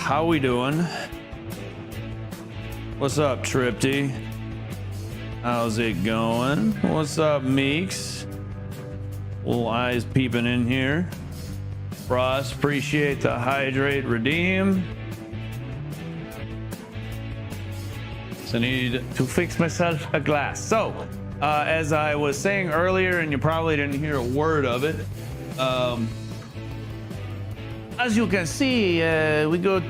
How we doing? What's up, Tripty? How's it going? What's up, Meeks? Little eyes peeping in here. Frost, appreciate the hydrate redeem. So I need to fix myself a glass. So, as I was saying earlier, and you probably didn't hear a word of it, as you can see, we got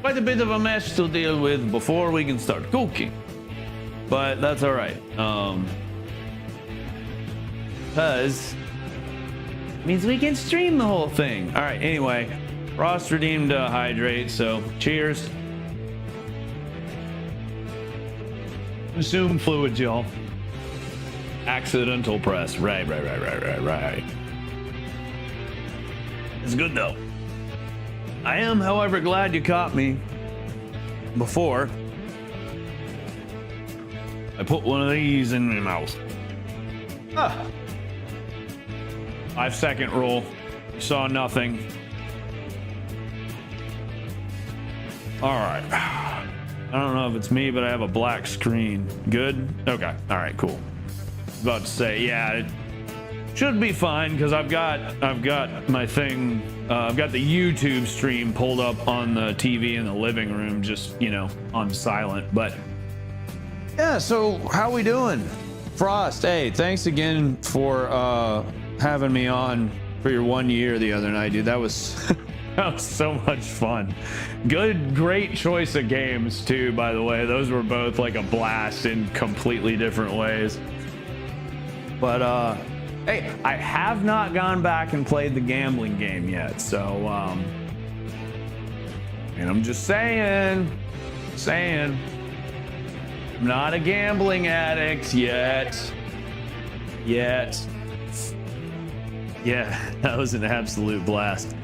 quite a bit of a mess to deal with before we can start cooking. But that's all right. Because means we can stream the whole thing. All right, anyway, Frost redeemed hydrate, so cheers. Consume fluids, y'all. Accidental press. Right. It's good though. I am, however, glad you caught me before I put one of these in my mouth. 5-second rule. You saw nothing. All right. I don't know if it's me, but I have a black screen. Good? Okay. All right, cool. About to say, yeah, it should be fine because I've got my thing. I've got the YouTube stream pulled up on the TV in the living room, just, you know, on silent. But yeah, so how we doing? Frost, hey, thanks again for having me on for your 1 year the other night, dude. That was that was so much fun. Great choice of games too, by the way. Those were both like a blast in completely different ways. But hey, I have not gone back and played the gambling game yet, so and I'm just saying, I'm not a gambling addict yet. Yeah, that was an absolute blast.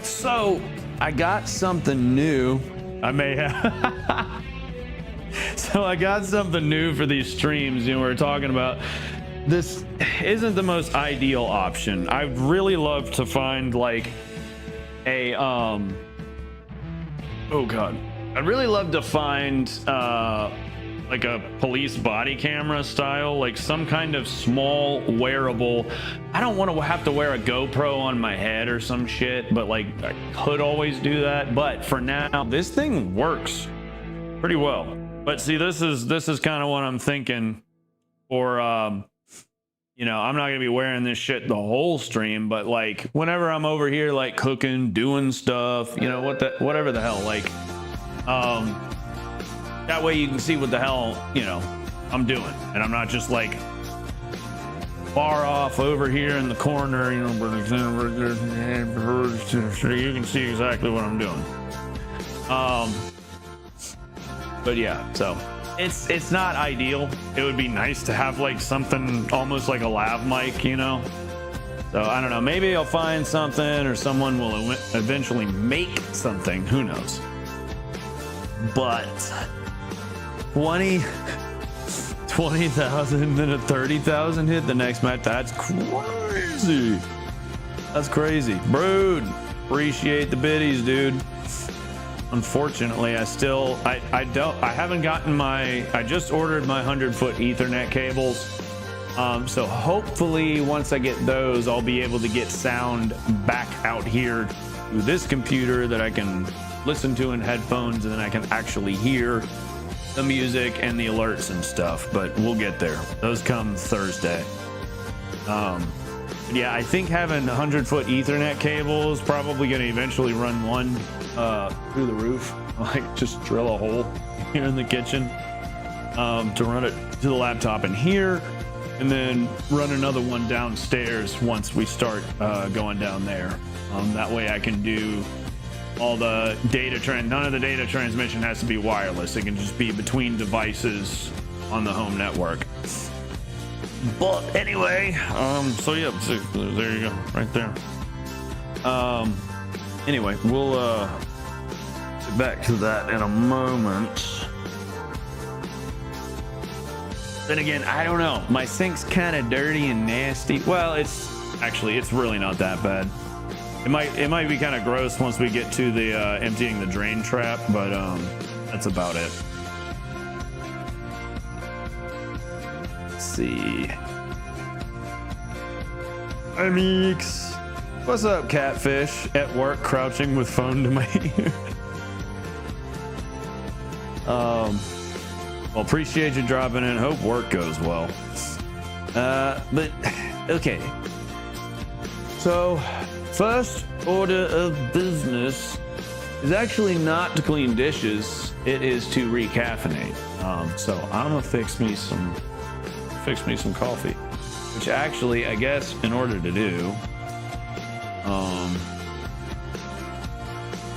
So I got something new. I may have. So I got something new for these streams. You know, we're talking about. This isn't the most ideal option. I'd really love to find like a oh god, I'd really love to find like a police body camera style, like some kind of small wearable. I don't want to have to wear a GoPro on my head or some shit, but like I could always do that. But for now, this thing works pretty well. But see, this is kind of what I'm thinking for you know, I'm not gonna be wearing this shit the whole stream, but like whenever I'm over here like cooking, doing stuff, you know, whatever the hell, like that way you can see what the hell, you know, I'm doing, and I'm not just like far off over here in the corner, you know, so you can see exactly what I'm doing. But yeah, so it's not ideal. It would be nice to have like something almost like a lav mic, you know. So I don't know, maybe I'll find something, or someone will eventually make something, who knows. But 20,000 and then a 30,000 hit the next match. That's crazy. That's crazy. Brood, appreciate the biddies, dude. Unfortunately, I haven't gotten I just ordered my 100-foot Ethernet cables. So hopefully once I get those, I'll be able to get sound back out here through this computer that I can listen to in headphones, and then I can actually hear the music and the alerts and stuff. But we'll get there. Those come Thursday. Yeah, I think having 100-foot Ethernet cable is probably going to eventually run one through the roof, like just drill a hole here in the kitchen to run it to the laptop in here, and then run another one downstairs once we start going down there. That way I can do all the data none of the data transmission has to be wireless. It can just be between devices on the home network. But anyway, so yeah, so there you go, right there. Anyway, we'll get back to that in a moment. Then again, I don't know. My sink's kind of dirty and nasty. Well, it's really not that bad. It might be kind of gross once we get to the emptying the drain trap, but that's about it. Let's see. Hi, Meeks. What's up, catfish? At work, crouching with phone to my ear. Well, appreciate you dropping in. Hope work goes well. But okay. So, first order of business is actually not to clean dishes. It is to recaffeinate. So I'm gonna fix me some coffee, which actually, I guess, in order to do,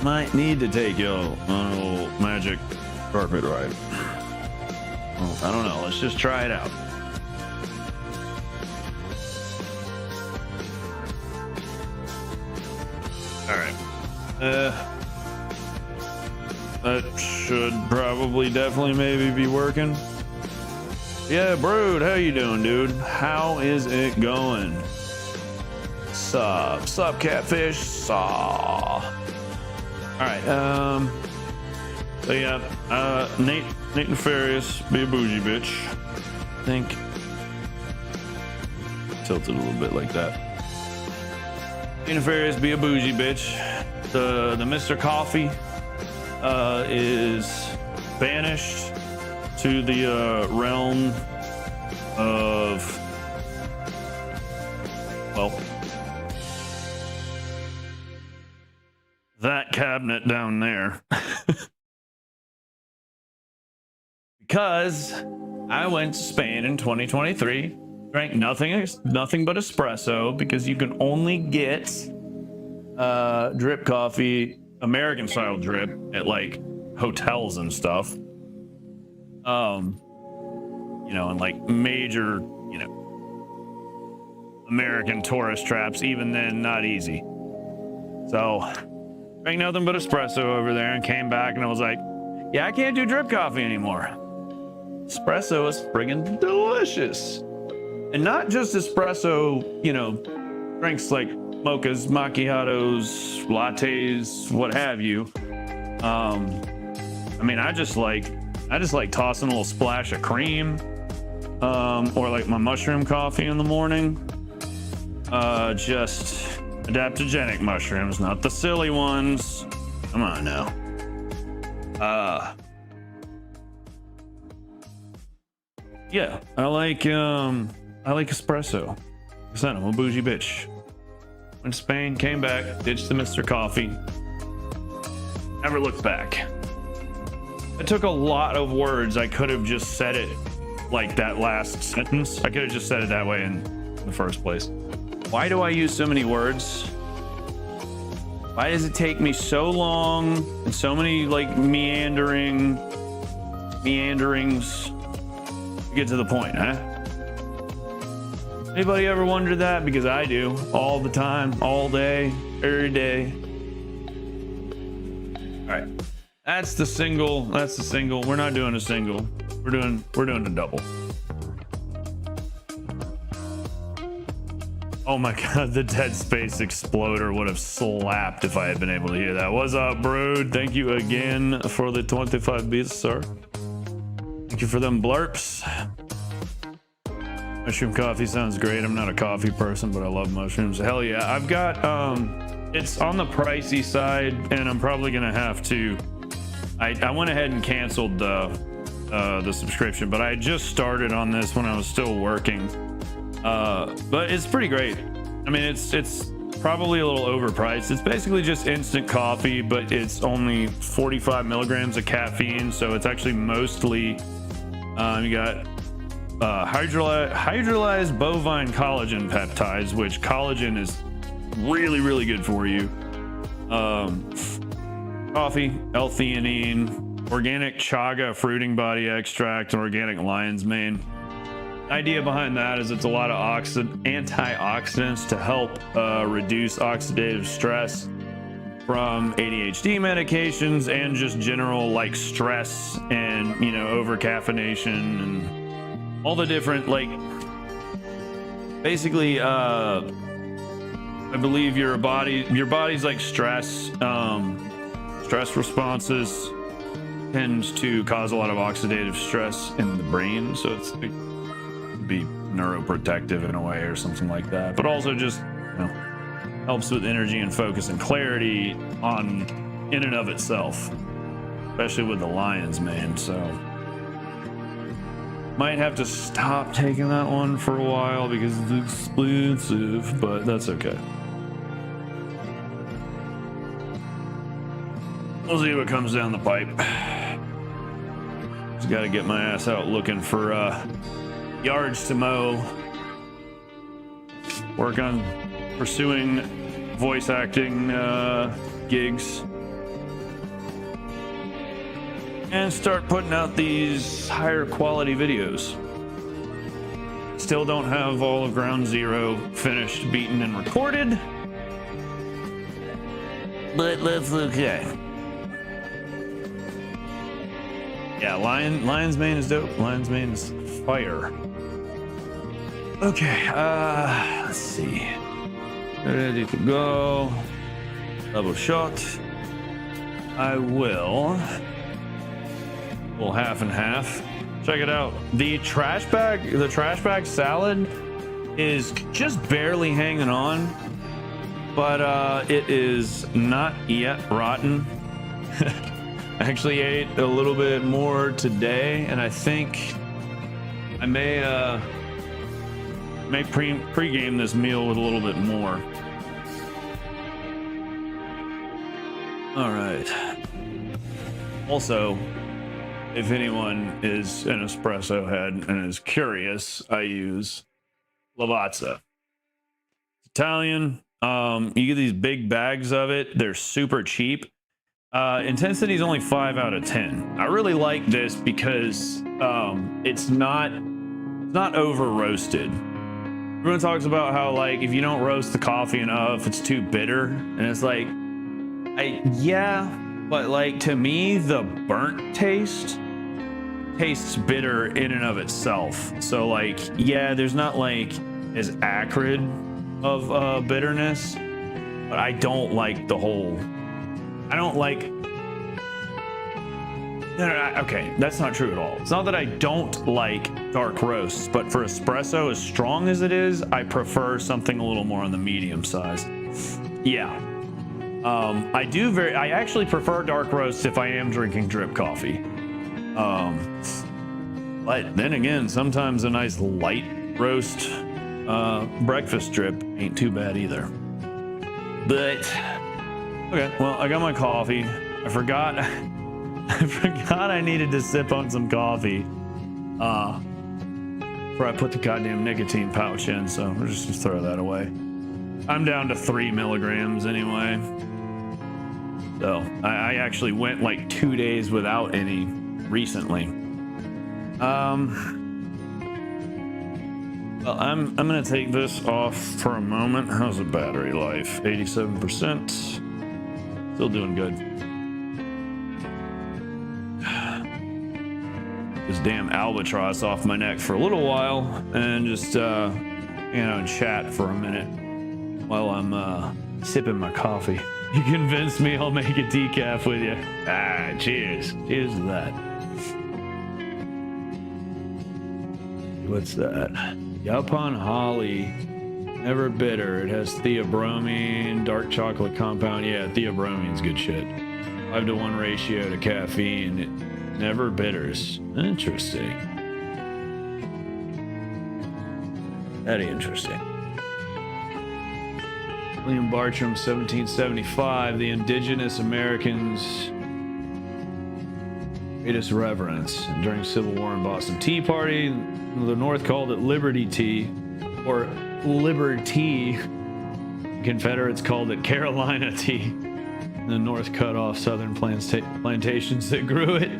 might need to take your little magic carpet ride. Well, I don't know. Let's just try it out. All right. That should probably definitely maybe be working. Yeah, Brood, how you doing, dude? How is it going? Sup, catfish? Saw. All right. So yeah, Nate Nefarious, be a bougie bitch. I think tilted a little bit like that. Nate Nefarious, be a bougie bitch. The Mr. Coffee is banished to the realm of, well, that cabinet down there. Because I went to Spain in 2023, drank nothing but espresso, because you can only get drip coffee, American style drip, at like hotels and stuff. You know, and like major, you know, American tourist traps, even then, not easy. So, drank nothing but espresso over there and came back and I was like, yeah, I can't do drip coffee anymore. Espresso is friggin' delicious. And not just espresso, you know, drinks like mochas, macchiatos, lattes, what have you. I mean, I just like tossing a little splash of cream, or like my mushroom coffee in the morning. Just adaptogenic mushrooms, not the silly ones. Come on now. Yeah, I like espresso. Like I said, I'm a bougie bitch. Went to Spain, came back, ditched the Mr. Coffee. Never looked back. It took a lot of words. I could have just said it like that last sentence. I could have just said it that way in the first place. Why do I use so many words? Why does it take me so long and so many like meanderings to get to the point, huh? Anybody ever wondered that? Because I do, all the time, all day, every day. All right, that's the single. We're not doing a single. We're doing a double. Oh my God, the Dead Space exploder would have slapped if I had been able to hear that. What's up, Brood? Thank you again for the 25 bits, sir. Thank you for them blurps. Mushroom coffee sounds great. I'm not a coffee person, but I love mushrooms. Hell yeah. I've got, it's on the pricey side, and I'm probably gonna have to, I went ahead and canceled the subscription, but I just started on this when I was still working. But it's pretty great. I mean, it's probably a little overpriced. It's basically just instant coffee, but it's only 45 milligrams of caffeine, so it's actually mostly, you got hydrolyzed bovine collagen peptides, which collagen is really good for you. Coffee, L-theanine, organic chaga fruiting body extract, and organic lion's mane. The idea behind that is it's a lot of antioxidants to help reduce oxidative stress from ADHD medications and just general like stress and, you know, over caffeination and all the different, like, basically I believe your body's like stress responses tends to cause a lot of oxidative stress in the brain, so it could be neuroprotective in a way or something like that, but also just, you know, helps with energy and focus and clarity in and of itself, especially with the lion's mane. So might have to stop taking that one for a while because it's expensive, but that's okay. We'll see what comes down the pipe. Just got to get my ass out looking for yards to mow. Work on pursuing voice acting gigs. And start putting out these higher quality videos. Still don't have all of Ground Zero finished, beaten, and recorded. But that's okay. Yeah, lion's mane is dope. Lion's mane is fire. Okay, let's see. Ready to go. Double shot. I will. Well, half and half. Check it out. The trash bag salad is just barely hanging on, but it is not yet rotten. I actually ate a little bit more today, and I think I may pre-game this meal with a little bit more. All right. Also, if anyone is an espresso head and is curious, I use Lavazza. Italian. You get these big bags of it. They're super cheap. Intensity is only 5 out of 10. I really like this because it's not over roasted. Everyone talks about how, like, if you don't roast the coffee enough, it's too bitter, and it's like, yeah, but like, to me, the burnt tastes bitter in and of itself. So like, yeah, there's not like as acrid of bitterness, but I don't like the whole. I don't like. No, okay, that's not true at all. It's not that I don't like dark roasts, but for espresso, as strong as it is, I prefer something a little more on the medium size. Yeah. I actually prefer dark roasts if I am drinking drip coffee. But then again, sometimes a nice light roast breakfast drip ain't too bad either. But okay, well, I got my coffee. I forgot I needed to sip on some coffee before I put the goddamn nicotine pouch in, so we'll just throw that away. I'm down to 3 milligrams anyway. So I actually went like 2 days without any recently. Well, I'm gonna take this off for a moment. How's the battery life? 87%. Still doing good. This damn albatross off my neck for a little while and just chat for a minute while I'm sipping my coffee. You convinced me I'll make a decaf with you. Cheers. Cheers to that. What's that? Yappin Holly. Never bitter. It has theobromine, dark chocolate compound. Yeah, theobromine's good shit. 5-to-1 ratio to caffeine. It never bitters. Interesting. Very interesting. William Bartram, 1775. The indigenous Americans' greatest reverence. And during Civil War and Boston Tea Party, the North called it Liberty Tea, or Liberty. Confederates called it Carolina Tea. The North cut off southern plantations that grew it.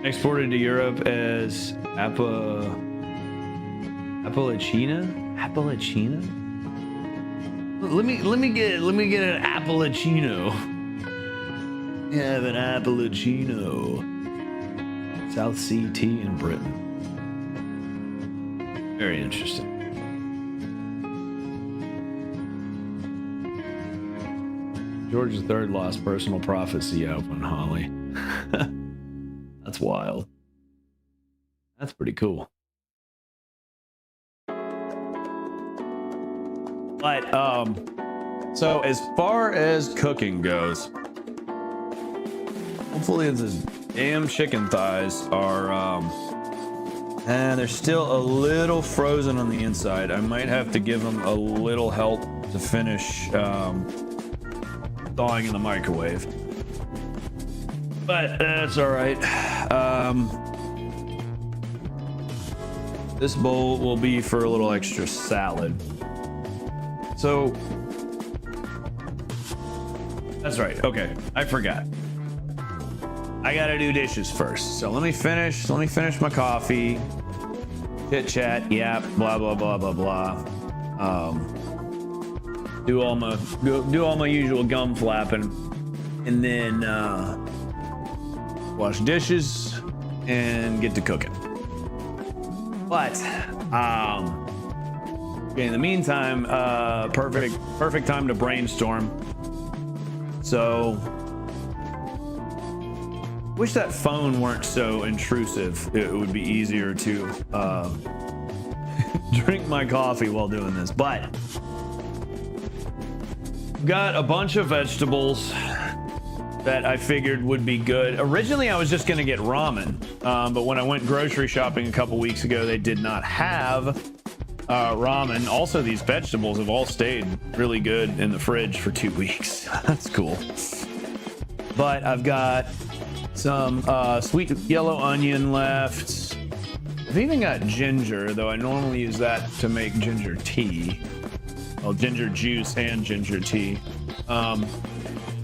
Exported to Europe as Appalachina. Let me get an Appalachino. Have an Appalachino. South Sea tea in Britain. Very interesting. George III lost personal prophecy open, Holly. That's wild. That's pretty cool. But so as far as cooking goes, hopefully this damn chicken thighs are and they're still a little frozen on the inside. I might have to give them a little help to finish thawing in the microwave, but that's all right. This bowl will be for a little extra salad. So that's right. Okay, I forgot. I gotta do dishes first. So let me finish my coffee. Chit chat, yap, blah blah blah blah blah. Do all my usual gum flapping, and then wash dishes and get to cooking. But okay, in the meantime, perfect time to brainstorm. So wish that phone weren't so intrusive. It would be easier to drink my coffee while doing this. But got a bunch of vegetables that I figured would be good. Originally, I was just gonna get ramen, but when I went grocery shopping a couple weeks ago, they did not have ramen. Also, these vegetables have all stayed really good in the fridge for 2 weeks. That's cool. But I've got some sweet yellow onion left. I've even got ginger, though I normally use that to make ginger tea. Well, ginger juice and ginger tea.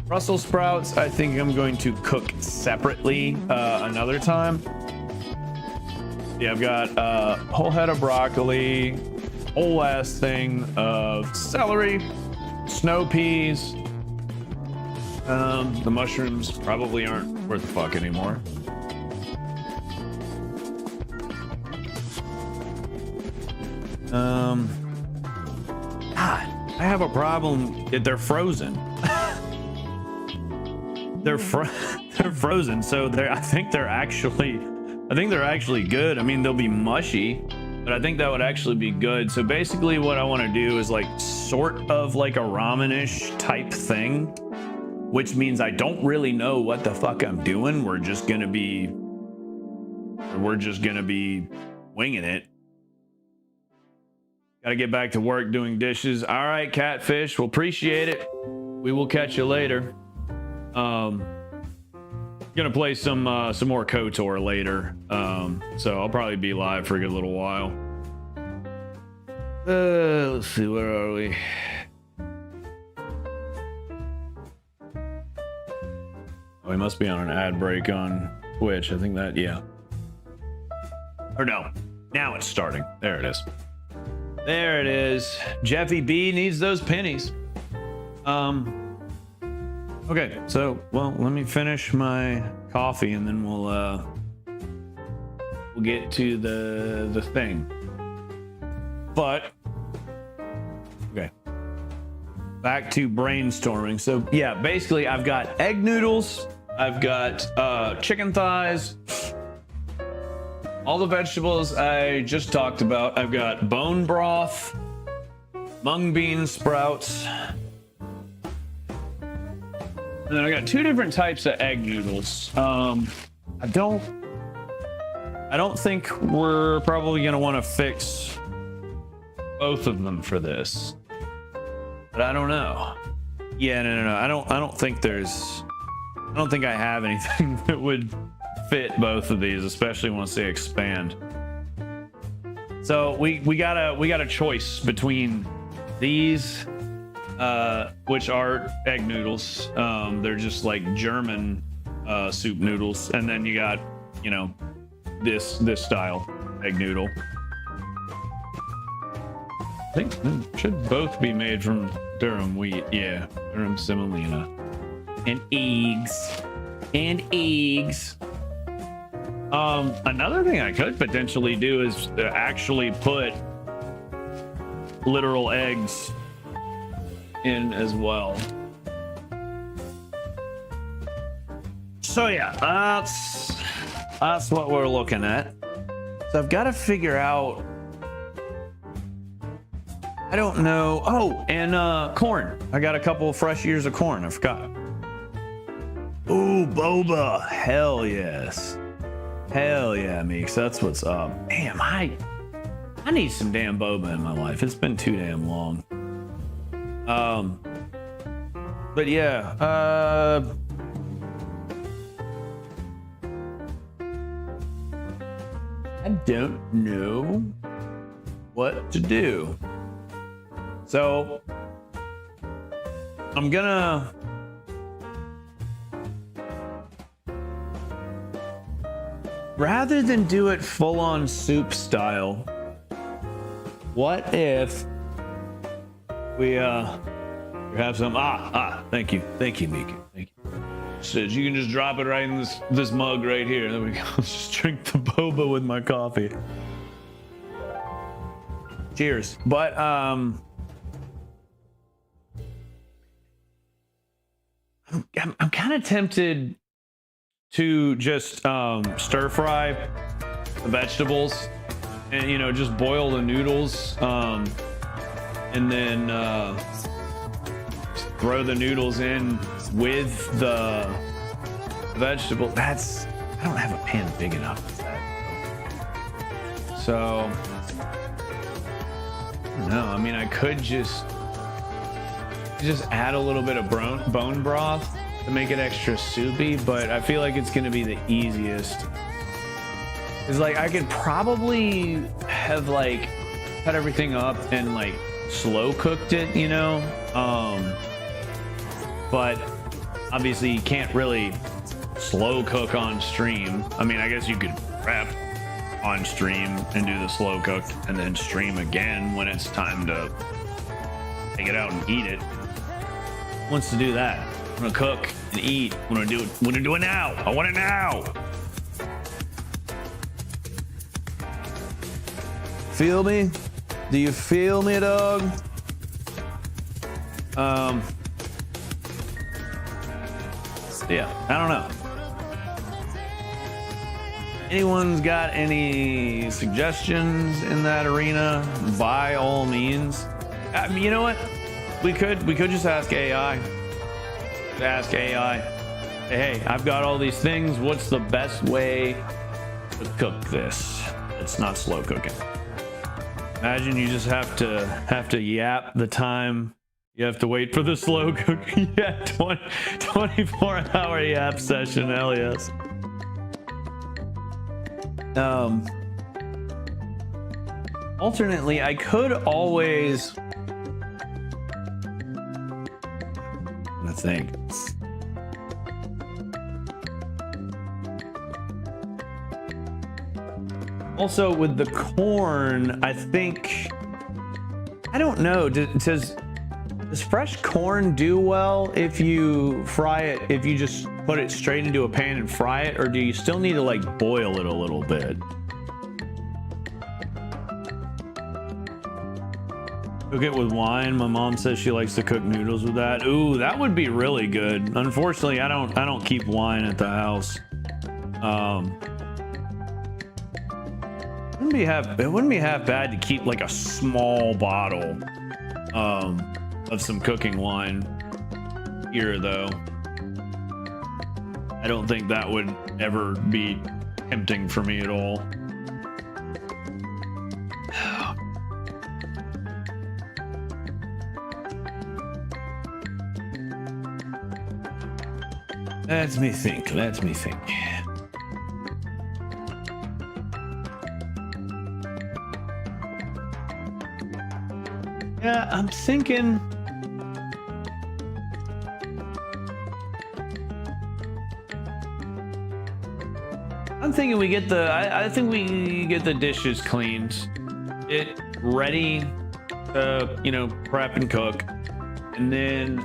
Brussels sprouts, I think I'm going to cook separately another time. Yeah, I've got a whole head of broccoli, whole ass thing of celery, snow peas. The mushrooms probably aren't worth the fuck anymore. I have a problem. They're frozen. they're frozen, so I think they're actually good. I mean, they'll be mushy, but I think that would actually be good. So basically what I want to do is like sort of like a ramen-ish type thing, which means I don't really know what the fuck I'm doing. We're just gonna be winging it. Gotta get back to work doing dishes. All right, Catfish, we'll appreciate it. We will catch you later. Gonna play some more KOTOR later. So I'll probably be live for a good little while. Let's see, where are we? Oh, we must be on an ad break on Twitch. I think that, yeah. Or no, now it's starting. There it is. There it is. Jeffy B needs those pennies. Okay, so, well, let me finish my coffee and then we'll get to the thing. But, okay. Back to brainstorming. So, yeah, basically I've got egg noodles. I've got chicken thighs. All the vegetables I just talked about. I've got bone broth, mung bean sprouts. And then I got 2 different types of egg noodles. I don't think we're probably gonna want to fix both of them for this, but I don't know. Yeah, no. I don't think I have anything that would fit both of these, especially once they expand. So we got a choice between these, which are egg noodles. They're just like German soup noodles, and then you got, you know, this style egg noodle. I think it should both be made from durum wheat. Yeah, durum semolina and eggs. Another thing I could potentially do is actually put literal eggs in as well. So yeah, that's what we're looking at. So I've got to figure out. I don't know. Oh, and corn. I got a couple of fresh ears of corn. I forgot. Ooh, boba. Hell yes. Hell yeah, Meeks. That's what's up. Damn, I need some damn boba in my life. It's been too damn long. But yeah, I don't know what to do. So I'm gonna rather than do it full on soup style, what if we have some thank you Mika, thank you. Says you can just drop it right in this mug right here. There we go. Let's just drink the boba with my coffee. Cheers. But I'm kind of tempted to just stir fry the vegetables and, you know, just boil the noodles, and then throw the noodles in with the vegetable. I don't have a pan big enough for that. So no, I mean, I could just add a little bit of bone broth to make it extra soupy, but I feel like it's gonna be the easiest. It's like I could probably have like cut everything up and like slow cooked it, you know, but obviously you can't really slow cook on stream. I mean, I guess you could prep on stream and do the slow cook and then stream again when it's time to take it out and eat it. Who wants to do that? I'm gonna cook and eat. I'm gonna do it now. I want it now. Feel me? Do you feel me, dog? Yeah, I don't know. Anyone's got any suggestions in that arena? By all means. You know what? We could just ask AI. Ask AI. Hey, I've got all these things. What's the best way to cook this? It's not slow cooking. Imagine you just have to yap the time. You have to wait for the slow cook. Yeah, 24-hour yap session. Hell yes. Alternately, I could always. I think. Also, with the corn, I think. I don't know. Does fresh corn do well if you fry it? If you just put it straight into a pan and fry it, or do you still need to like boil it a little bit? Cook it with wine. My mom says she likes to cook noodles with that. Ooh, that would be really good. Unfortunately, I don't keep wine at the house. It wouldn't be half bad to keep like a small bottle of some cooking wine here, though. I don't think that would ever be tempting for me at all. Let me think. Yeah, I'm thinking. We get the. I think we get the dishes cleaned, it ready to, you know, prep and cook, and then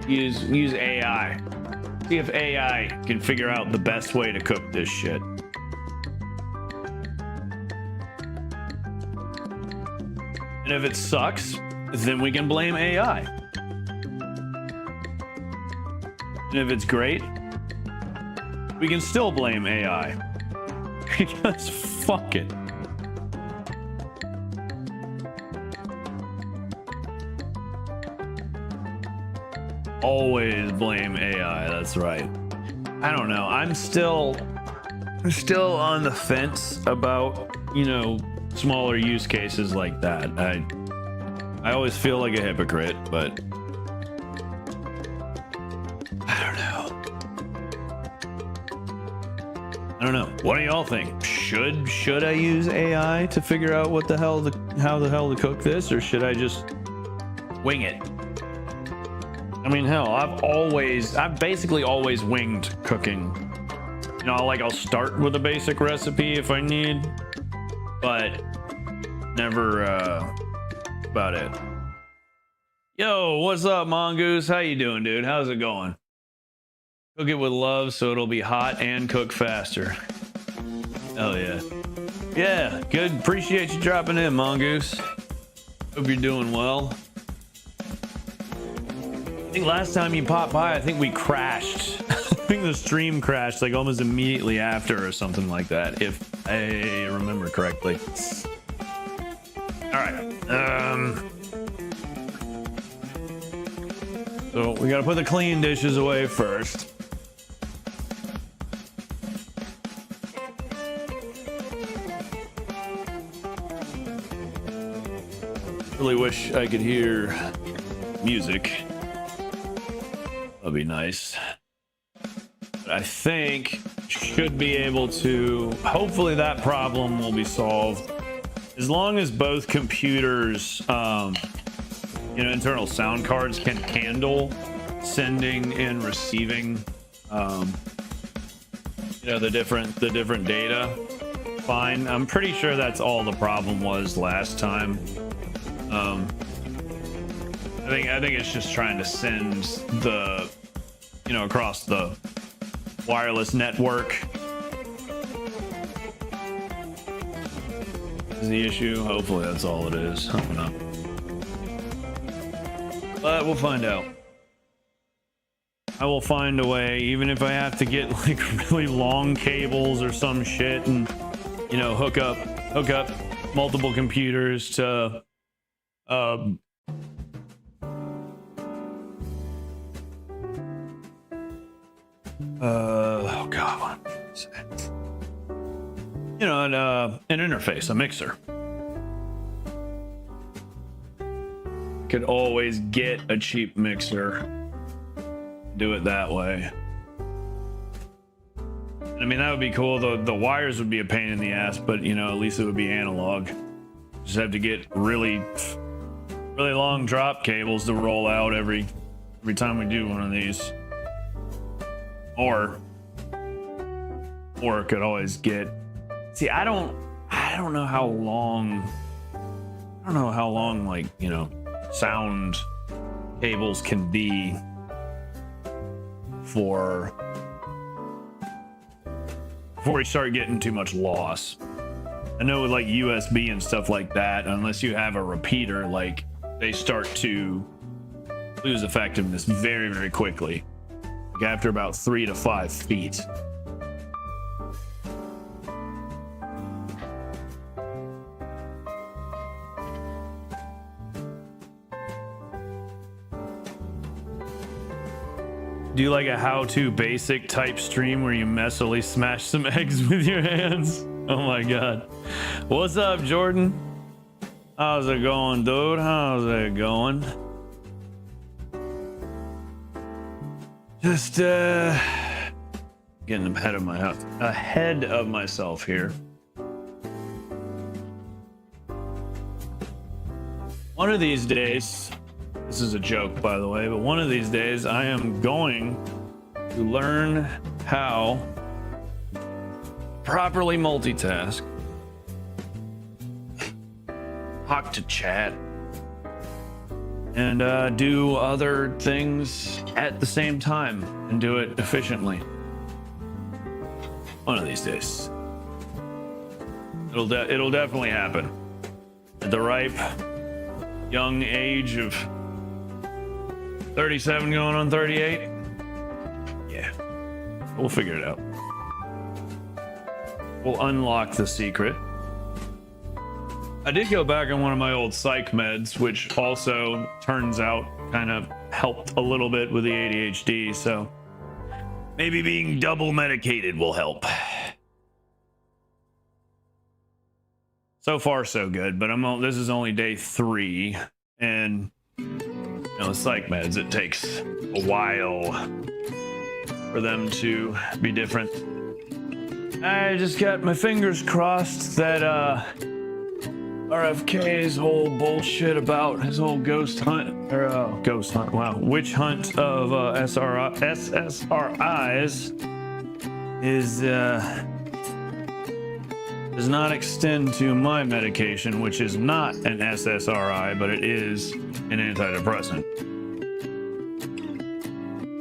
use AI. See if AI can figure out the best way to cook this shit. And if it sucks, then we can blame AI. And if it's great, we can still blame AI. Because fuck it. Always blame AI, that's right. I don't know. I'm still on the fence about, you know, smaller use cases like that. I always feel like a hypocrite, but I don't know. What do y'all think? Should I use AI to figure out how the hell to cook this, or should I just wing it? I mean, hell, I've basically always winged cooking. You know, like I'll start with a basic recipe if I need, but never about it. Yo, what's up, Mongoose? How you doing, dude? How's it going? Cook it with love so it'll be hot and cook faster. Hell yeah. Yeah, good. Appreciate you dropping in, Mongoose. Hope you're doing well. I think last time you popped by, I think we crashed. I think the stream crashed like almost immediately after or something like that, if I remember correctly. All right. So we got to put the clean dishes away first. Really wish I could hear music. That'd be nice. But I think should be able to, hopefully that problem will be solved as long as both computers, you know, internal sound cards can handle sending and receiving, you know, the different data. Fine. I'm pretty sure that's all the problem was last time. I think it's just trying to send the, you know, across the wireless network is the issue. Hopefully that's all it is. I don't know. But we'll find out. I will find a way, even if I have to get like really long cables or some shit and, you know, hook up multiple computers to oh god, you know, an interface, a mixer. Could always get a cheap mixer, do it that way. I mean, that would be cool. The wires would be a pain in the ass, but you know, at least it would be analog. Just have to get really long drop cables to roll out every time we do one of these. Or it could always get. See, I don't know how long. I don't know how long, like, you know, sound cables can be before we start getting too much loss. I know with like USB and stuff like that, unless you have a repeater, like they start to lose effectiveness very, very quickly. Like after about 3 to 5 feet. Do like a how-to basic type stream where you messily smash some eggs with your hands. Oh my god. What's up, Jordan? How's it going, dude? How's it going? Just getting ahead of myself here. One of these days, this is a joke by the way, but one of these days I am going to learn how to properly multitask, talk to chat, and do other things at the same time and do it efficiently. One of these days. It'll definitely happen. At the ripe young age of 37 going on 38. We'll figure it out. We'll unlock the secret. I did go back on one of my old psych meds, which also turns out kind of helped a little bit with the ADHD, so maybe being double medicated will help. So far, so good, but this is only day 3, and you know, psych meds, it takes a while for them to be different. I just got my fingers crossed that RFK's whole bullshit about his whole ghost hunt, or witch hunt of SSRIs does not extend to my medication, which is not an SSRI, but it is an antidepressant.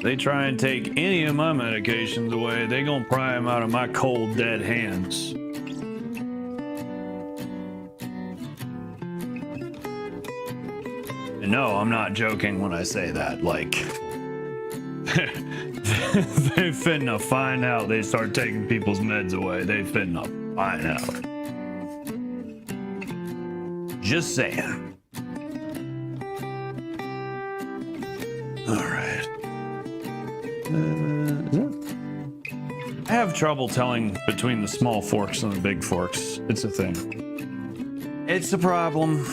They try and take any of my medications away, they gonna pry them out of my cold, dead hands. And no, I'm not joking when I say that. Like, they finna find out they start taking people's meds away. They finna find out. Just saying. All right. I have trouble telling between the small forks and the big forks. It's a thing. It's a problem.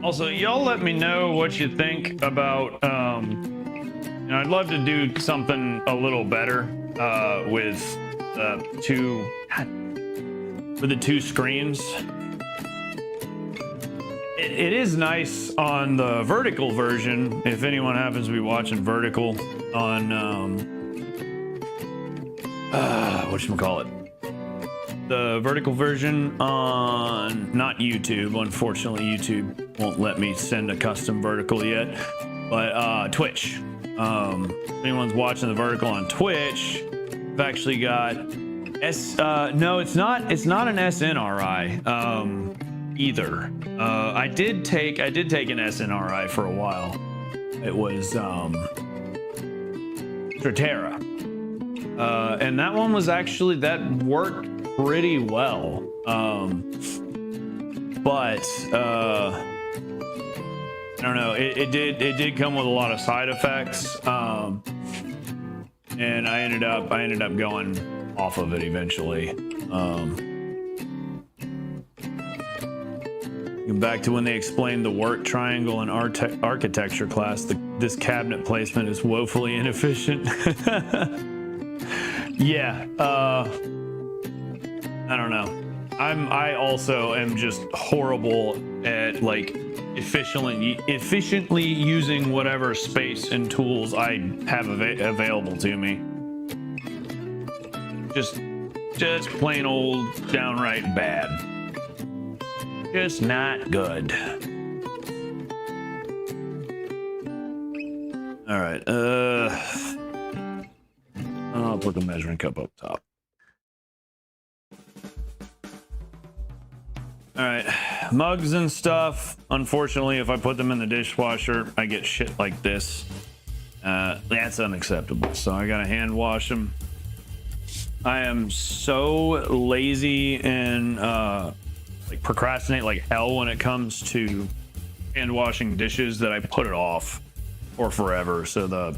Also, y'all let me know what you think about, you know, I'd love to do something a little better with the two screens. It is nice on the vertical version, if anyone happens to be watching vertical on, whatchamacallit? The vertical version on, not YouTube, unfortunately YouTube won't let me send a custom vertical yet, but Twitch. If anyone's watching the vertical on Twitch, I've actually got no, it's not an SNRI either. I did take an SNRI for a while. It was Stratera, and that one was actually, that worked pretty well, but I don't know, it did come with a lot of side effects, and I ended up going off of it eventually. Back to when they explained the work triangle in architecture class, this cabinet placement is woefully inefficient. Yeah, I don't know. I also am just horrible at like efficiently using whatever space and tools I have available to me. Just plain old downright bad. Just not good. All right. I'll put the measuring cup up top. All right, mugs and stuff. Unfortunately, if I put them in the dishwasher, I get shit like this. That's unacceptable. So I gotta hand wash them. I am so lazy and like procrastinate like hell when it comes to hand washing dishes that I put it off for forever. So the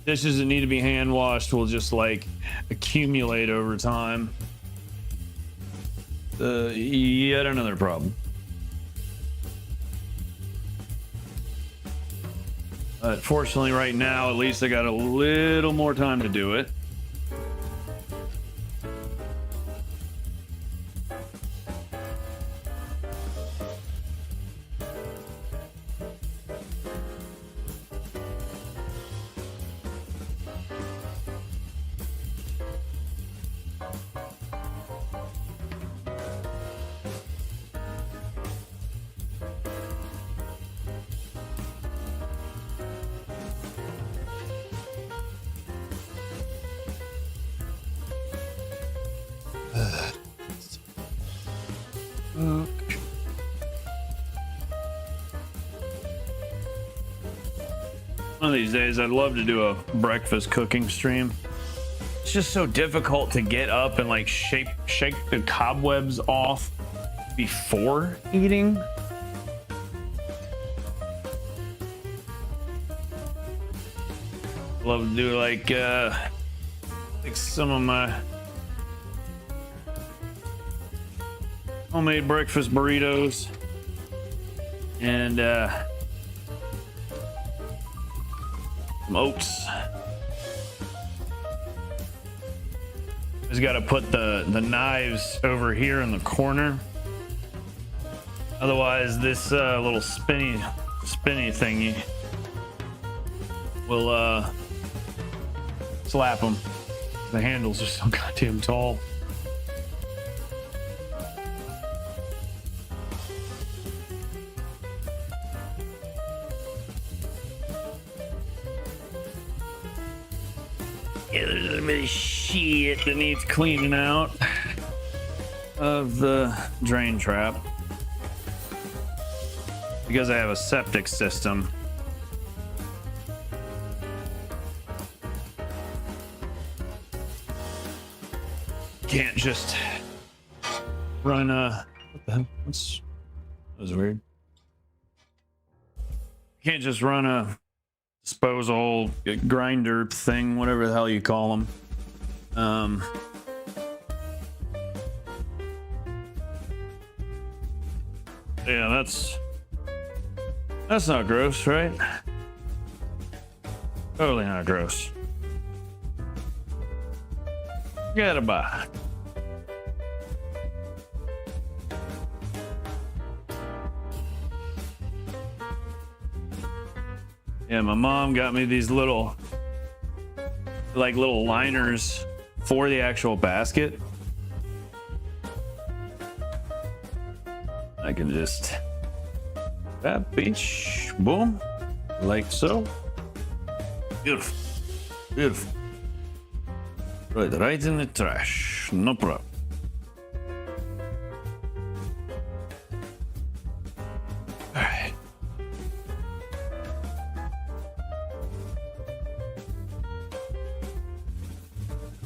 dishes that need to be hand washed will just like accumulate over time. Yet another problem. But fortunately right now, at least I got a little more time to do it. One of these days, I'd love to do a breakfast cooking stream. It's just so difficult to get up and like shake the cobwebs off before eating. Love to do like some of my homemade breakfast burritos and some oats. Just got to put the knives over here in the corner. Otherwise, this little spinny thingy will slap them. The handles are so goddamn tall. Yeah, there's a little bit of shit that needs cleaning out of the drain trap. Because I have a septic system. Can't just run a... What the hell? That was weird. Can't just run a disposal grinder thing, whatever the hell you call them. Yeah, that's not gross, right? Totally not gross. Forget about it. Yeah, my mom got me these little liners for the actual basket. I can just that bitch, boom, like so. Beautiful, beautiful. Right in the trash, no problem. All right.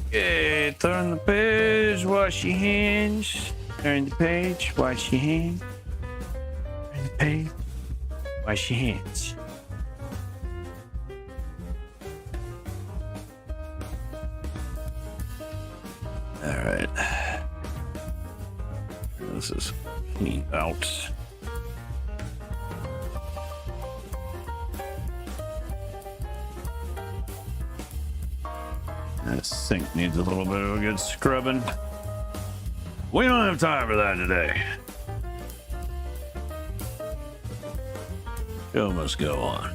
Okay, turn the page, wash your hands. Turn the page, wash your hands. Turn the page, wash your hands. All right. This is cleaned out. That sink needs a little bit of a good scrubbing. We don't have time for that today. Show must go on.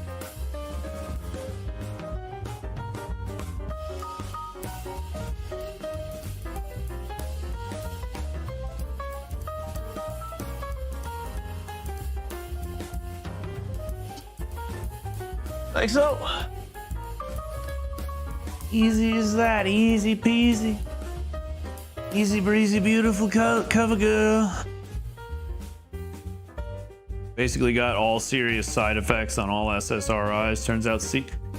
Like so. Easy as that, easy peasy. Easy breezy, beautiful cover girl. Basically got all serious side effects on all SSRIs. Turns out,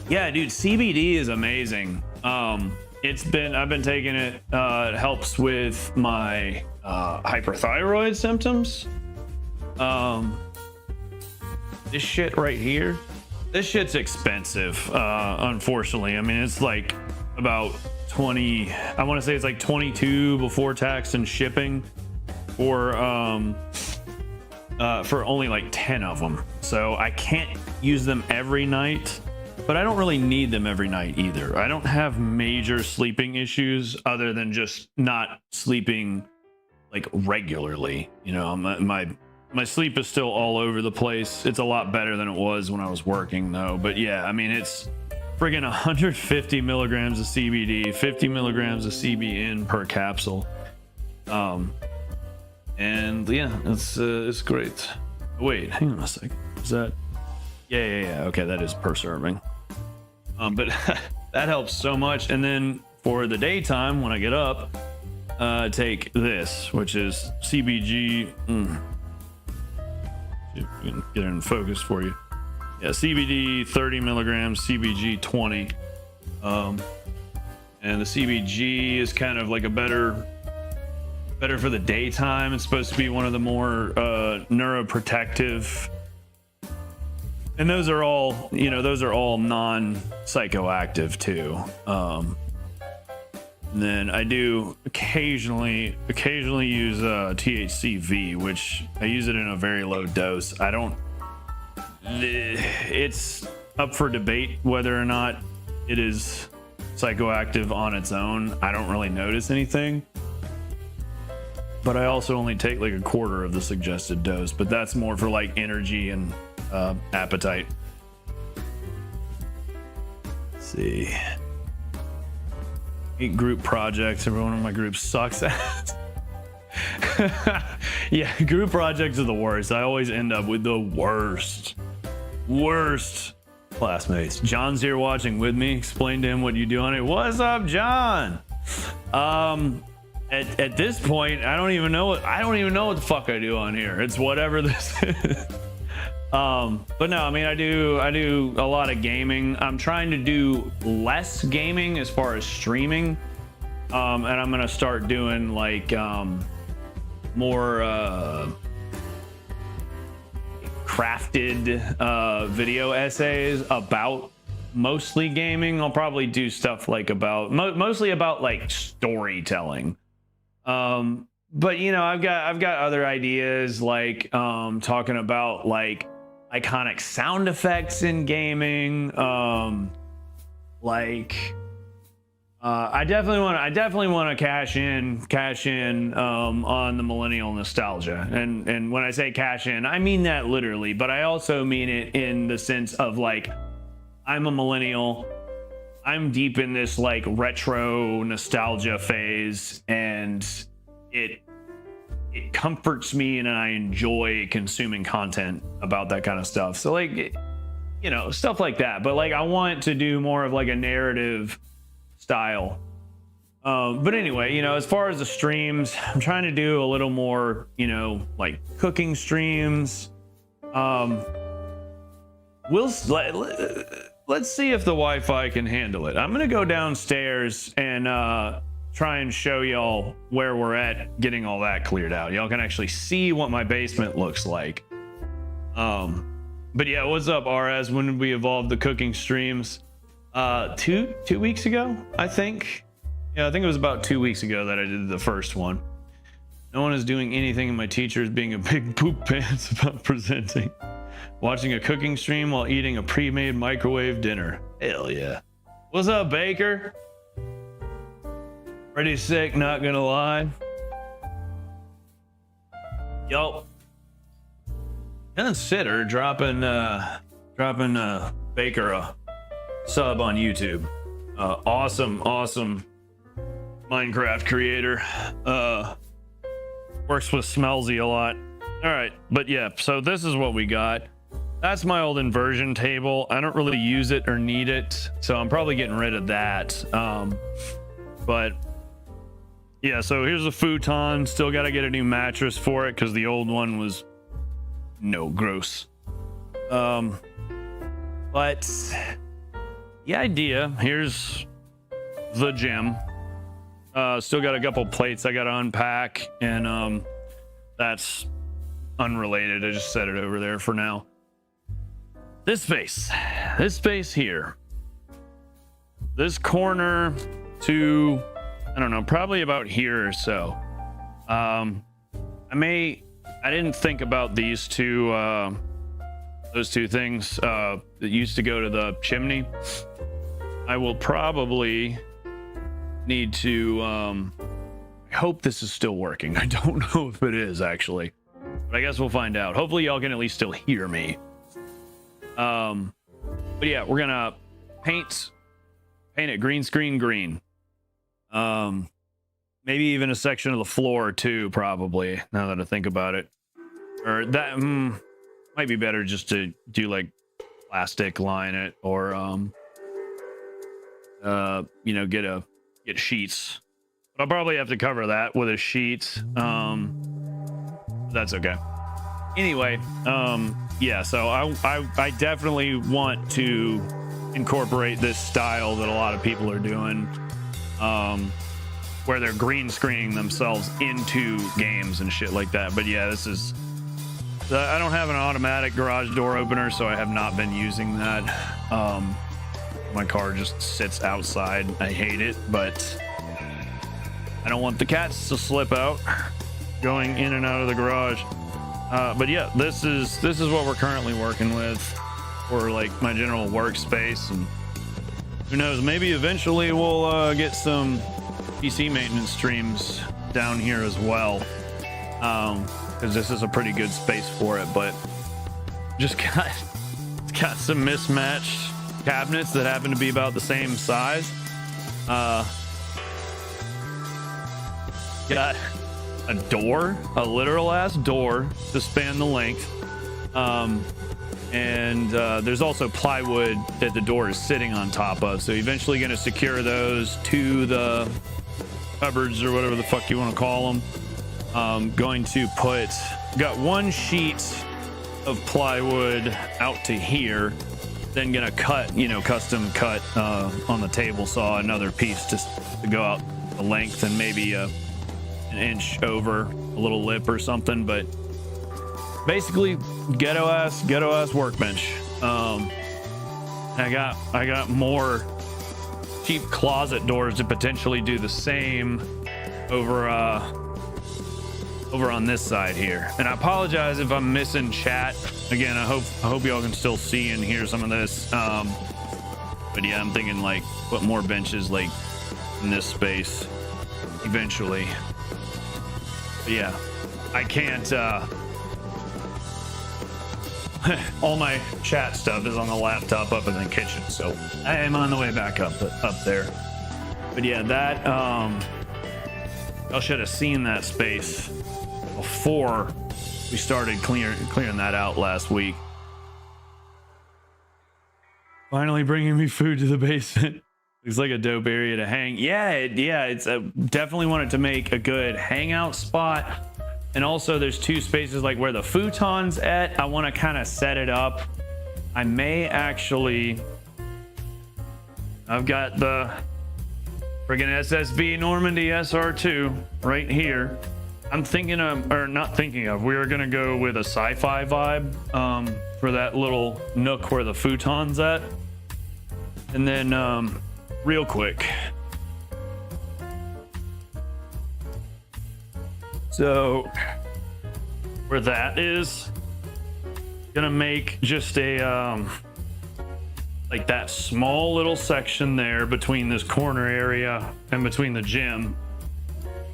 yeah, dude, CBD is amazing. I've been taking it. It helps with my hyperthyroid symptoms. This shit right here. This shit's expensive, unfortunately. I mean, it's like about 20, I want to say it's like 22 before tax and shipping for only like 10 of them. So I can't use them every night, but I don't really need them every night either. I don't have major sleeping issues other than just not sleeping like regularly. You know, my sleep is still all over the place. It's a lot better than it was when I was working though. But yeah, I mean, it's friggin' 150 milligrams of CBD, 50 milligrams of CBN per capsule. And yeah, it's great. Wait, hang on a second. Is that? Yeah. Okay, that is per serving. But that helps so much. And then for the daytime when I get up, take this, which is CBG. See if we can get it in focus for you. Yeah, CBD 30 milligrams, CBG 20. And the CBG is kind of like a better for the daytime. It's supposed to be one of the more neuroprotective. And those are all, those are all non-psychoactive too. And then I do occasionally use THCV, which I use it in a very low dose. It's up for debate whether or not it is psychoactive on its own. I don't really notice anything. But I also only take like a quarter of the suggested dose, but that's more for like energy and appetite. Let's see. 8 group projects. Everyone in my group sucks at. Yeah, group projects are the worst. I always end up with the worst classmates. John's here watching with me. Explain to him what you do on it. What's up, John? At this point, I don't even know what the fuck I do on here. It's whatever this is. But no, I mean, I do a lot of gaming. I'm trying to do less gaming as far as streaming. And I'm gonna start doing like more crafted video essays about mostly gaming. I'll probably do stuff like about mostly about like storytelling. But I've got other ideas like talking about like iconic sound effects in gaming. I definitely want to cash in on the millennial nostalgia. And when I say cash in, I mean that literally, but I also mean it in the sense of like, I'm a millennial. I'm deep in this like retro nostalgia phase, and it comforts me, and I enjoy consuming content about that kind of stuff. So like, stuff like that. But like, I want to do more of like a narrative style. But anyway, as far as the streams, I'm trying to do a little more, like cooking streams. Let's see if the Wi-Fi can handle it. I'm gonna go downstairs and try and show y'all where we're at getting all that cleared out. Y'all can actually see what my basement looks like. But yeah, what's up, RS? When did we evolve the cooking streams? 2 weeks ago, I think. Yeah, I think it was about 2 weeks ago that I did the first one. No one is doing anything, and my teacher is being a big poop pants about presenting. Watching a cooking stream while eating a pre-made microwave dinner. Hell yeah. What's up, Baker? Pretty sick, not gonna lie. Yo. Consider dropping Baker a sub on YouTube. Awesome Minecraft creator. Works with Smelzy a lot. All right, but yeah, so this is what we got. That's my old inversion table. I don't really use it or need it, so I'm probably getting rid of that. But yeah, so here's a futon. Still got to get a new mattress for it because the old one was gross. But the idea, here's the gym. Still got a couple plates I got to unpack, and that's unrelated. I just set it over there for now. This space here, this corner to, I don't know, probably about here or so. I didn't think about these two, those two things that used to go to the chimney. I will probably need to, I hope this is still working. I don't know if it is actually, but I guess we'll find out. Hopefully y'all can at least still hear me. But yeah, we're gonna paint it green screen green. Maybe even a section of the floor too, probably, now that I think about it. Or that might be better just to do like plastic line it, or get sheets I'll probably have to cover that with a sheet. That's okay. Anyway, yeah, so I definitely want to incorporate this style that a lot of people are doing, where they're green screening themselves into games and shit like that. But yeah, this is, I don't have an automatic garage door opener, so I have not been using that. My car just sits outside. I hate it, but I don't want the cats to slip out going in and out of the garage. But yeah, this is what we're currently working with for like my general workspace, and who knows, maybe eventually we'll get some PC maintenance streams down here as well, because this is a pretty good space for it. But just got some mismatched cabinets that happen to be about the same size. Got a door, a literal ass door to span the length, and there's also plywood that the door is sitting on top of, so eventually going to secure those to the cupboards or whatever the fuck you want to call them. Going to got one sheet of plywood out to here, then gonna cut, custom cut on the table saw another piece just to go out the length and maybe an inch over a little lip or something. But basically ghetto ass workbench. I got more cheap closet doors to potentially do the same over on this side here. And I apologize if I'm missing chat. Again, I hope y'all can still see and hear some of this. But yeah, I'm thinking like put more benches like in this space eventually. But yeah, I can't all my chat stuff is on the laptop up in the kitchen, so I am on the way back up there. But yeah, that y'all should have seen that space before we started clearing that out last week. Finally bringing me food to the basement. Looks like a dope area to hang. Yeah, it's definitely wanted to make a good hangout spot. And also there's two spaces like where the futon's at. I want to kind of set it up. I may actually, I've got the friggin' SSV Normandy SR2 right here. I'm thinking of, or not thinking of, we were gonna go with a sci-fi vibe for that little nook where the futon's at. And then real quick, so where that is, gonna make just a like that small little section there between this corner area and between the gym.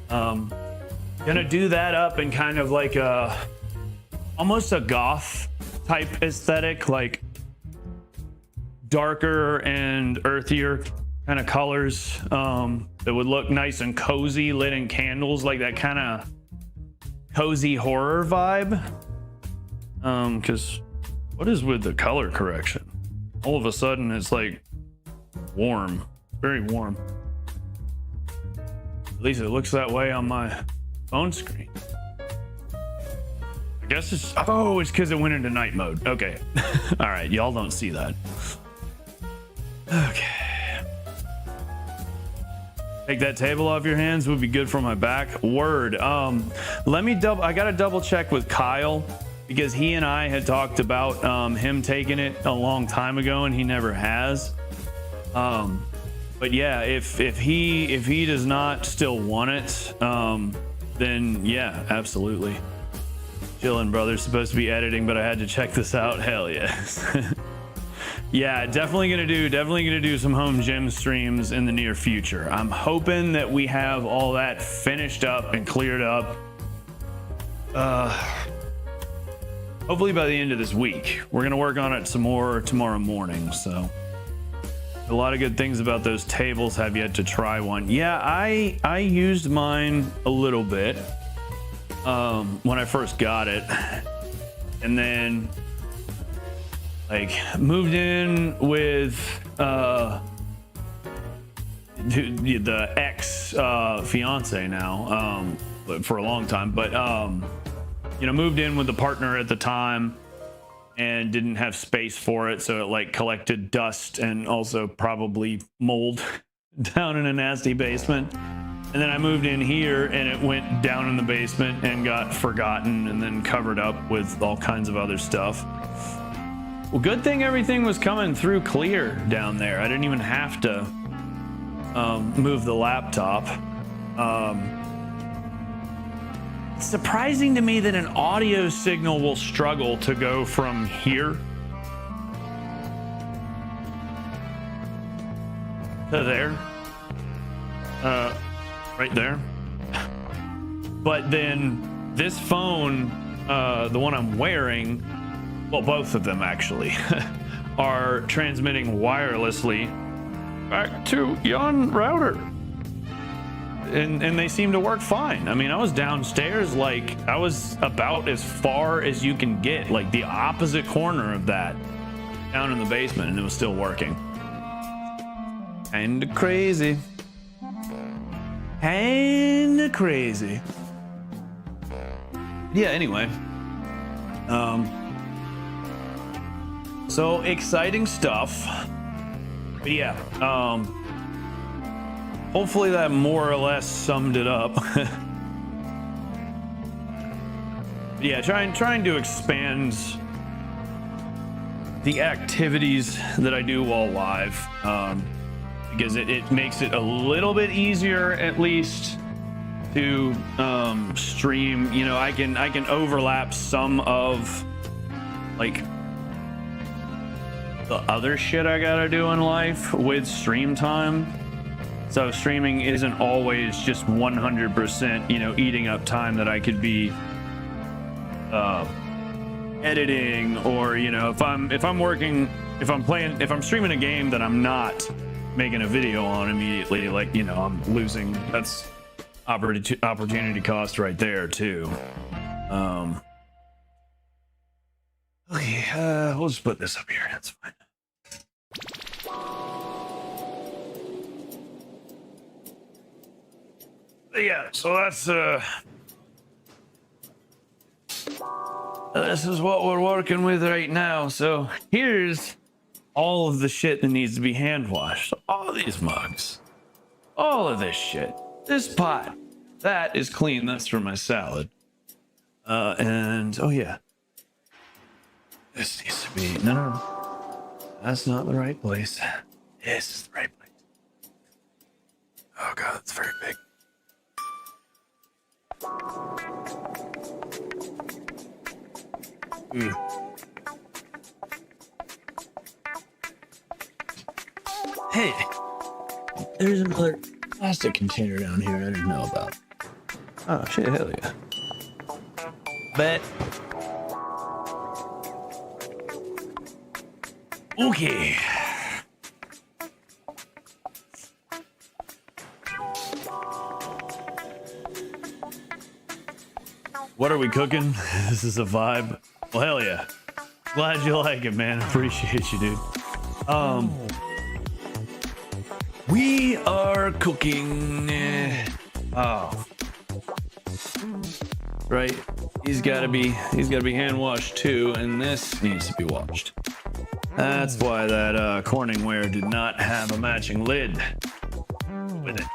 Gonna do that up in kind of like a almost a goth type aesthetic, like darker and earthier kind of colors that would look nice and cozy, lit in candles, like that kind of cozy horror vibe. Because what is with the color correction? All of a sudden it's like warm, very warm. At least it looks that way on my phone screen. I guess it's because it went into night mode. Okay. All right, y'all don't see that. Okay. Take that table off your hands would be good for my back. Word. I gotta double check with Kyle, because he and I had talked about him taking it a long time ago and he never has. But yeah, if he does not still want it, then yeah, absolutely. Chillin', brother. Supposed to be editing, but I had to check this out. Hell yes. Yeah, definitely gonna do some home gym streams in the near future. I'm hoping that we have all that finished up and cleared up. Hopefully by the end of this week. We're gonna work on it some more tomorrow morning. So a lot of good things about those tables. Have yet to try one. Yeah, I used mine a little bit when I first got it, and then like moved in with the ex fiance now, but for a long time, but you know, moved in with the partner at the time and didn't have space for it, so it like collected dust and also probably mold down in a nasty basement. And then I moved in here and it went down in the basement and got forgotten and then covered up with all kinds of other stuff. Well, good thing everything was coming through clear down there. I didn't even have to move the laptop. It's surprising to me that an audio signal will struggle to go from here to there. Right there. But then this phone, the one I'm wearing, well, both of them actually, are transmitting wirelessly back to yon router. And they seem to work fine. I mean, I was downstairs, like I was about as far as you can get, like the opposite corner of that, down in the basement, and it was still working. Kinda crazy. Kinda crazy. Yeah, anyway. So exciting stuff. But yeah, hopefully that more or less summed it up. Yeah, trying to expand the activities that I do while live. Because it makes it a little bit easier, at least, to stream. You know, I can overlap some of like the other shit I gotta do in life with stream time. So streaming isn't always just 100%, you know, eating up time that I could be editing, or, you know, if I'm streaming a game that I'm not making a video on immediately, like, you know, I'm losing. That's opportunity cost right there too. Okay, we'll just put this up here. That's fine. Yeah, so this is what we're working with right now. So here's all of the shit that needs to be hand washed. All these mugs, all of this shit, this pot, that is clean. That's for my salad. And oh yeah, this needs to be, no, that's not the right place. This is the right place. Oh God, that's very big. Hey, there's another plastic container down here I didn't know about. Oh shit, hell yeah. Bet. Okay. What are we cooking? This is a vibe. Well, hell yeah. Glad you like it, man. Appreciate you, dude. We are cooking. Oh, right. He's gotta be hand washed too, and this needs to be washed. That's why that Corningware did not have a matching lid with it.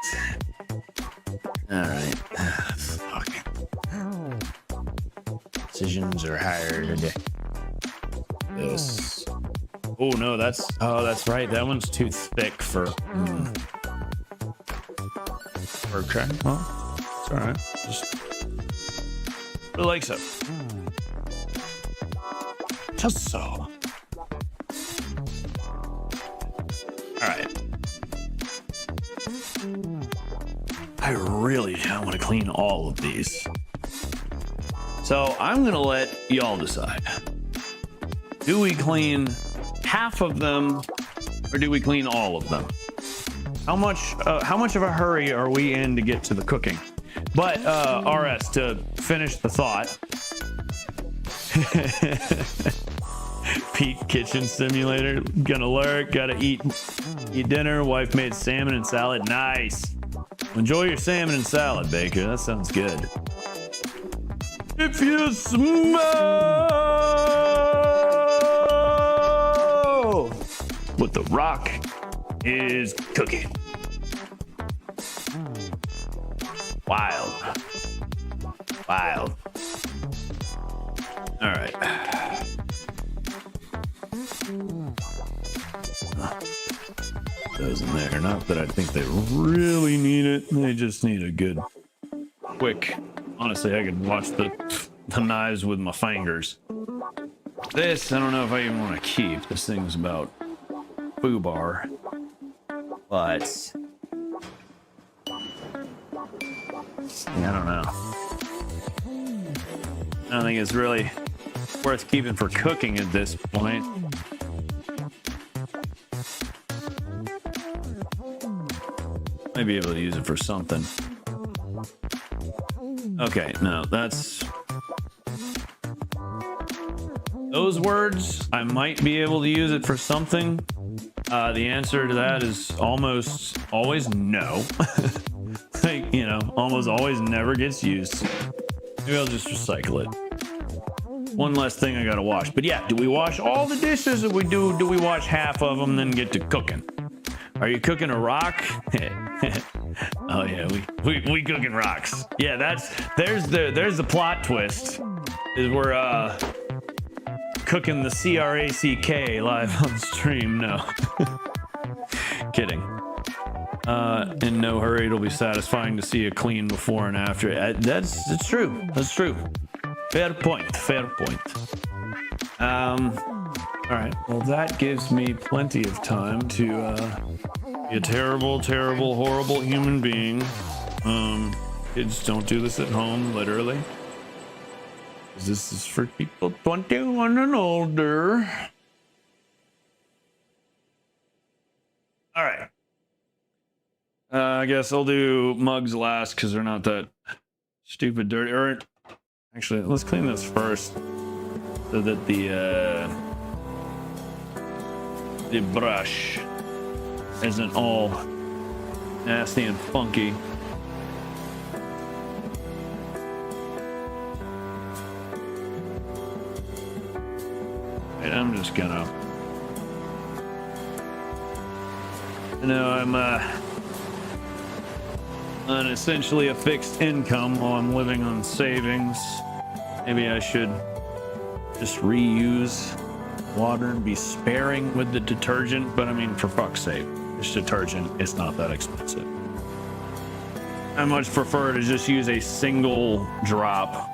All right. Fuck. Decisions are hard. This. Oh no, that's right. That one's too thick for. Okay. Well, it's all right. Just like so. Just so. All right. I really don't want to clean all of these. So I'm gonna let y'all decide. Do we clean half of them, or do we clean all of them? How much of a hurry are we in to get to the cooking? But RS, to finish the thought, Peak Kitchen Simulator. Gonna lurk, gotta eat dinner. Wife made salmon and salad. Nice. Enjoy your salmon and salad, Baker. That sounds good. If you smell what the rock is cooking. Wild. Wild. All right. Those in there. Not that I think they really need it. They just need a good, quick. Honestly, I could watch the knives with my fingers. This, I don't know if I even want to keep. This thing's about foobar. But I don't know. I don't think it's really worth keeping for cooking at this point. Might be able to use it for something. Okay, no, that's... Those words, I might be able to use it for something. The answer to that is almost always no. Like, you know, almost always never gets used. Maybe I'll just recycle it. One less thing I gotta wash. But yeah, do we wash all the dishes, or do we wash half of them, then get to cooking? Are you cooking a rock? Oh yeah, we cooking rocks. Yeah, there's the plot twist. Is we're cooking the CRACK live on stream. No. Kidding. In no hurry, it'll be satisfying to see a clean before and after. It's true. That's true. Fair point. Fair point. All right. Well, that gives me plenty of time to be a terrible, terrible, horrible human being. Kids, don't do this at home, literally. This is for people 21 and older. All right. I guess I'll do mugs last because they're not that stupid dirty. Or actually, let's clean this first so that the brush isn't all nasty and funky. And I'm just gonna, you know, I'm on essentially a fixed income while I'm living on savings. Maybe I should just reuse water and be sparing with the detergent, but I mean, for fuck's sake, this detergent is not that expensive. I much prefer to just use a single drop,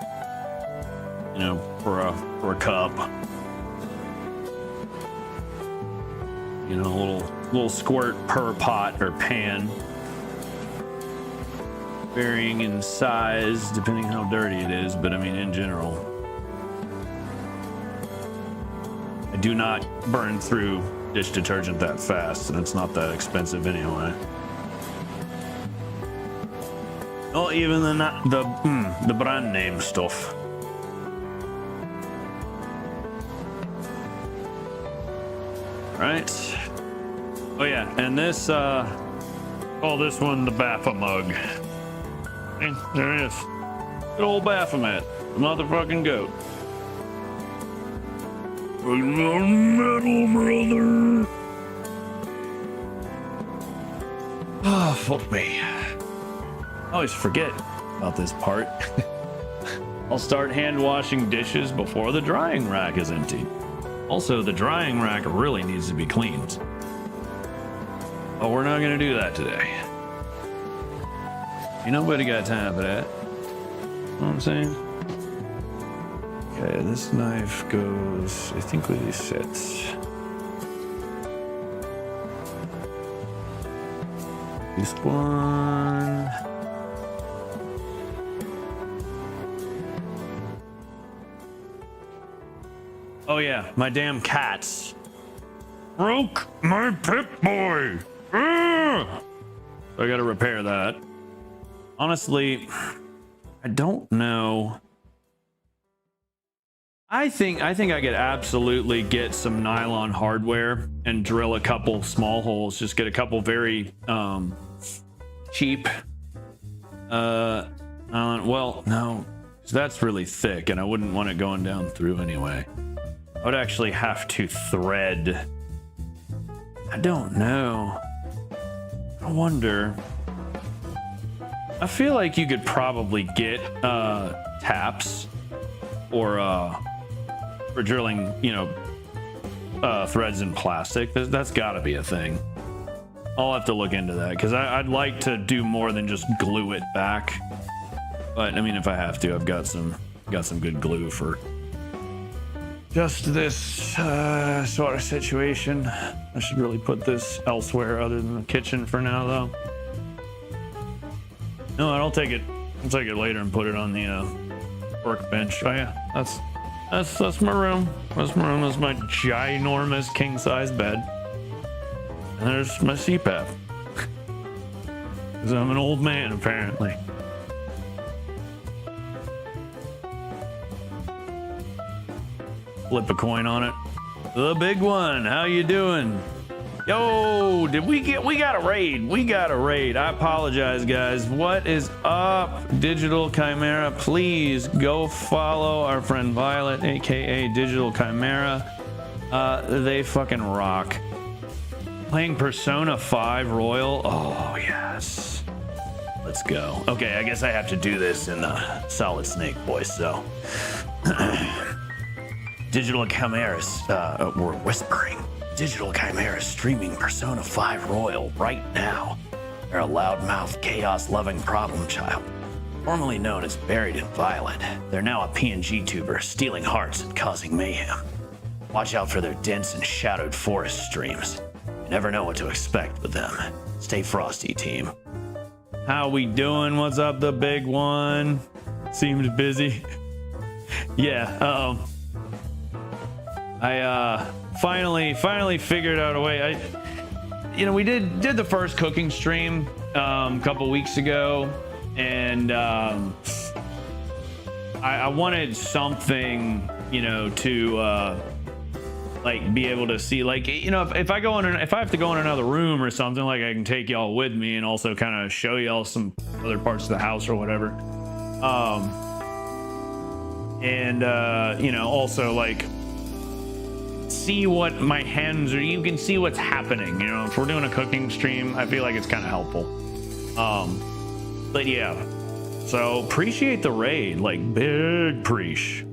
you know, for a cup. You know, a little squirt per pot or pan, varying in size depending how dirty it is, but I mean, in general, I do not burn through dish detergent that fast, and it's not that expensive anyway. Oh, even the brand name stuff. Right. Oh yeah, and this call this one the Baphomet mug. And there it is. Good old Baphomet, the motherfucking goat. Metal brother. Oh, fuck me. I always forget about this part. I'll start hand washing dishes before the drying rack is empty. Also, the drying rack really needs to be cleaned. But we're not gonna do that today. Ain't nobody got time for that. You know what I'm saying? Okay, this knife goes, I think, where these sits. This one. Oh yeah, my damn cats broke my Pip-Boy. I gotta repair that. Honestly, I don't know. I think I could absolutely get some nylon hardware and drill a couple small holes. Just get a couple very cheap. Well, no, that's really thick, and I wouldn't want it going down through anyway. I would actually have to thread. I don't know. I wonder. I feel like you could probably get taps or for drilling, you know, threads in plastic. That's got to be a thing. I'll have to look into that because I'd like to do more than just glue it back. But I mean, if I have to, I've got some good glue for just this sort of situation. I should really put this elsewhere other than the kitchen for now, though. No, I'll take it. I'll take it later and put it on the workbench. Oh yeah, that's my room. That's my room. That's my ginormous king size bed. And there's my CPAP. Because I'm an old man, apparently. Flip a coin on it. The big one. How you doing? Yo, we got a raid. We got a raid. I apologize, guys. What is up, Digital Chimera? Please go follow our friend Violet, aka Digital Chimera. They fucking rock. Playing Persona 5 Royal. Oh yes. Let's go. Okay, I guess I have to do this in the Solid Snake voice. So, Digital Chimeras. We're whispering. Digital Chimera streaming Persona 5 Royal right now. They're a loudmouth, chaos-loving problem child, formerly known as Buried in Violet. They're now a PNG tuber, stealing hearts and causing mayhem. Watch out for their dense and shadowed forest streams. You never know what to expect with them. Stay frosty, team. How we doing? What's up, the big one? Seems busy. Yeah, I finally figured out a way. We did the first cooking stream a couple weeks ago, and I wanted something, to like be able to see, like, if I have to go in another room or something, like I can take y'all with me and also kind of show y'all some other parts of the house or whatever. Also like see what my hands are. You can see what's happening. If we're doing a cooking stream, I feel like it's kind of helpful. But yeah, so appreciate the raid, like big preach.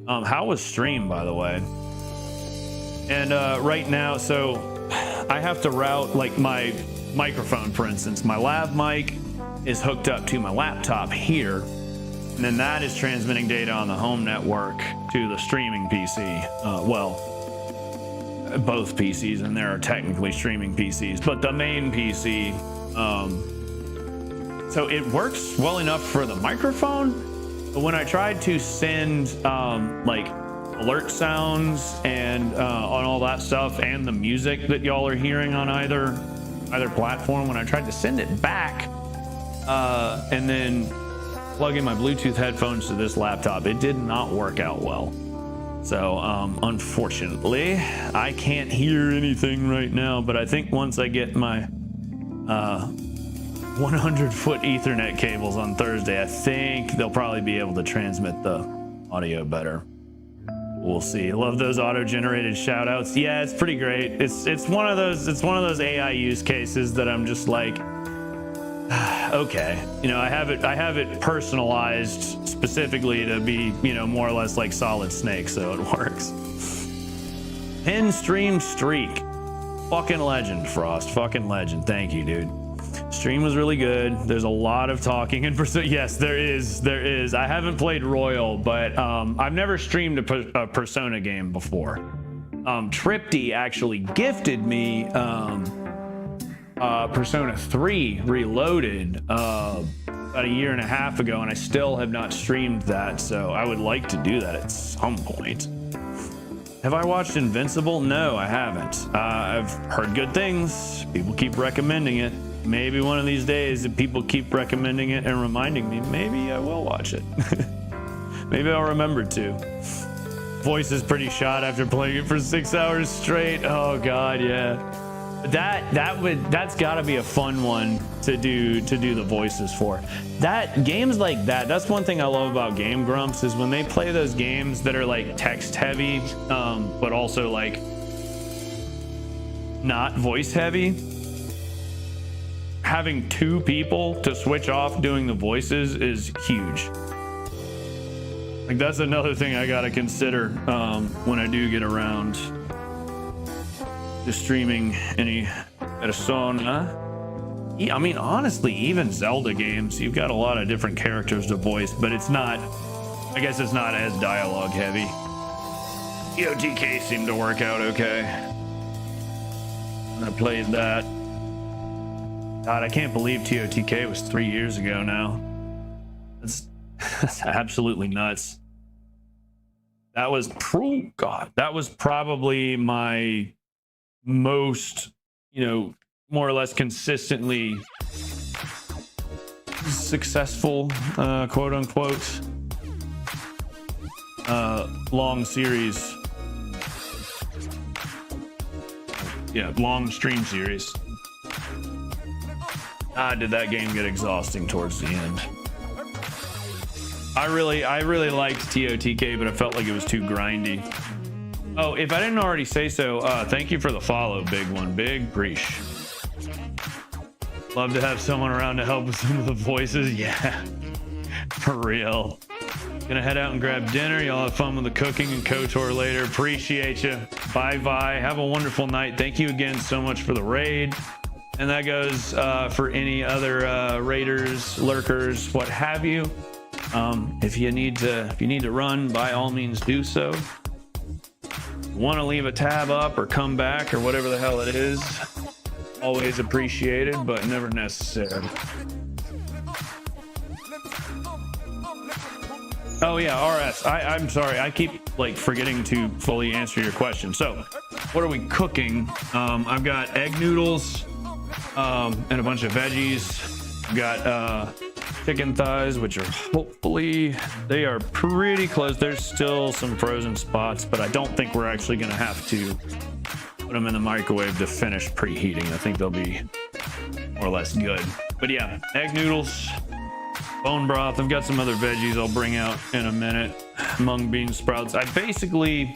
How was stream, by the way? And right now, so I have to route like my microphone, for instance. My lav mic is hooked up to my laptop here, and then that is transmitting data on the home network to the streaming PC. Both PCs, and there are technically streaming PCs, but the main PC, so it works well enough for the microphone, but when I tried to send like alert sounds and on all that stuff and the music that y'all are hearing on either platform, when I tried to send it back and then plug in my Bluetooth headphones to this laptop, it did not work out well. So unfortunately, I can't hear anything right now, but I think once I get my 100-foot Ethernet cables on Thursday, I think they'll probably be able to transmit the audio better. We'll see. I love those auto-generated shout-outs. Yeah, it's pretty great. It's one of those AI use cases that I'm just like, okay, I have it personalized specifically to be, more or less like Solid Snake, so it works. Pin stream streak. Fucking legend, Frost. Fucking legend. Thank you, dude. Stream was really good. There's a lot of talking in Persona. Yes, there is. I haven't played Royal, but I've never streamed a Persona game before. Tripty actually gifted me Persona 3 Reloaded about a year and a half ago, and I still have not streamed that, so I would like to do that at some point. Have I watched Invincible? No, I haven't. I've heard good things. People keep recommending it. Maybe one of these days, if people keep recommending it and reminding me, maybe I will watch it. Maybe I'll remember to. Voice is pretty shot after playing it for 6 hours straight. Oh god, yeah. That's gotta be a fun one to do the voices for. That games like that's one thing I love about Game Grumps, is when they play those games that are like text heavy, but also like not voice heavy. Having 2 people to switch off doing the voices is huge. Like that's another thing I gotta consider when I do get around to streaming any persona. I mean, honestly, even Zelda games, you've got a lot of different characters to voice, but it's not, I guess it's not as dialogue heavy. EOTK seemed to work out okay. I played that. God, I can't believe TOTK was 3 years ago now. That's absolutely nuts. That was that was probably my most, more or less consistently successful, quote unquote, long series. Yeah, long stream series. Did that game get exhausting towards the end? I really liked TOTK, but I felt like it was too grindy. Oh, if I didn't already say so, thank you for the follow, big one. Big preach. Love to have someone around to help with some of the voices. Yeah, for real. Gonna head out and grab dinner. Y'all have fun with the cooking and KOTOR later. Appreciate you. Bye. Have a wonderful night. Thank you again so much for the raid. And that goes for any other raiders, lurkers, what have you. If you need to run, by all means do so. Want to leave a tab up or come back or whatever the hell it is, always appreciated, but never necessary. Oh yeah, RS, I'm sorry, I keep like forgetting to fully answer your question. So what are we cooking? I've got egg noodles and a bunch of veggies. I've got chicken thighs, which are hopefully, they are pretty close. There's still some frozen spots, but I don't think we're actually gonna have to put them in the microwave to finish preheating. I think they'll be more or less good. But yeah, egg noodles, bone broth. I've got some other veggies I'll bring out in a minute. Mung bean sprouts. Originally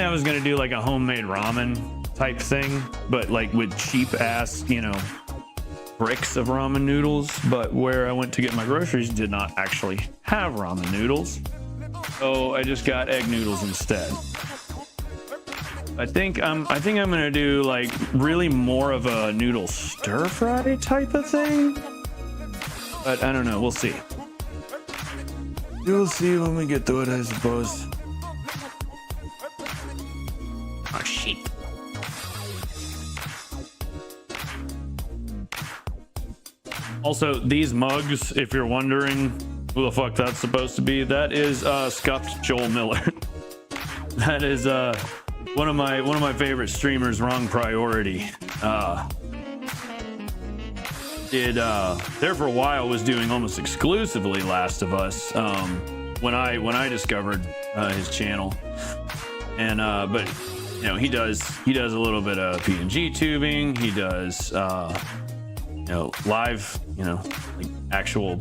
I was gonna do like a homemade ramen type thing, but like with cheap ass, bricks of ramen noodles, but where I went to get my groceries did not actually have ramen noodles, so I just got egg noodles instead. I think I'm gonna do like really more of a noodle stir fry type of thing, but I don't know, we'll see. You'll see when we get to it, I suppose. Oh shit. Also, these mugs, if you're wondering who the fuck that's supposed to be, that is scuffed Joel Miller. That is one of my favorite streamers, Wrong Priority. There for a while was doing almost exclusively Last of Us when I discovered his channel, and but he does a little bit of PNG tubing. He does live, like actual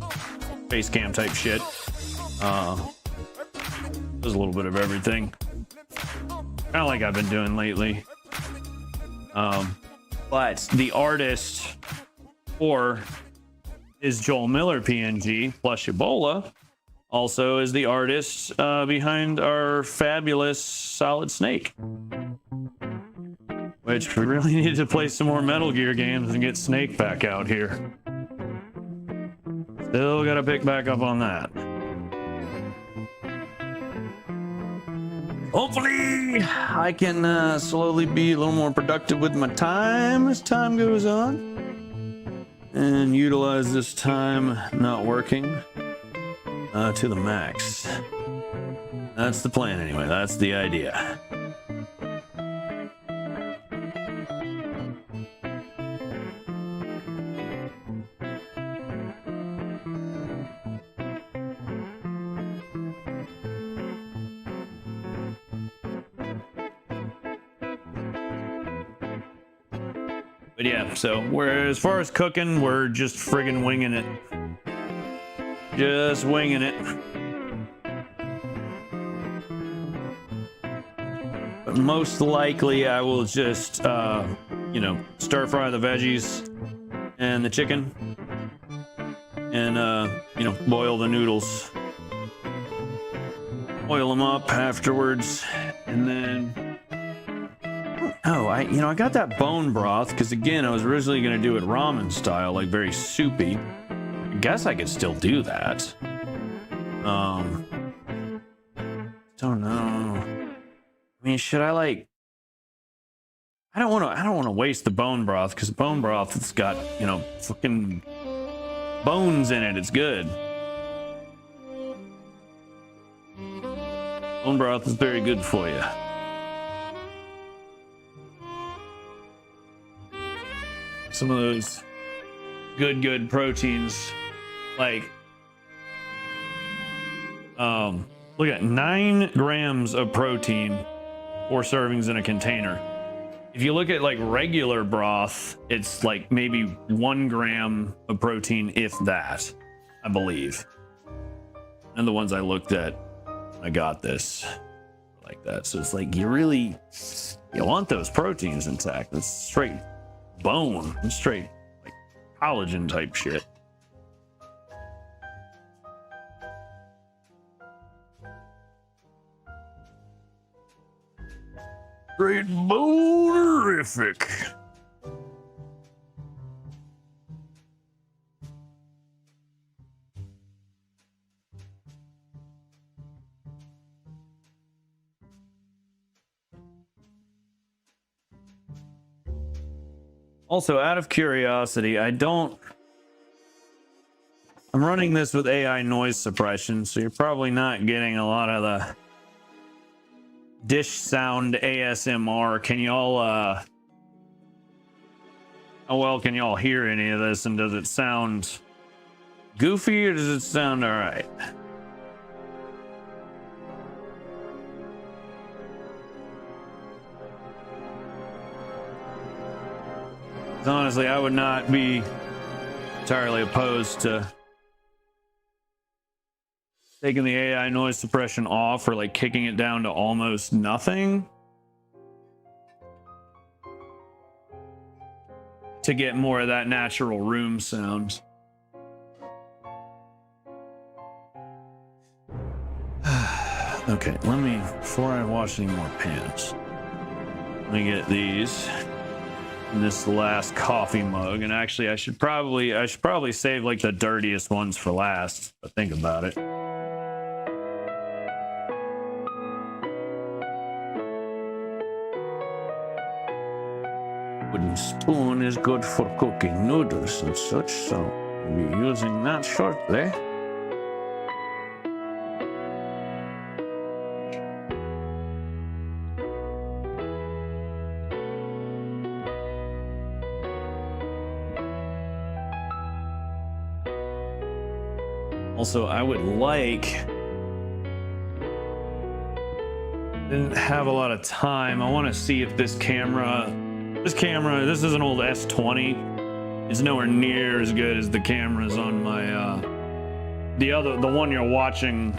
face cam type shit. There's a little bit of everything, kind of like I've been doing lately. But the artist for is Joel Miller PNG plus Ebola, also is the artist behind our fabulous Solid Snake, which we really need to play some more Metal Gear games and get Snake back out here. Still gotta pick back up on that. Hopefully I can slowly be a little more productive with my time as time goes on, and utilize this time not working to the max. That's the plan anyway, that's the idea. But yeah, so we're, as far as cooking, we're just friggin' winging it. Just winging it. But most likely I will just, you know, stir fry the veggies and the chicken. And, you know, boil the noodles. Oil them up afterwards. And then... Oh, I got that bone broth because, again, I was originally going to do it ramen style, like very soupy. I guess I could still do that. Don't know. I mean, should I like... I don't want to waste the bone broth because bone broth, it's got, you know, fucking bones in it. It's good. Bone broth is very good for you. Some of those good proteins, like look at 9 grams of protein, 4 servings in a container. If you look at like regular broth, it's like maybe 1 gram of protein, if that, I believe. And the ones I looked at, I got this like that. So it's like, you want those proteins intact. It's straight bone, straight like collagen type shit. Straight bonerific. Also, out of curiosity, I'm running this with AI noise suppression, so you're probably not getting a lot of the dish sound ASMR. Can y'all, how well can y'all hear any of this, and does it sound goofy, or does it sound all right? Honestly, I would not be entirely opposed to taking the AI noise suppression off or like kicking it down to almost nothing to get more of that natural room sound. Okay, let me, before I wash any more pans, let me get these in this last coffee mug. And actually, I should probably save like the dirtiest ones for last, but think about it. Wooden spoon is good for cooking noodles and such, so we'll be using that shortly. Also, I would like, didn't have a lot of time. I want to see if this camera, this is an old S20. It's nowhere near as good as the cameras on my, the one you're watching,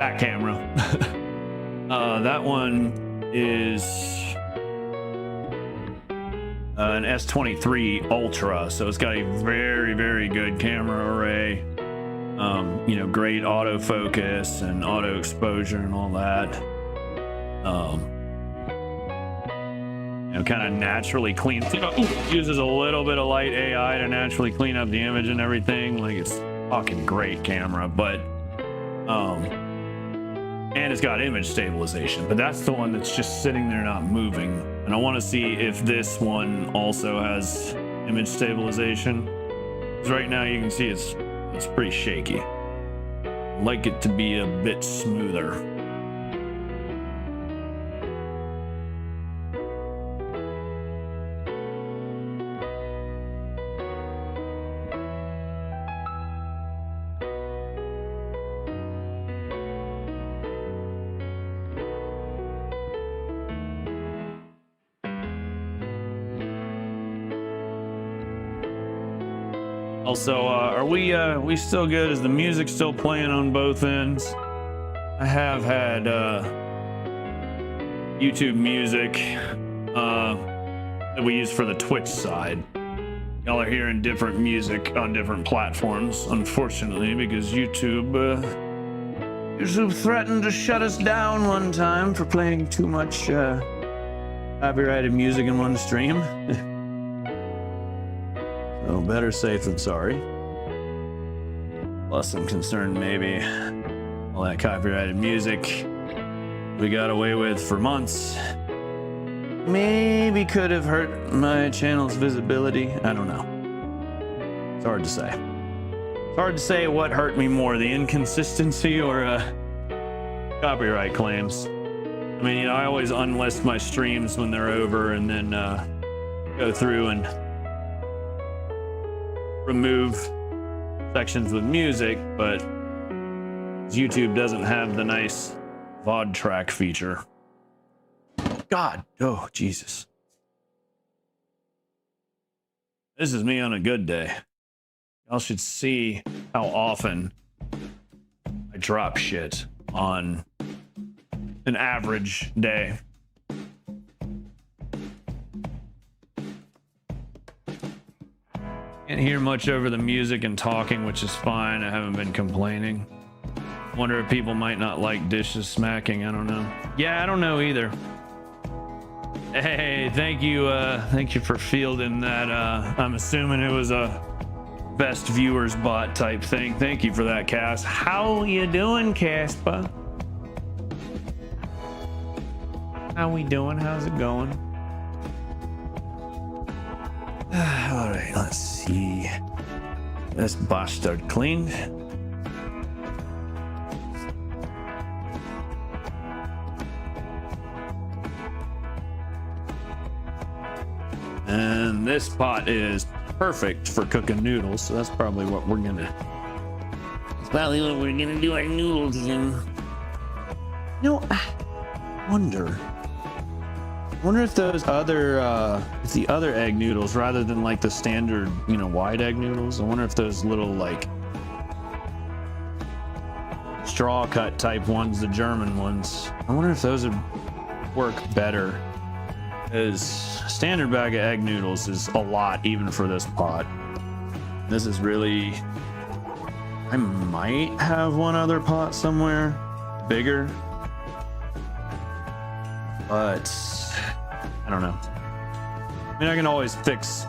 that camera. That one is an S23 Ultra. So it's got a very, very good camera array. You know, great autofocus and auto exposure and all that. You know, kind of naturally clean, uses a little bit of light AI to naturally clean up the image and everything. Like, it's fucking great camera, but and it's got image stabilization, but that's the one that's just sitting there not moving. And I want to see if this one also has image stabilization, because right now you can see it's pretty shaky. I'd like it to be a bit smoother. Also, are we still good? Is the music still playing on both ends? I have had YouTube music that we use for the Twitch side. Y'all are hearing different music on different platforms, unfortunately, because YouTube threatened to shut us down one time for playing too much copyrighted music in one stream. So better safe than sorry. Plus, I'm concerned maybe all that copyrighted music we got away with for months maybe could have hurt my channel's visibility. I don't know. It's hard to say. It's hard to say what hurt me more, the inconsistency or copyright claims. I mean, you know, I always unlist my streams when they're over and then go through and remove sections with music, but YouTube doesn't have the nice VOD track feature. God, oh Jesus. This is me on a good day. Y'all should see how often I drop shit on an average day. Can't hear much over the music and talking, which is fine. I haven't been complaining. Wonder if people might not like dishes smacking. I don't know. Yeah, I don't know either. Hey, thank you for fielding that. I'm assuming it was a best viewers bot type thing. Thank you for that, Cass. How you doing, Caspa? How we doing? How's it going? All right, let's see. This bastard cleaned. And this pot is perfect for cooking noodles, so that's probably what we're gonna. That's probably what we're gonna do our noodles in. You know, I wonder if those other, if the other egg noodles, rather than like the standard, you know, wide egg noodles, I wonder if those little like straw cut type ones, the German ones, I wonder if those would work better. Because standard bag of egg noodles is a lot even for this pot. This is really, I might have one other pot somewhere bigger, but I don't know. I mean, I can always fix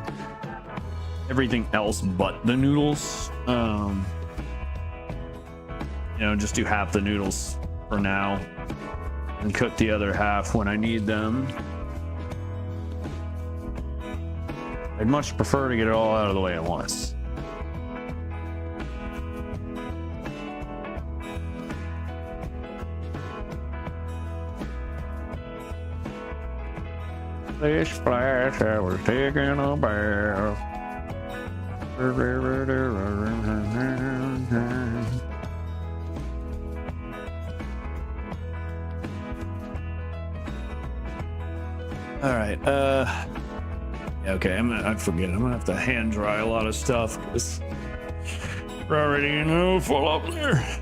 everything else but the noodles. You know, just do half the noodles for now and cook the other half when I need them. I'd much prefer to get it all out of the way at once. This splash, I was taking a bath. All right, okay, I forget. I'm gonna have to hand dry a lot of stuff because we're already, you know, full up there.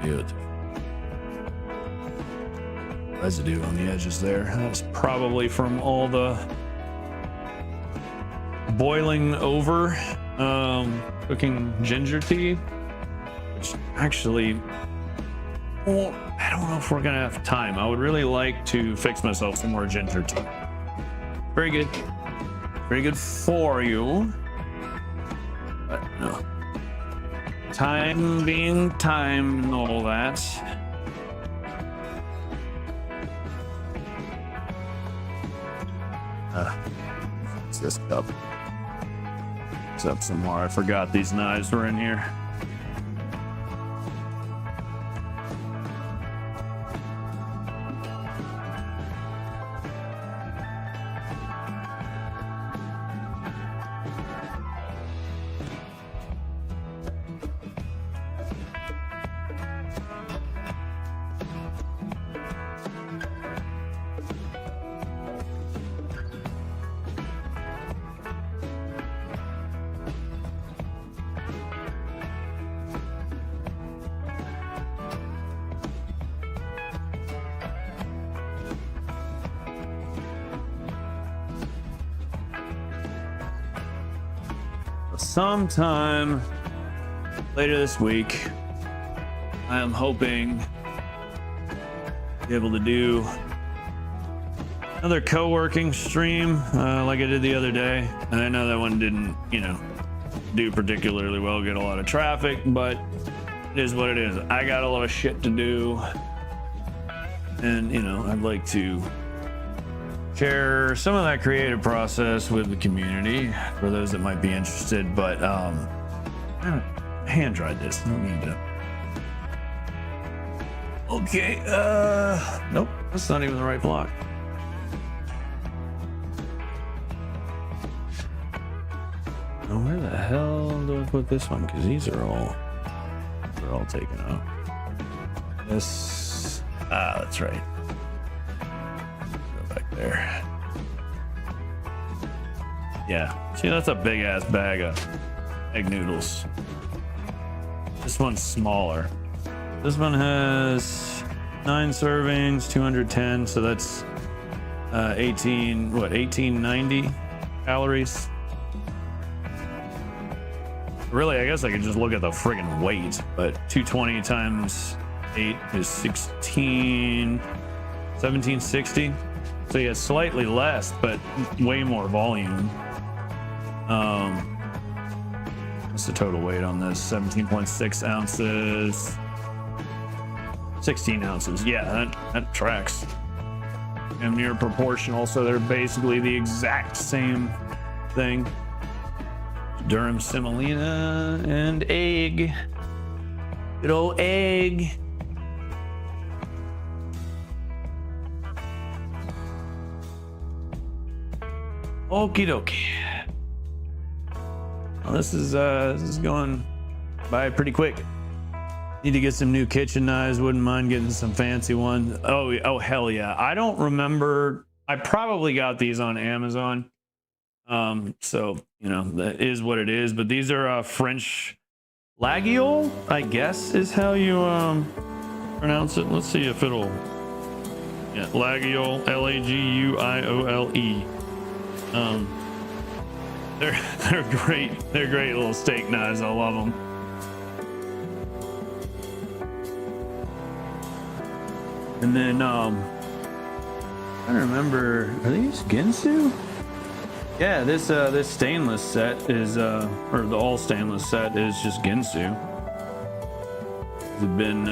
Good. Residue on the edges there. That's probably from all the boiling over, cooking ginger tea, which actually, well, I don't know if we're gonna have time. I would really like to fix myself some more ginger tea. Very good. Very good for you. But no. Time being time and all that. What's this cup? What's up some more? I forgot these knives were in here. sometime later this week, I am hoping to be able to do another co-working stream like I did the other day. And I know that one didn't, you know, do particularly well, get a lot of traffic, but it is what it is. I got a lot of shit to do. And, you know, I'd like to share some of that creative process with the community for those that might be interested. But I hand dried this. I don't need to. Okay. Nope. That's not even the right block. Now, where the hell do I put this one? Because they're all taken out. This. That's right. Go back there. Yeah. See, that's a big ass bag of egg noodles. This one's smaller. This one has 9 servings, 210. So that's 1890 calories. Really, I guess I could just look at the friggin' weight, but 220 times 8 is 1760. So yeah, slightly less, but way more volume. What's the total weight on this? 17.6 ounces. 16 ounces. Yeah, that tracks. And near proportional, so they're basically the exact same thing. Durum semolina and egg. Good old egg. Okie dokie. Well, this is going by pretty quick. Need to get some new kitchen knives. Wouldn't mind getting some fancy ones. Oh hell yeah. I don't remember. I probably got these on Amazon. So, you know, that is what it is. But these are French laguiole, I guess is how you pronounce it. Let's see if it'll. Yeah, laguiole, Laguiole. They're great. They're great little steak knives. I love them. And then I don't remember. Are these Ginsu? Yeah, this stainless set is or the all stainless set is just Ginsu. It's been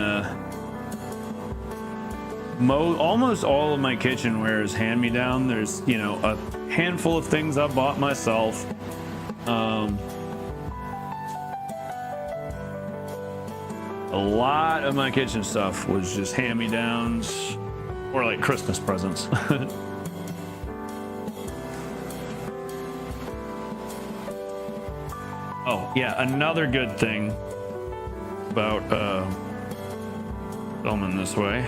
almost all of my kitchenware is hand me down. There's, you know, a handful of things I bought myself. A lot of my kitchen stuff was just hand-me-downs or like Christmas presents. Oh, yeah, another good thing about filming this way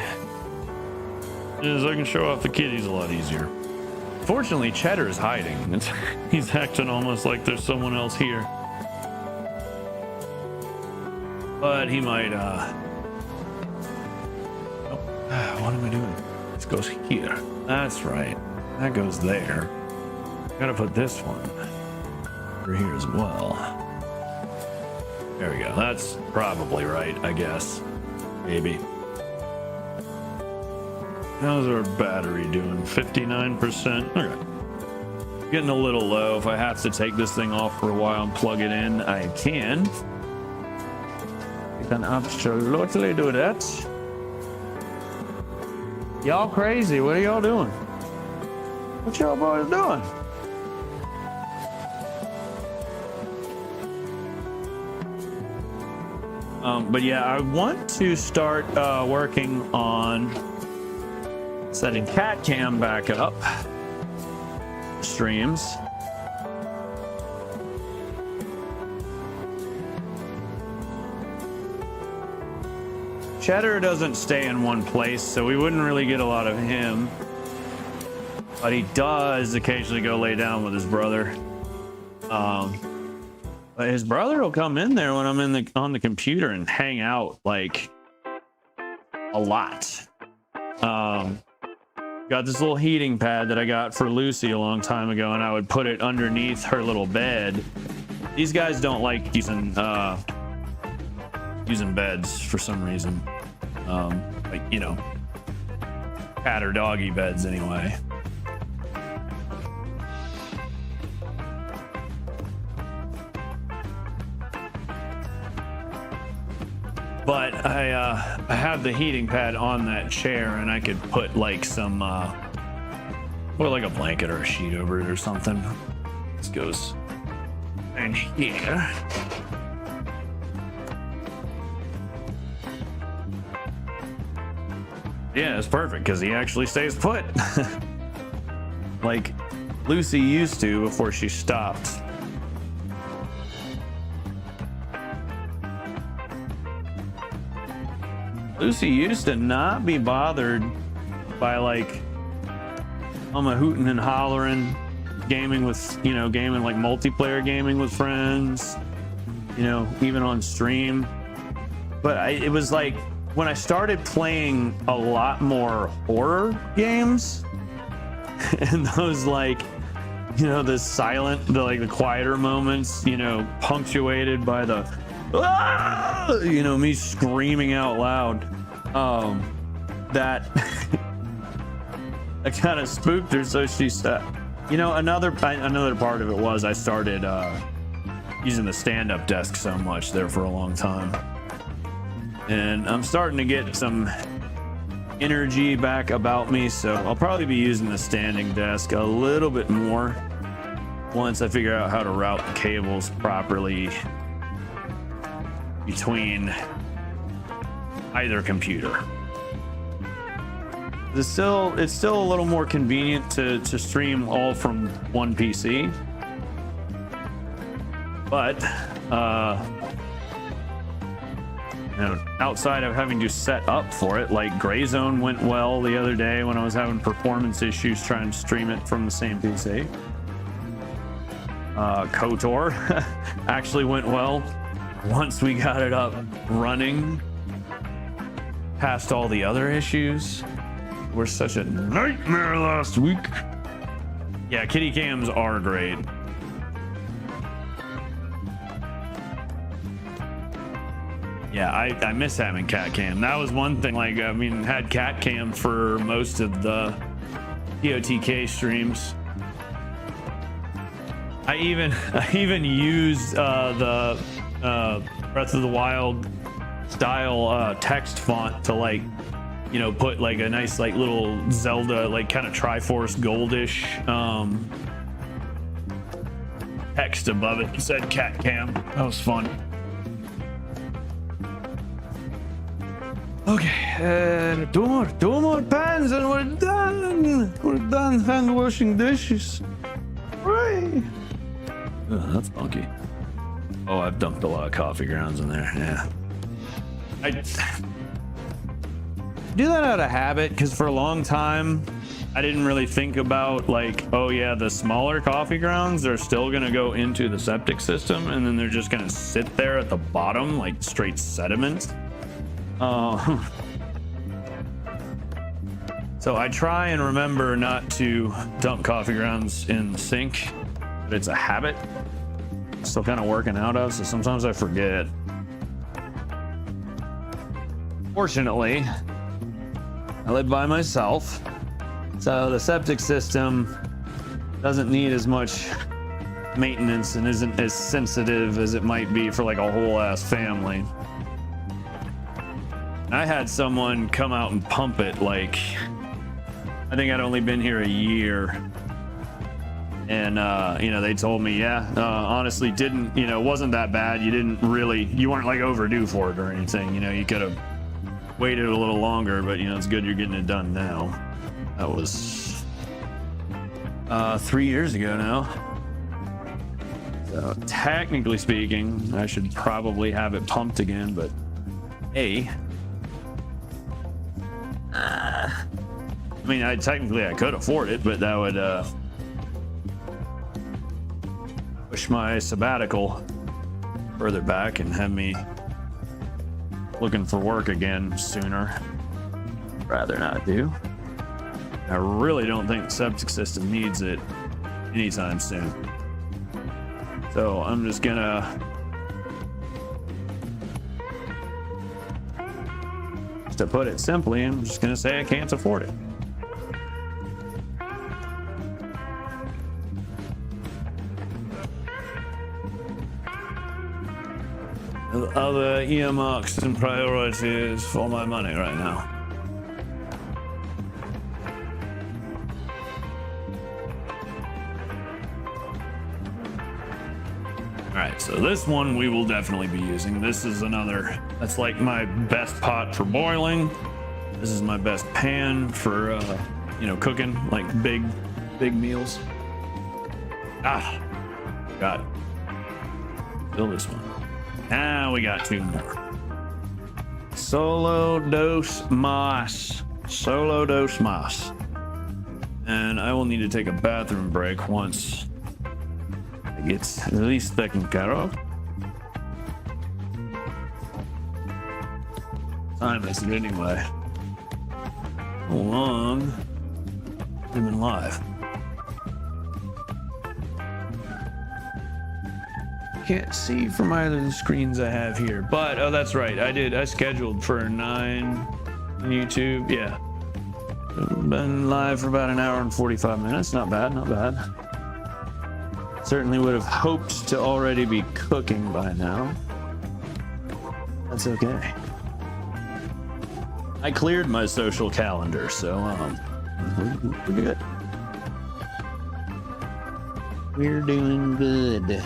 is I can show off the kitties a lot easier. Fortunately, Cheddar is hiding. He's acting almost like there's someone else here. But he might, what am I doing? This goes here. That's right. That goes there. Gotta put this one over here as well. There we go. That's probably right, I guess. Maybe. How's our battery doing? 59%. Okay. Getting a little low. If I have to take this thing off for a while and plug it in, I can. I can absolutely do that. Y'all crazy. What are y'all doing? What y'all boys doing? But yeah, I want to start working on setting cat cam back up streams. Cheddar doesn't stay in one place, so we wouldn't really get a lot of him, but he does occasionally go lay down with his brother. But his brother will come in there when I'm on the computer and hang out like a lot. Got this little heating pad that I got for Lucy a long time ago, and I would put it underneath her little bed These guys don't like using beds for some reason. Like, you know, cat or doggy beds anyway. But I have the heating pad on that chair, and I could put like some, or like a blanket or a sheet over it or something. This goes in here. Yeah, it's perfect because he actually stays put. Like Lucy used to before she stopped. Lucy used to not be bothered by like I'm a hooting and hollering, gaming with, you know, gaming like multiplayer gaming with friends, you know, even on stream. But it was like when I started playing a lot more horror games and those like, you know, the silent, the quieter moments, you know, punctuated by the, you know, me screaming out loud. That I kind of spooked her, so she said, you know, another part of it was I started using the stand-up desk so much there for a long time, and I'm starting to get some energy back about me, so I'll probably be using the standing desk a little bit more once I figure out how to route the cables properly between either computer. It's still a little more convenient to stream all from one PC, but you know, outside of having to set up for it, like Gray Zone went well the other day when I was having performance issues trying to stream it from the same PC. KOTOR actually went well once we got it up running past all the other issues. We're such a nightmare last week. Yeah, kitty cams are great. Yeah, I miss having cat cam. That was one thing. Like, I mean, had cat cam for most of the TOTK streams. I even used the Breath of the Wild style text font to, like, you know, put like a nice like little Zelda like kind of Triforce goldish text above it. It said cat cam. That was fun. Okay, two more pans and we're done. We're done hand washing dishes. Right. Oh, that's funky. Oh, I've dumped a lot of coffee grounds in there. Yeah. I do that out of habit because for a long time I didn't really think about, like, oh yeah, the smaller coffee grounds are still gonna go into the septic system and then they're just gonna sit there at the bottom like straight sediment. So I try and remember not to dump coffee grounds in the sink, but it's a habit I'm still kind of working out of, so sometimes I forget. Fortunately, I live by myself, so the septic system doesn't need as much maintenance and isn't as sensitive as it might be for like a whole ass family. I had someone come out and pump it, like, I think I'd only been here a year, and you know, they told me, yeah, honestly, wasn't that bad. You weren't like overdue for it or anything. You know, you could have waited a little longer, but you know, it's good you're getting it done now. That was 3 years ago now. So technically speaking, I should probably have it pumped again, but I mean, I could afford it, but that would push my sabbatical further back and have me looking for work again sooner. Rather not do. I really don't think the septic system needs it anytime soon. So I'm just gonna to put it simply, I'm just gonna say I can't afford it. Other earmarks and priorities for my money right now. Alright, so this one we will definitely be using. This is another, that's like my best pot for boiling. This is my best pan for, you know, cooking, like big meals. Ah, got it. Fill this one. Now we got 2 more. Solo dos mas. Solo dos mas. And I will need to take a bathroom break once it gets at least taken care of. Time is it anyway? How long have we been live? Can't see from either of the screens I have here, but oh, that's right, I scheduled for 9 on YouTube. Yeah, been live for about 1 hour and 45 minutes. Not bad, not bad. Certainly would have hoped to already be cooking by now. That's okay. I cleared my social calendar, so we're good. We're doing good.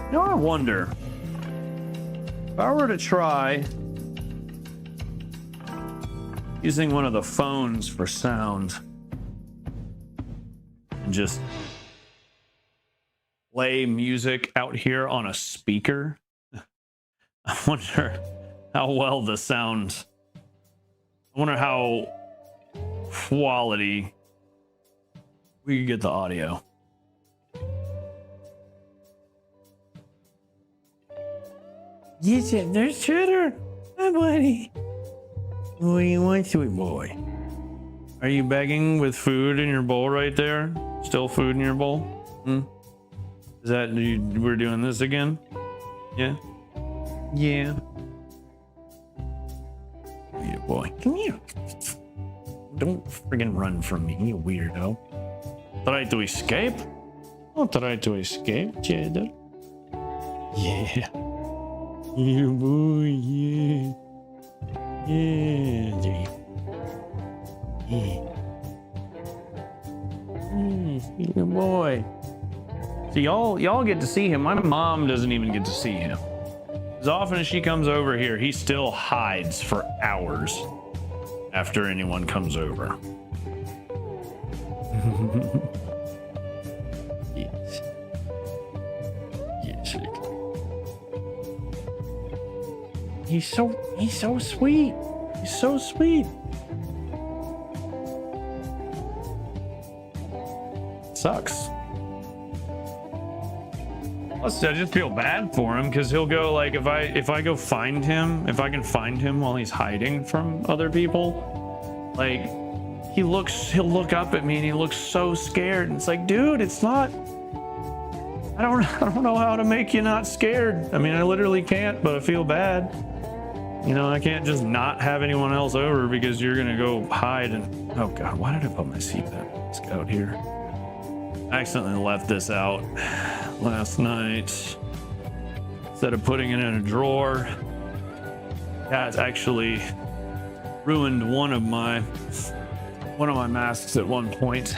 You know, I wonder if I were to try using one of the phones for sound and just play music out here on a speaker. I wonder how well the sound, I wonder how quality we could get the audio. Yes, there's Shooter. Hi, buddy. What do you want, sweet boy? Are you begging with food in your bowl right there? Still food in your bowl? Hmm? Is that, we're doing this again? Yeah? Yeah. Yeah, boy. Come here. Don't friggin' run from me, you weirdo. Try to escape? Don't try to escape, Cheddar. Yeah. Yeah, boy, yeah. Yeah, there you Yeah. Good boy. So y'all get to see him. My mom doesn't even get to see him. As often as she comes over here, he still hides for hours after anyone comes over. Yes. Yes. He's so sweet. He's so sweet. Sucks. Plus, I just feel bad for him because he'll go like if I go find him, if I can find him while he's hiding from other people, like he'll look up at me and he looks so scared. And it's like, dude, it's not. I don't know how to make you not scared. I mean, I literally can't, but I feel bad. You know, I can't just not have anyone else over because you're gonna go hide and oh god, why did I put my seatbelt out here? I accidentally left this out last night instead of putting it in a drawer. That actually ruined one of my masks at one point.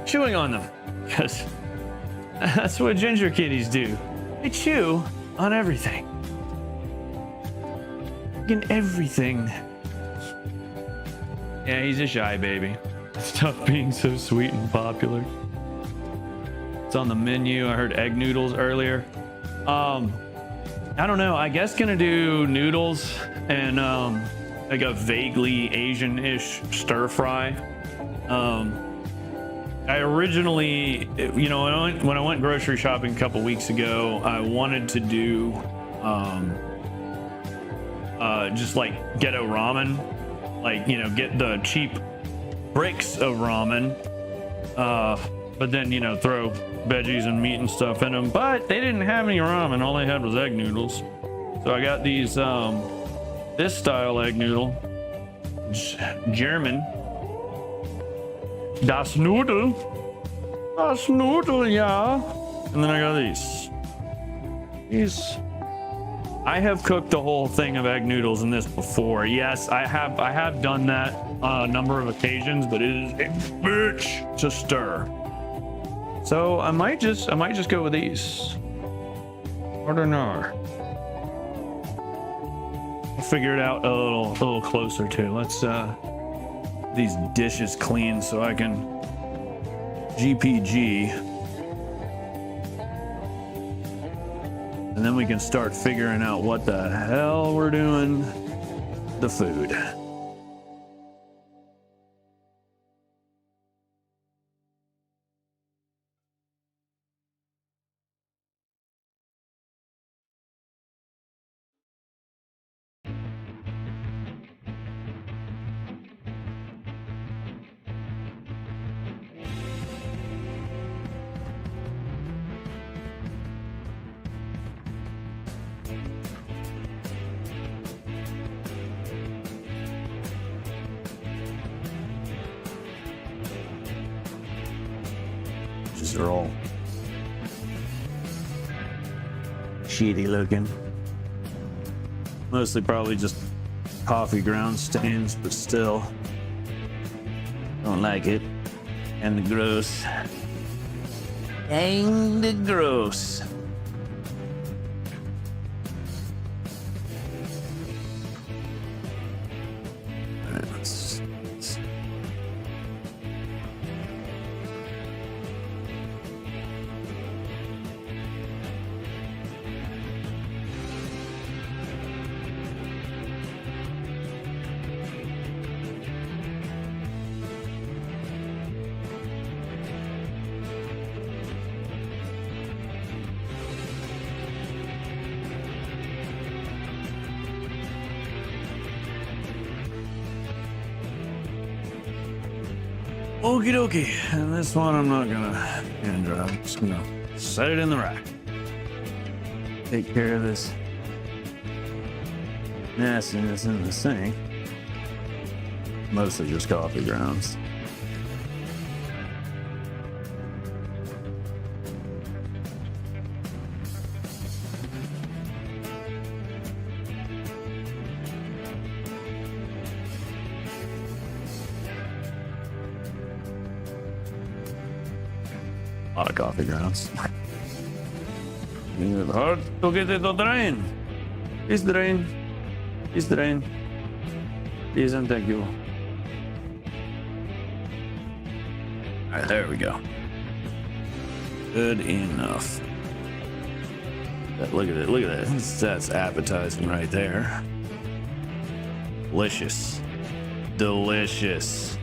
Chewing on them, because that's what ginger kitties do. They chew on everything. Fucking everything. Yeah, he's a shy baby. Stop being so sweet and popular. It's on the menu. I heard egg noodles earlier. I don't know. I guess gonna do noodles and like a vaguely Asian-ish stir fry. I originally, you know, when I went grocery shopping a couple weeks ago, I wanted to do just like ghetto ramen, like, you know, get the cheap bricks of ramen, but then, you know, throw veggies and meat and stuff in them. But they didn't have any ramen. All they had was egg noodles. So I got these this style egg noodle, German, das Nudel, yeah. And then I got these. I have cooked the whole thing of egg noodles in this before. Yes, I have done that on a number of occasions, but it is a bitch to stir. So I might just go with these. I don't know. I'll figure it out a little closer too. Let's these dishes clean so I can GPG, and then we can start figuring out what the hell we're doing the food. They're all shitty looking. Mostly probably just coffee ground stains, but still don't like it. And the gross. Dang the gross. Okie dokie, and this one I'm not gonna hand dry. I'm just gonna set it in the rack. Take care of this nastiness in the sink. Mostly just coffee grounds. A lot of coffee grounds. Hard to get it to drain. Please drain. Please drain. Please and thank you. Alright, there we go. Good enough. Look at it, look at that. That's appetizing right there. Delicious. Delicious.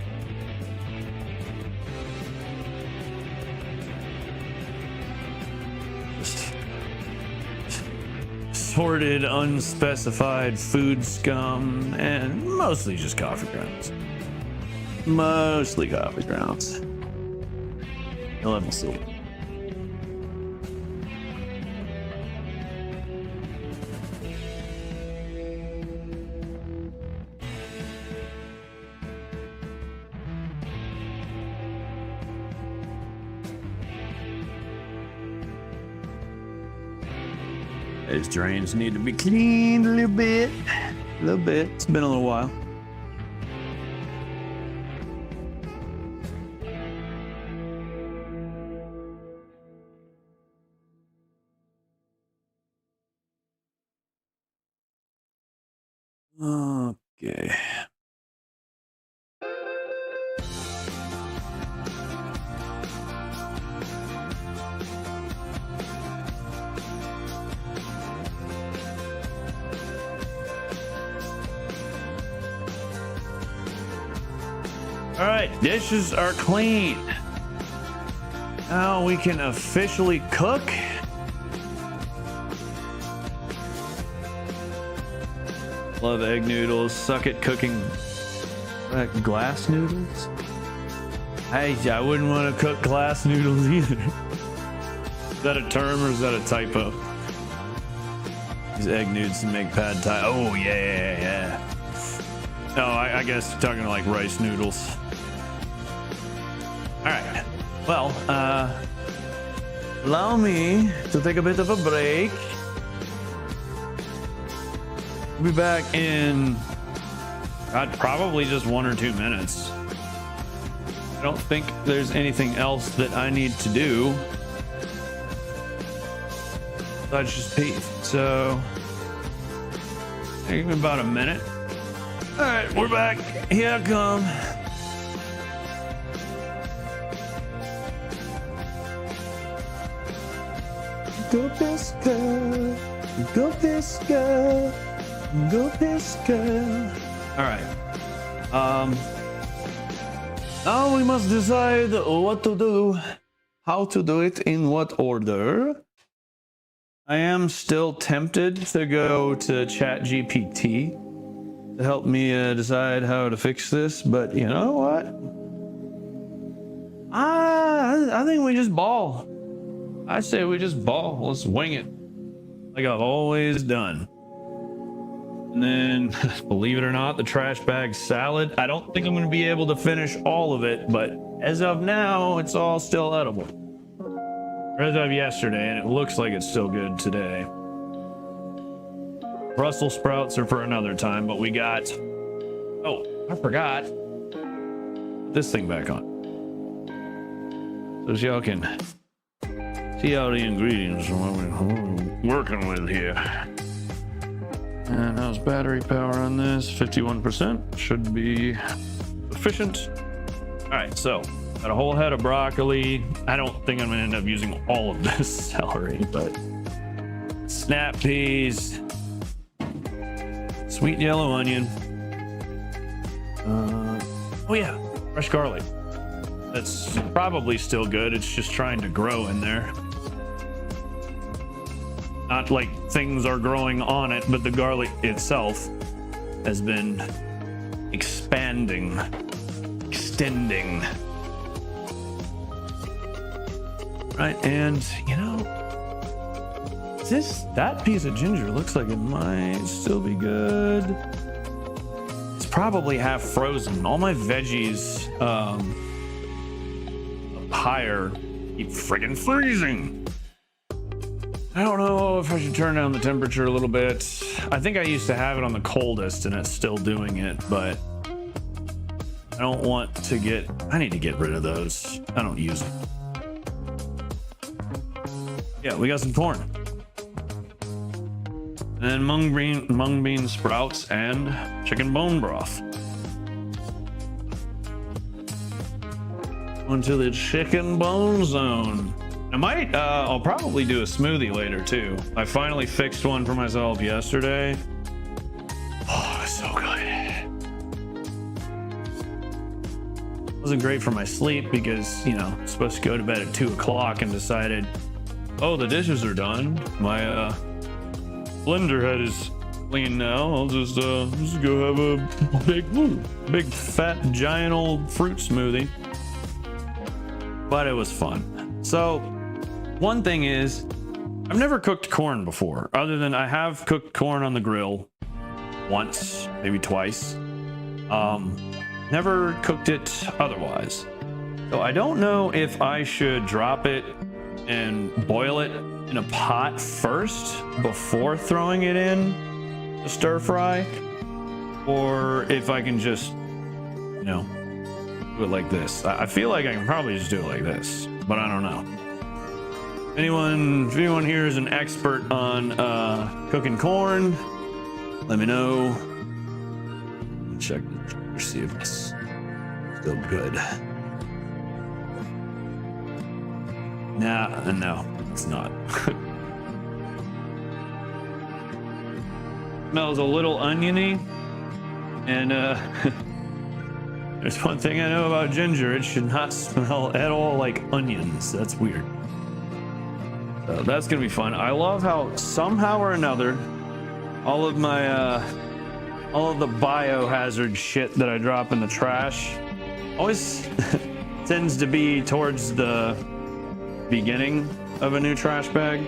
Sorted, unspecified food scum, and mostly just coffee grounds. Mostly coffee grounds. Let me see. These drains need to be cleaned a little bit. A little bit. It's been a little while. Okay. All right, dishes are clean. Now we can officially cook. Love egg noodles. Suck at cooking glass noodles. I wouldn't want to cook glass noodles either. Is that a term or is that a typo? These egg noodles to make pad thai. Oh yeah. No, I guess you're talking like rice noodles. All right. Well, allow me to take a bit of a break. We'll be back in probably just 1 or 2 minutes. I don't think there's anything else that I need to do. I just pee. So maybe about a minute. All right, we're back. Here I come. Go Pisca, go Pisca, go Pisca. All right. Now we must decide what to do, how to do it, in what order. I am still tempted to go to ChatGPT to help me decide how to fix this, but you know what? I think we just ball. I say we just ball. Let's wing it like I've always done. And then, believe it or not, the trash bag salad. I don't think I'm going to be able to finish all of it, but as of now, it's all still edible. As of yesterday, and it looks like it's still good today. Brussels sprouts are for another time, but we got... Oh, I forgot. Put this thing back on. So y'all can see all the ingredients we're working with here. And how's battery power on this? 51%. Should be sufficient. All right, so got a whole head of broccoli. I don't think I'm gonna end up using all of this celery, but snap peas, sweet yellow onion. Oh yeah, fresh garlic. That's probably still good. It's just trying to grow in there. Not like things are growing on it, but the garlic itself has been expanding, extending. Right, and you know, that piece of ginger looks like it might still be good. It's probably half frozen. All my veggies up higher keep friggin' freezing. I don't know if I should turn down the temperature a little bit. I think I used to have it on the coldest and it's still doing it, but I don't want to I need to get rid of those. I don't use them. Yeah, we got some corn. And mung bean sprouts and chicken bone broth. Onto the chicken bone zone. I'll probably do a smoothie later too. I finally fixed one for myself yesterday. Oh, it's so good. Wasn't great for my sleep because, you know, I'm supposed to go to bed at 2 o'clock and decided, oh, the dishes are done. My blender head is clean now. I'll just go have a big fat giant old fruit smoothie. But it was fun. So one thing is, I've never cooked corn before, other than I have cooked corn on the grill once, maybe twice. Never cooked it otherwise. So I don't know if I should drop it and boil it in a pot first before throwing it in to stir fry, or if I can just, you know, do it like this. I feel like I can probably just do it like this, but I don't know. If anyone here is an expert on cooking corn, let me know. Check to see if it's still good. No, it's not. Smells a little oniony, and There's one thing I know about ginger. It should not smell at all like onions. That's weird. So that's gonna be fun. I love how somehow or another, all of the biohazard shit that I drop in the trash always tends to be towards the beginning of a new trash bag.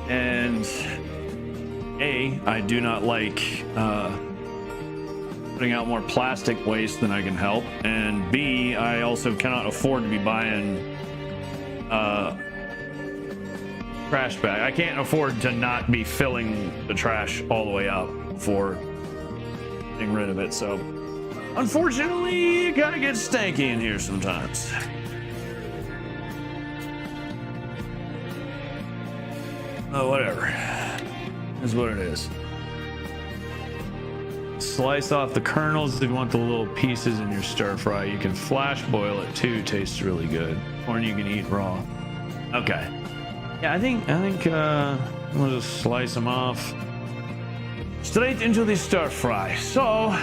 And I do not like putting out more plastic waste than I can help, and B, I also cannot afford to be buying trash bag. I can't afford to not be filling the trash all the way up for getting rid of it. So unfortunately, you gotta get stanky in here sometimes. Oh, whatever. Is what it is. Slice off the kernels if you want the little pieces in your stir fry. You can flash boil it too. Tastes really good. Corn you can eat raw. Okay. Yeah, I think we'll just slice them off straight into the stir fry. So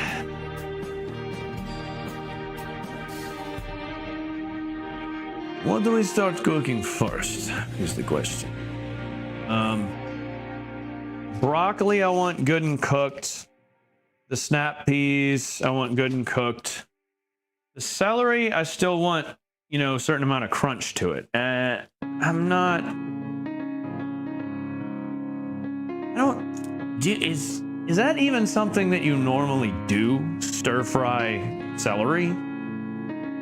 what do we start cooking first? Is the question. Broccoli I want good and cooked. The snap peas I want good and cooked. The celery I still want, you know, a certain amount of crunch to it. Is that even something that you normally do? Stir fry celery?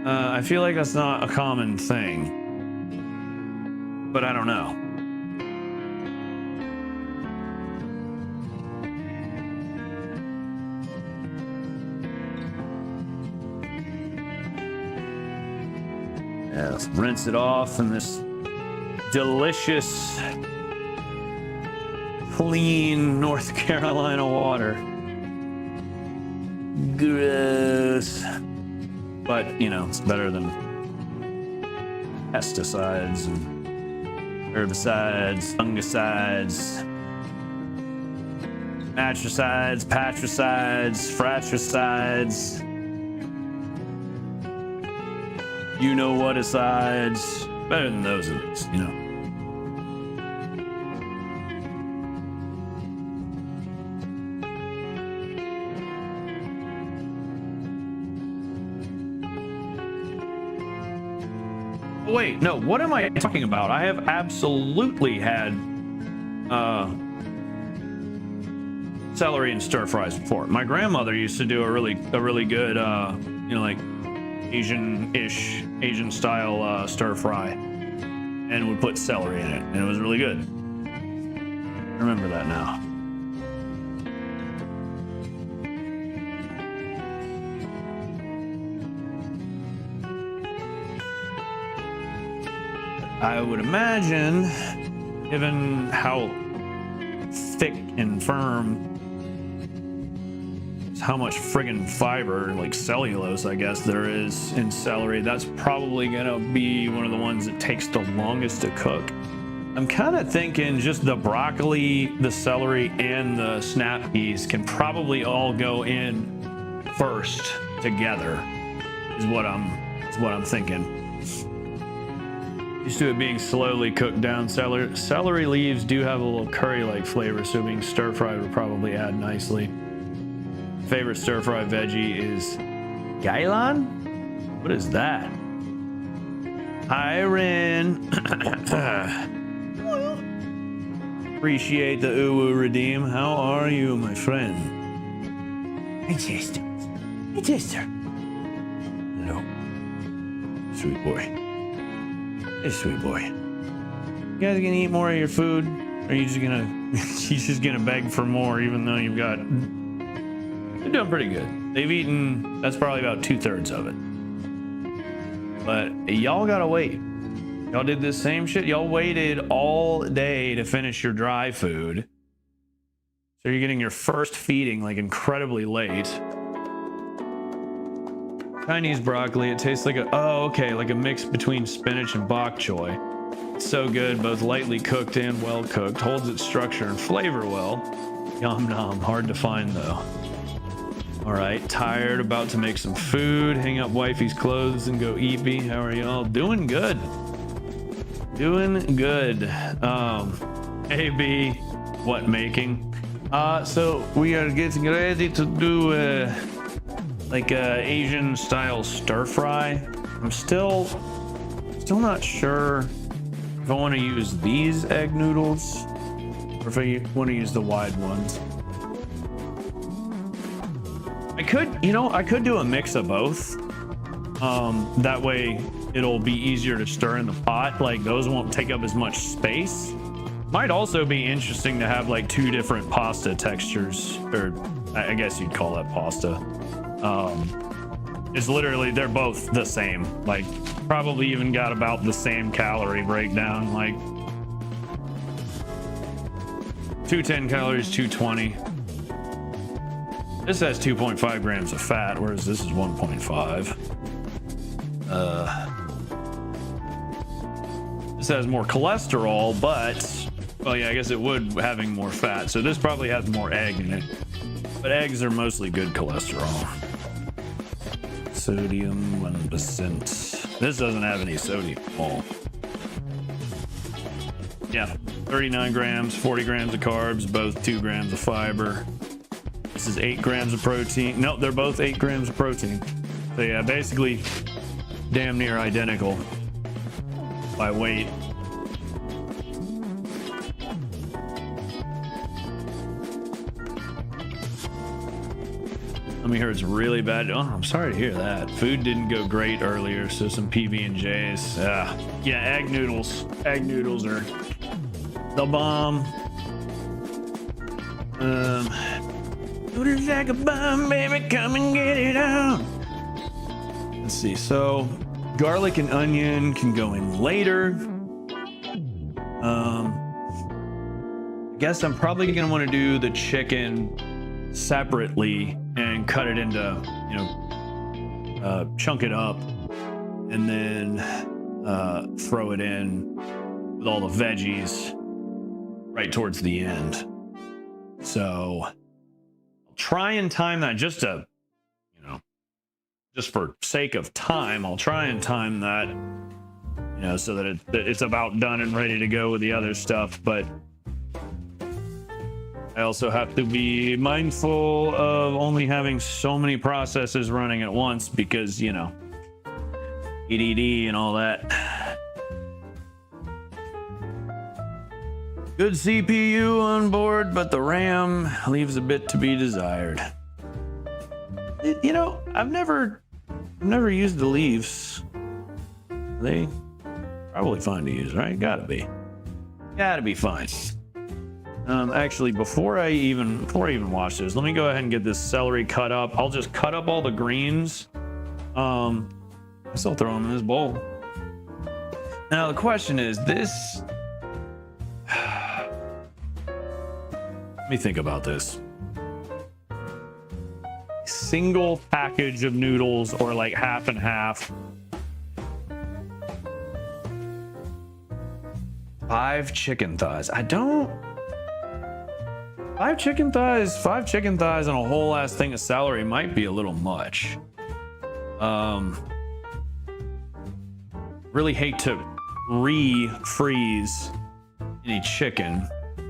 I feel like that's not a common thing, but I don't know. Yeah, let's rinse it off in this delicious, clean North Carolina water. Gross. But, you know, it's better than pesticides and herbicides, fungicides, matricides, patricides, fratricides. You know what asides. Better than those at least, you know. Wait, no, what am I talking about? I have absolutely had celery and stir fries before. My grandmother used to do a really good you know, like Asian style stir fry, and would put celery in it, and it was really good. I remember that now. I would imagine, given how thick and firm, how much friggin' fiber, like cellulose, I guess, there is in celery, that's probably gonna be one of the ones that takes the longest to cook. I'm kind of thinking just the broccoli, the celery, and the snap peas can probably all go in first together, is what I'm thinking. Used to it being slowly cooked down. Celery leaves do have a little curry-like flavor, so being stir-fried would probably add nicely. Favorite stir-fry veggie is Gailan? What is that? Hi, Ren. Appreciate the uwu redeem. How are you, my friend? Hey, Chester. Hey, Chester. Hello. Sweet boy. Hey, sweet boy. You guys gonna eat more of your food? Or are you just gonna she's just gonna beg for more, even though you've got, they're doing pretty good. They've eaten, that's probably about 2/3 of it. But y'all gotta wait. Y'all did this same shit. Y'all waited all day to finish your dry food. So you're getting your first feeding like incredibly late. Chinese broccoli, it tastes like like a mix between spinach and bok choy. It's so good, both lightly cooked and well cooked. Holds its structure and flavor well. Yum nom, hard to find though. All right, tired, about to make some food, hang up wifey's clothes and go eat me. How are y'all? Doing good. Doing good. AB, what making? So we are getting ready to do like a Asian style stir fry. I'm still not sure if I want to use these egg noodles or if I want to use the wide ones. I could do a mix of both. That way it'll be easier to stir in the pot. Like those won't take up as much space. Might also be interesting to have like two different pasta textures, or I guess you'd call that pasta. It's literally, they're both the same. Like probably even got about the same calorie breakdown. Like 210 calories, 220. This has 2.5 grams of fat, whereas this is 1.5. This has more cholesterol, but, well, yeah, I guess it would having more fat. So this probably has more egg in it, but eggs are mostly good cholesterol. Sodium 1%. This doesn't have any sodium at all. Yeah, 39 grams, 40 grams of carbs, both 2 grams of fiber. This is 8 grams of protein. No, they're both 8 grams of protein. So yeah, basically damn near identical by weight. Let me hear it's really bad. Oh, I'm sorry to hear that. Food didn't go great earlier, so some PB&Js. Yeah, egg noodles. Egg noodles are the bomb. Noodles like a bomb, baby, come and get it on. Let's see, so garlic and onion can go in later. I guess I'm probably gonna want to do the chicken separately and cut it into, chunk it up and then throw it in with all the veggies right towards the end. So I'll try and time that just to, just for sake of time, I'll try and time that, so that it's about done and ready to go with the other stuff. But I also have to be mindful of only having so many processes running at once because, ADD and all that. Good CPU on board, but the RAM leaves a bit to be desired. I've never used the leaves. They probably fine to use, right? Gotta be fine. Actually, before I even watch this, let me go ahead and get this celery cut up. I'll just cut up all the greens. I still throw them in this bowl. Now the question is this. Let me think about this. Single package of noodles or like half and half. 5 chicken thighs. 5 chicken thighs and a whole ass thing of celery might be a little much. Really hate to refreeze any chicken. You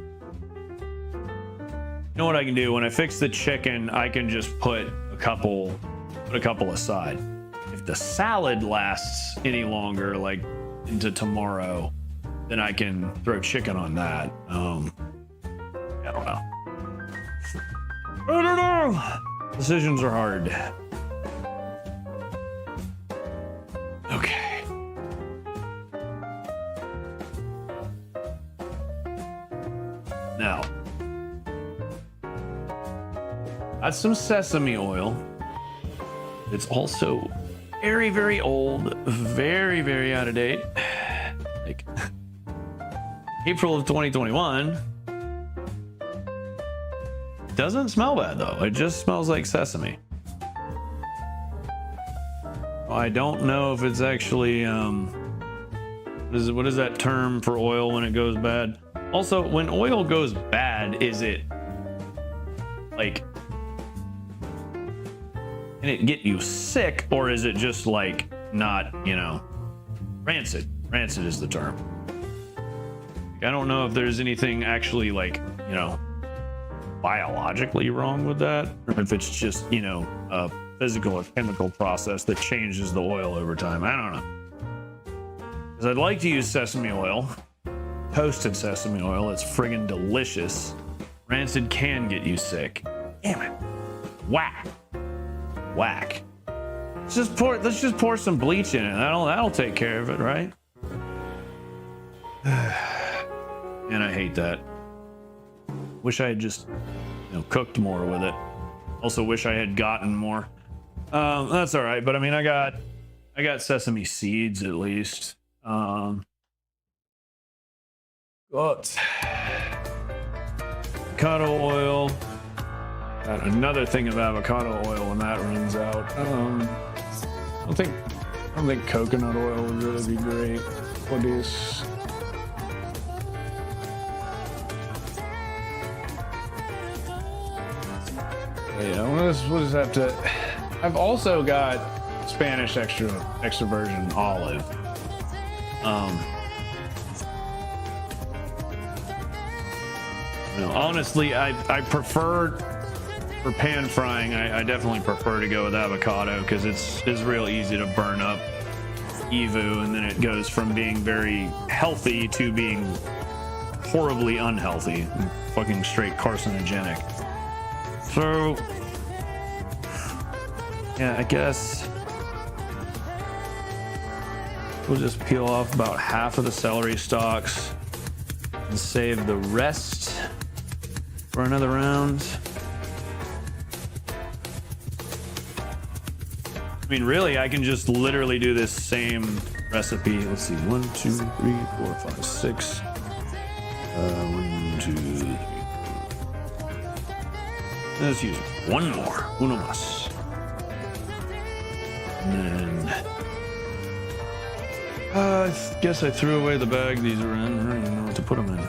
know what I can do? When I fix the chicken, I can just put a couple aside. If the salad lasts any longer, like into tomorrow, then I can throw chicken on that. I don't know. Decisions are hard. Okay. Now, got some sesame oil. It's also very, very old, very, very out of date. Like April of 2021. Doesn't smell bad though. It just smells like sesame. I don't know if it's actually what is that term for oil when it goes bad? Also, when oil goes bad, is it like can it get you sick, or is it just like not, you know, rancid? Rancid is the term. I don't know if there's anything actually like, you know, biologically wrong with that, or if it's just, you know, a physical or chemical process that changes the oil over time. I don't know. Because I'd like to use sesame oil, toasted sesame oil. It's friggin' delicious. Rancid can get you sick. Damn it. Whack. Whack. Let's just pour some bleach in it. That'll take care of it, right? And I hate that. Wish I had just, you know, cooked more with it. Also wish I had gotten more. That's all right, but I mean, I got sesame seeds at least. Got avocado oil. Got another thing of avocado oil when that runs out. I don't think coconut oil would really be great for this. Yeah, we'll just have to. I've also got Spanish extra virgin olive. You know, honestly, I prefer for pan frying. I definitely prefer to go with avocado because it's real easy to burn up EVU, and then it goes from being very healthy to being horribly unhealthy, fucking straight carcinogenic. So, yeah, I guess we'll just peel off about half of the celery stalks and save the rest for another round. I mean, really, I can just literally do this same recipe. Let's see, 1, 2, 3, 4, 5, 6. 1, 2, 3. Let's use one more. Uno más. And then I guess I threw away the bag these are in. I don't even know what to put them in.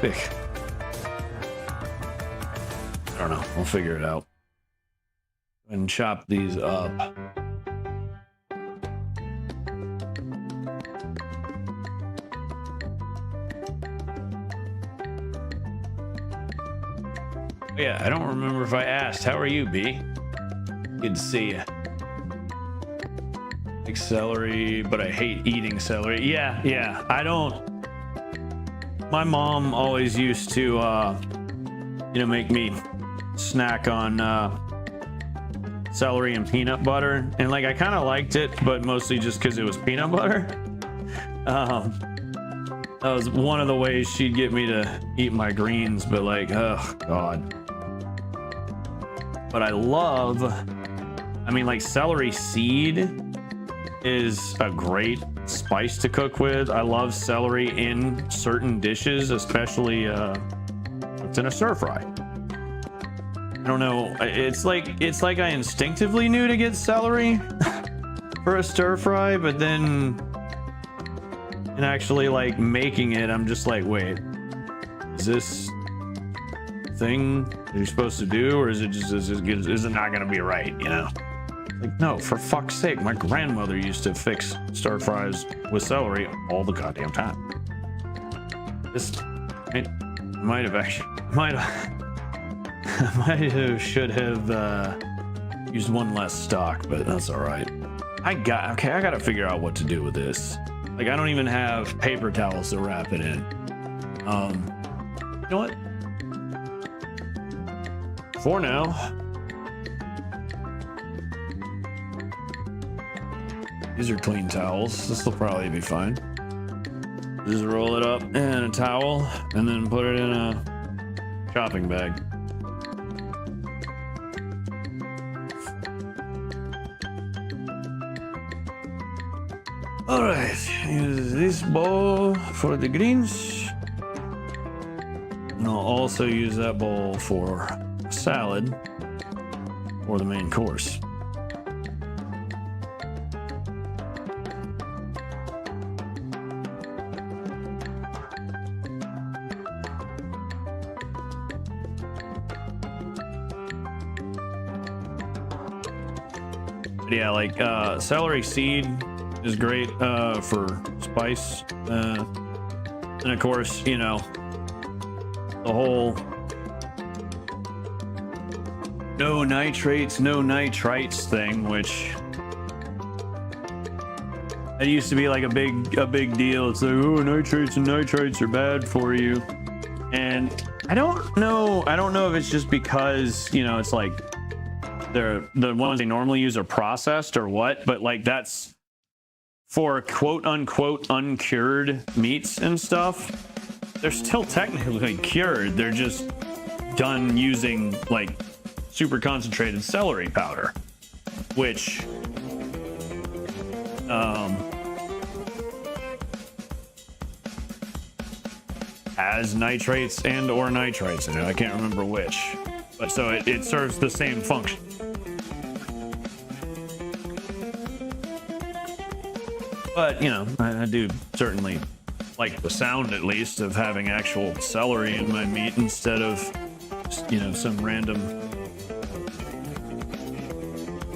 Thick. I don't know. We'll figure it out. And chop these up. Yeah, I don't remember if I asked. How are you, B? Good to see you. Like celery, but I hate eating celery. Yeah, I don't. My mom always used to, you know, make me snack on celery and peanut butter, and like I kind of liked it, but mostly just because it was peanut butter. That was one of the ways she'd get me to eat my greens, but like, oh god. But I mean, like celery seed is a great spice to cook with. I love celery in certain dishes, especially it's in a stir fry. I don't know. It's like I instinctively knew to get celery for a stir fry, but then in actually like making it, I'm just like, wait, is this thing that you're supposed to do, or is it just is it not gonna be right, you know? Like, no, for fuck's sake, my grandmother used to fix stir fries with celery all the goddamn time. This might have should have used one less stock, but that's all right. I gotta figure out what to do with this. Like, I don't even have paper towels to wrap it in. You know what? For now, these are clean towels. This will probably be fine. Just roll it up in a towel and then put it in a shopping bag. All right, use this bowl for the greens. And I'll also use that bowl for salad or the main course. But yeah, like celery seed is great for spice. And of course, you know, the whole no nitrates, no nitrites thing, which that used to be like a big deal. It's like, oh, nitrates and nitrites are bad for you. And I don't know if it's just because, you know, it's like the ones they normally use are processed or what, but like that's for quote unquote uncured meats and stuff. They're still technically cured. They're just done using like super concentrated celery powder, which has nitrates and or nitrites in it. I can't remember which, but so it serves the same function. But you know, I do certainly like the sound, at least, of having actual celery in my meat instead of just, you know, some random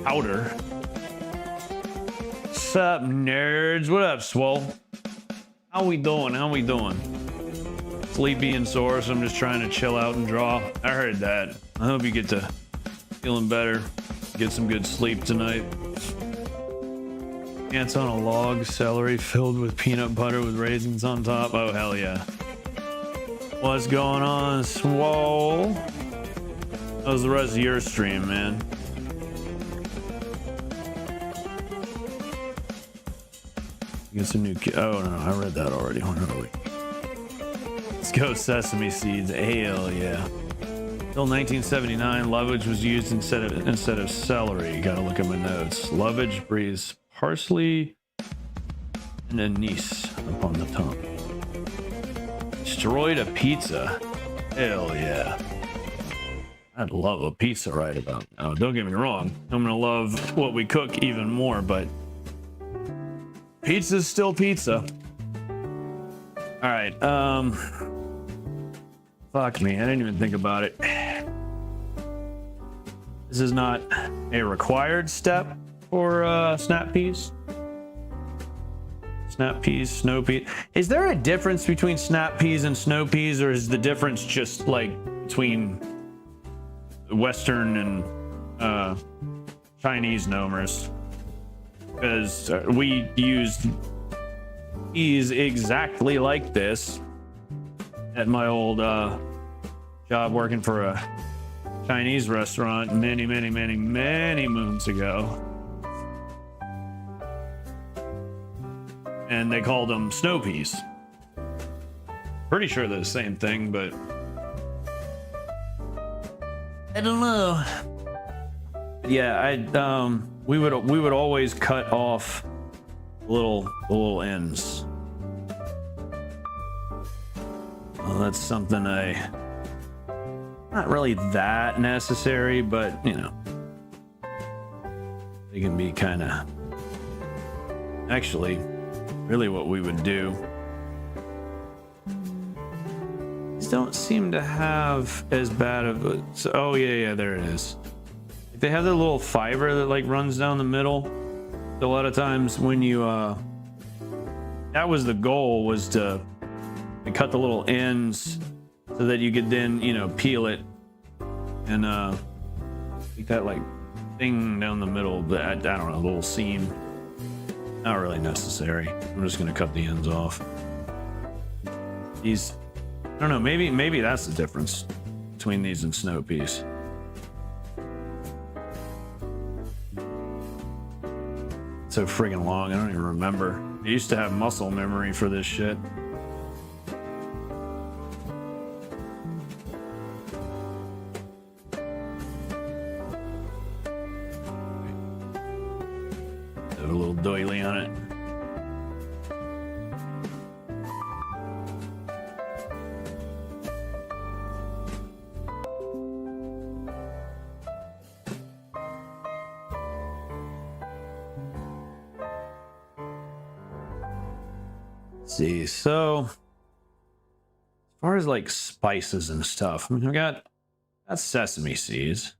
powder. What's up, nerds? What up, Swole? How we doing? How we doing? Sleepy and sore, so I'm just trying to chill out and draw. I heard that. I hope you get to feeling better. Get some good sleep tonight. Ants on a log, celery filled with peanut butter with raisins on top. Oh, hell yeah. What's going on, Swole? How's the rest of your stream, man? Get some new oh no, I read that already. Hold on, wait. Let's go sesame seeds. Hell yeah. Until 1979, lovage was used instead of celery. Gotta look at my notes. Lovage breathes parsley and anise upon the tongue. Destroyed a pizza. Hell yeah. I'd love a pizza right about now. Don't get me wrong. I'm gonna love what we cook even more, but pizza's still pizza. All right. Fuck me. I didn't even think about it. This is not a required step for snap peas. Snap peas, snow peas. Is there a difference between snap peas and snow peas, or is the difference just like between Western and Chinese nomers? Because we used peas exactly like this at my old job working for a Chinese restaurant many moons ago. And they called them snow peas. Pretty sure they're the same thing, but I don't know. Yeah, we would always cut off the little ends. Well, that's something not really that necessary, but you know, they can be kind of actually really what we would do. These don't seem to have as bad of a, so, oh yeah, there it is. They have the little fiber that like runs down the middle. So a lot of times when you that was the goal, was to cut the little ends so that you could then, you know, peel it and make that like thing down the middle. That I don't know, a little seam. Not really necessary. I'm just gonna cut the ends off. These, I don't know, maybe that's the difference between these and snow peas. So friggin' long, I don't even remember. I used to have muscle memory for this shit. Have a little doily on it. See, so as far as like spices and stuff, I mean, I got sesame seeds.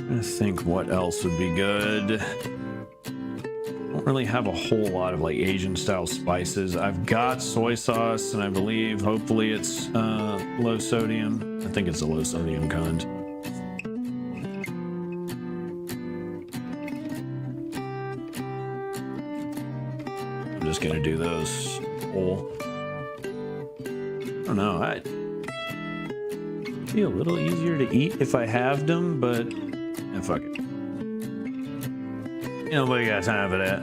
I think what else would be good. Don't really have a whole lot of like Asian style spices. I've got soy sauce, and I believe hopefully it's low sodium. I think it's a low sodium kind. I'm just gonna do those whole. I don't know. I'd be a little easier to eat if I halved them, but fuck it. Nobody got time for that.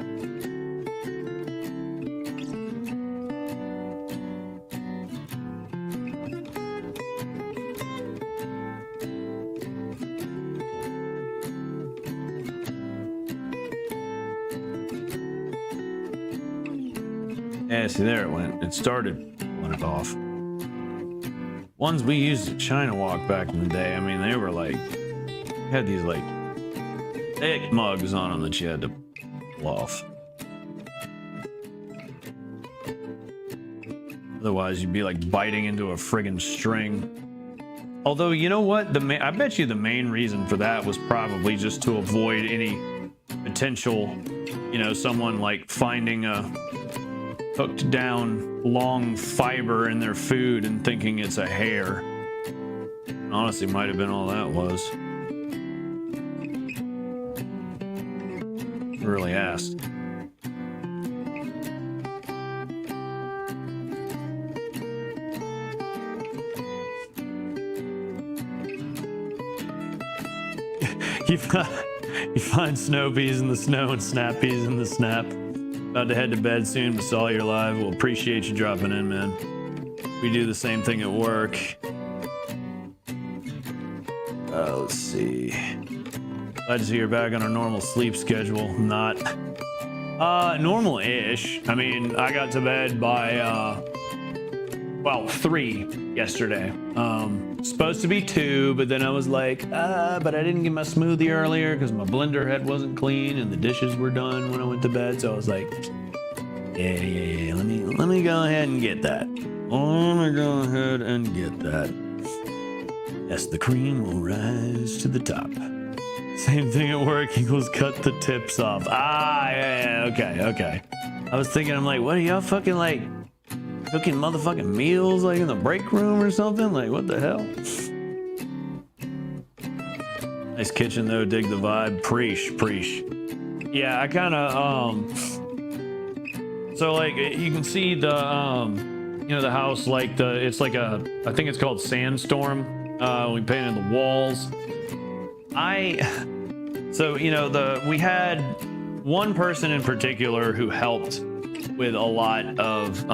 Yeah, see, there it went. It started pulling it off. Ones we used at China Walk back in the day, I mean, they were like, had these like thick mugs on them that you had to pull off. Otherwise, you'd be like biting into a friggin' string. Although, you know what? I bet you the main reason for that was probably just to avoid any potential, someone like finding a hooked down long fiber in their food and thinking it's a hair. Honestly, might have been all that was. Really asked. You find snow peas in the snow and snap peas in the snap. About to head to bed soon, but saw you're live. We'll appreciate you dropping in, man. We do the same thing at work. Let's see. Glad to see you're back on our normal sleep schedule. Not normal-ish. I mean, I got to bed by 3 yesterday. Supposed to be 2, but then I was like, but I didn't get my smoothie earlier because my blender head wasn't clean and the dishes were done when I went to bed. So I was like, yeah. Let me go ahead and get that. Yes, the cream will rise to the top. Same thing at work equals cut the tips off. Yeah, okay. I was thinking, I'm like, what are y'all fucking like cooking motherfucking meals like in the break room or something? Like, what the hell? Nice kitchen though, dig the vibe. Preach. Yeah, I kind of so like you can see the the house, like it's like I think it's called Sandstorm. We painted the walls. We had one person in particular who helped with a lot of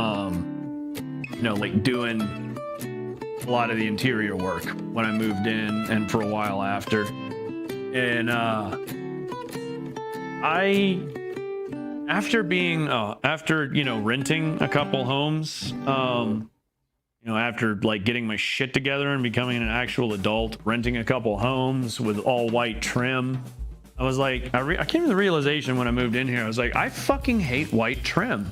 like doing a lot of the interior work when I moved in and for a while after. And after renting a couple homes, after like getting my shit together and becoming an actual adult, renting a couple homes with all white trim, I was like, I came to the realization when I moved in here, I was like, I fucking hate white trim.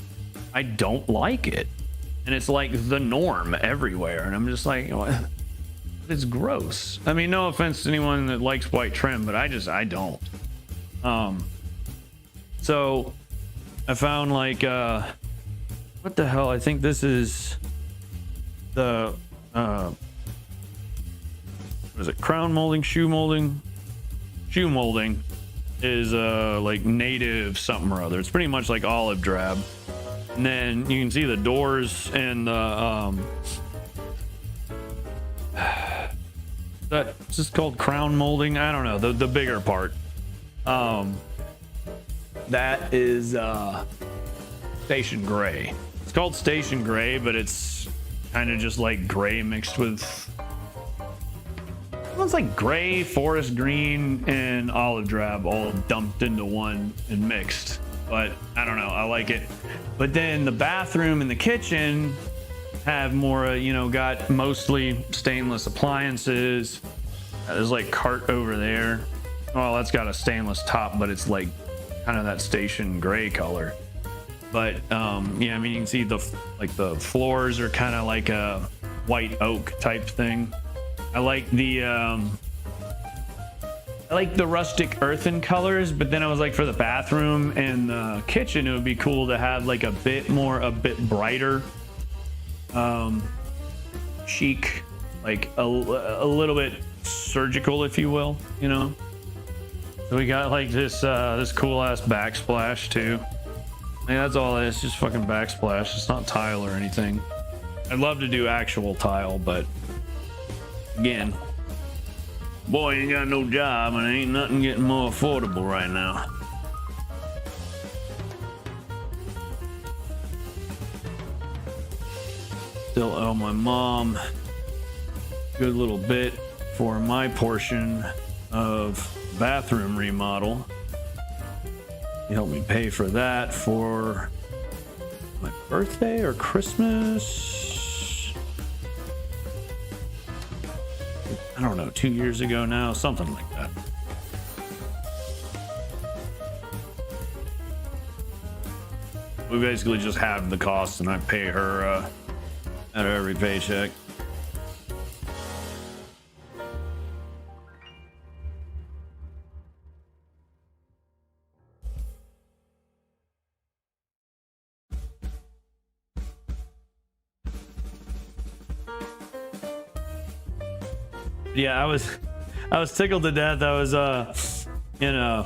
I don't like it. And it's like the norm everywhere. And I'm just like, it's gross. I mean, no offense to anyone that likes white trim, but I don't. So I found like, what the hell? I think this is the, what is it? Crown molding, shoe molding. Shoe molding is like native something or other. It's pretty much like olive drab. And then you can see the doors and the that's just called crown molding. I don't know, the bigger part. That is station gray. It's called station gray, but it's kind of just like gray mixed with, it's like gray, forest green, and olive drab all dumped into one and mixed. But I don't know, I like it. But then the bathroom and the kitchen have more, got mostly stainless appliances. There's like cart over there. Well, that's got a stainless top, but it's like kind of that station gray color. But I mean, you can see the floors are kind of like a white oak type thing. I like the I like the rustic earthen colors, but then I was like, for the bathroom and the kitchen, it would be cool to have like a bit brighter, chic, like a little bit surgical, if you will, you know. So we got like this this cool ass backsplash too. Yeah, that's all it is, just fucking backsplash. It's not tile or anything. I'd love to do actual tile, but again, boy, ain't got no job and ain't nothing getting more affordable right now. Still owe my mom a good little bit for my portion of bathroom remodel. He helped me pay for that for my birthday or Christmas. I don't know, 2 years ago now, something like that. We basically just have the cost and I pay her out of every paycheck. Yeah, I was tickled to death. I was in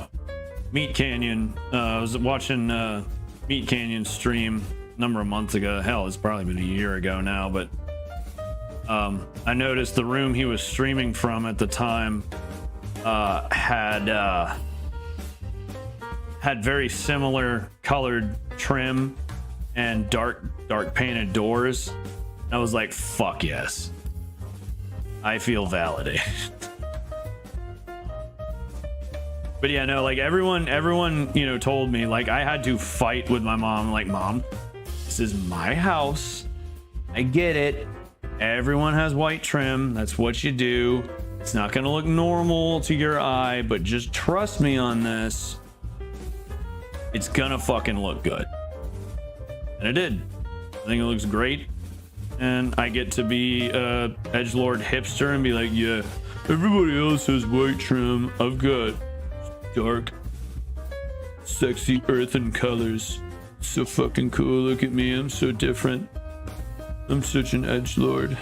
Meat Canyon. I was watching Meat Canyon stream a number of months ago. Hell, it's probably been a year ago now, but I noticed the room he was streaming from at the time had very similar colored trim and dark painted doors. And I was like, fuck yes. I feel validated. But yeah, no, like everyone, you know, told me, like, I had to fight with my mom, like, Mom, this is my house. I get it. Everyone has white trim. That's what you do. It's not gonna look normal to your eye, but just trust me on this. It's gonna fucking look good. And it did. I think it looks great. And I get to be a edgelord hipster and be like, yeah, everybody else has white trim. I've got dark, sexy earthen colors. So fucking cool. Look at me. I'm so different. I'm such an edgelord.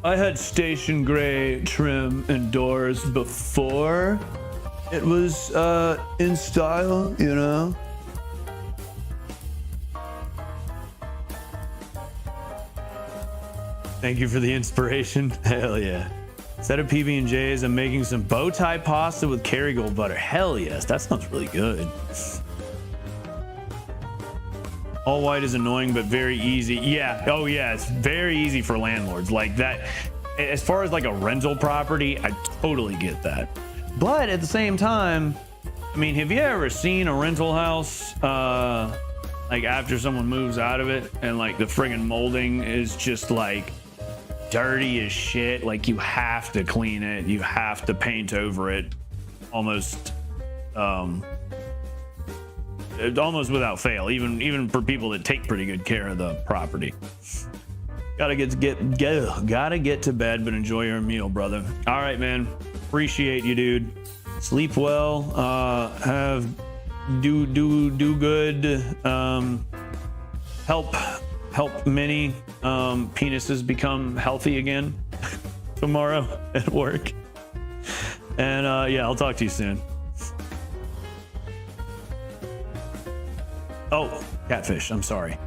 I had station gray trim and doors before it was in style, you know? Thank you for the inspiration. Hell yeah. Instead of PB&Js, I'm making some bow tie pasta with Kerrygold butter. Hell yes, that sounds really good. All white is annoying, but very easy. Yeah, oh yeah, it's very easy for landlords. Like that, as far as like a rental property, I totally get that. But at the same time, I mean, have you ever seen a rental house, like after someone moves out of it and like the friggin' molding is just like dirty as shit? Like you have to clean it, you have to paint over it almost without fail, even for people that take pretty good care of the property. Gotta get to bed, but enjoy your meal, brother. All right, man, appreciate you, dude. Sleep well, do good, help many penises become healthy again tomorrow at work. And yeah, I'll talk to you soon. Oh, Catfish, I'm sorry.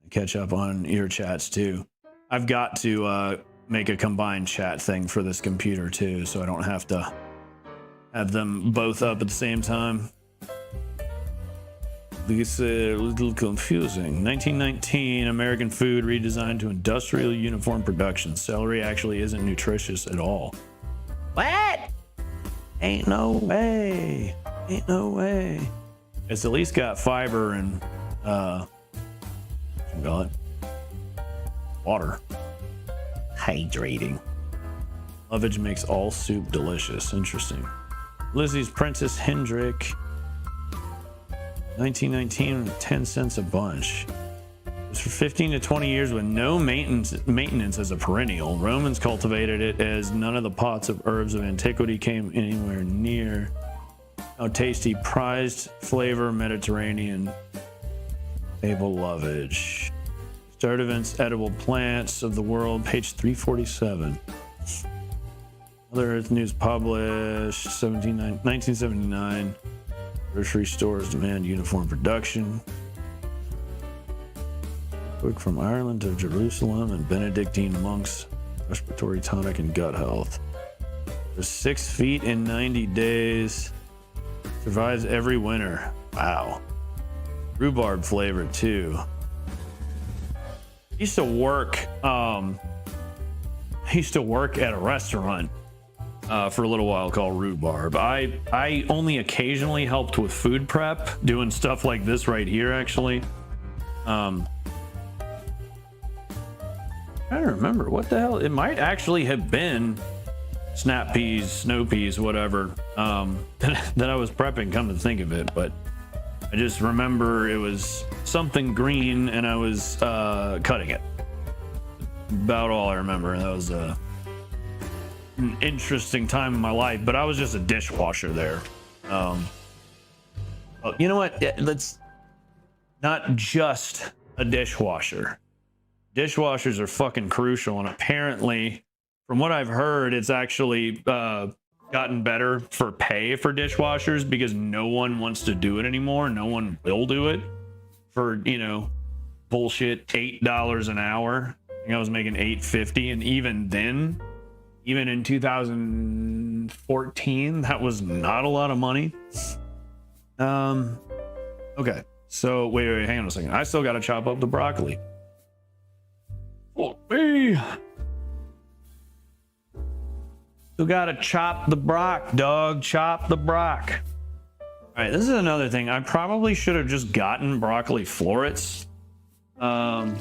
Catch up on your chats too. I've got to make a combined chat thing for this computer too, so I don't have to have them both up at the same time. It's a little confusing. 1919, American food redesigned to industrial uniform production. Celery actually isn't nutritious at all. What? Ain't no way. Ain't no way. It's at least got fiber and water. Hydrating. Lovage makes all soup delicious. Interesting. Lizzie's Princess Hendrick. 1919, 10 cents a bunch. For 15 to 20 years with no maintenance as a perennial. Romans cultivated it as none of the pots of herbs of antiquity came anywhere near. How tasty, prized flavor, Mediterranean. Table lovage. Start events, edible plants of the world, page 347. Other Earth News published 1979. Grocery stores demand uniform production. Book from Ireland to Jerusalem and Benedictine monks, respiratory tonic and gut health. There's 6 feet in 90 days. Survives every winter. Wow. Rhubarb flavor too. I used to work at a restaurant for a little while called Rhubarb. I only occasionally helped with food prep, doing stuff like this right here actually. I don't remember what the hell it might actually have been. Snap peas, snow peas, whatever, that I was prepping, come to think of it. But I just remember it was something green and I was cutting it. About all I remember. That was an interesting time in my life, but I was just a dishwasher there. Well, you know what? Let's not just a dishwasher. Dishwashers are fucking crucial, and apparently, from what I've heard, it's actually gotten better for pay for dishwashers because no one wants to do it anymore. No one will do it for, you know, bullshit $8 an hour. I think I was making $8.50, and even then, even in 2014, that was not a lot of money. Okay, so wait, hang on a second. I still got to chop up the broccoli. Fuck me. Still gotta chop the brock, dog. Chop the brock. All right, this is another thing. I probably should have just gotten broccoli florets. Oh,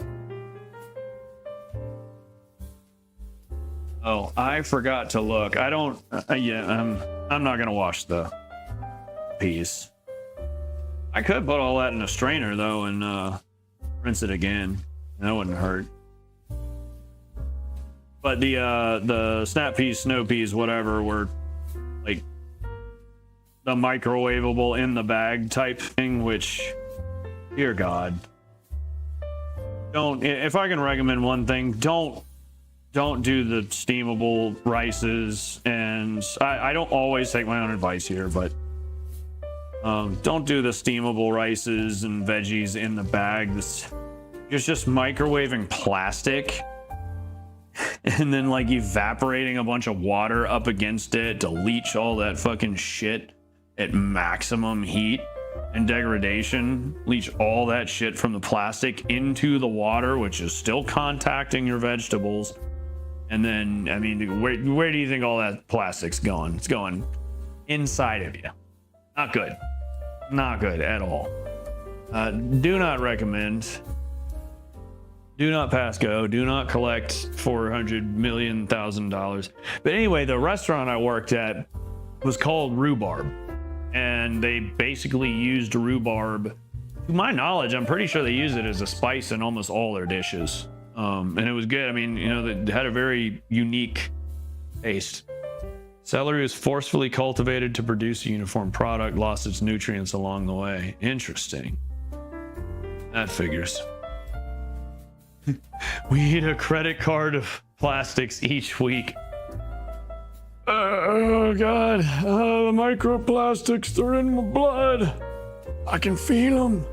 I forgot to look. I don't. I'm not gonna wash the peas. I could put all that in a strainer though and rinse it again. That wouldn't hurt. But the snap peas, snow peas, whatever, were like the microwavable in the bag type thing, which, dear God, don't. If I can recommend one thing, don't do the steamable rices. And I don't always take my own advice here, but don't do the steamable rices and veggies in the bag. It's just microwaving plastic. And then like evaporating a bunch of water up against it to leach all that fucking shit at maximum heat and degradation. Leach all that shit from the plastic into the water, which is still contacting your vegetables. And then, I mean, where do you think all that plastic's going? It's going inside of you. Not good. Not good at all. Do not recommend. Do not pass go. Do not collect $400 million. But anyway, the restaurant I worked at was called Rhubarb, and they basically used rhubarb. To my knowledge, I'm pretty sure they use it as a spice in almost all their dishes, and it was good. I mean, you know, they had a very unique taste. Celery was forcefully cultivated to produce a uniform product, lost its nutrients along the way. Interesting. That figures. We eat a credit card of plastics each week. Oh God, the microplastics, they're in my blood. I can feel them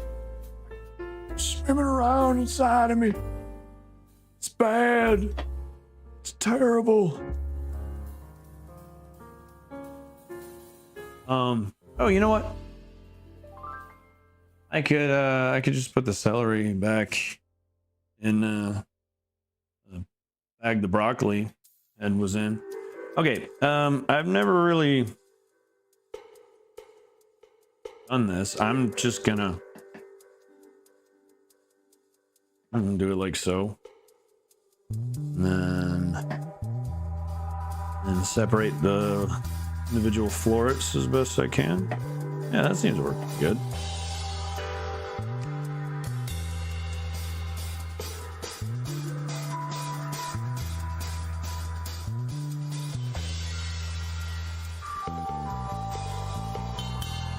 swimming around inside of me. It's bad. It's terrible. Oh, you know what? I could just put the celery back in bag the broccoli Ed was in. Okay, I've never really done this. I'm gonna do it like so. And then separate the individual florets as best I can. Yeah, that seems to work good.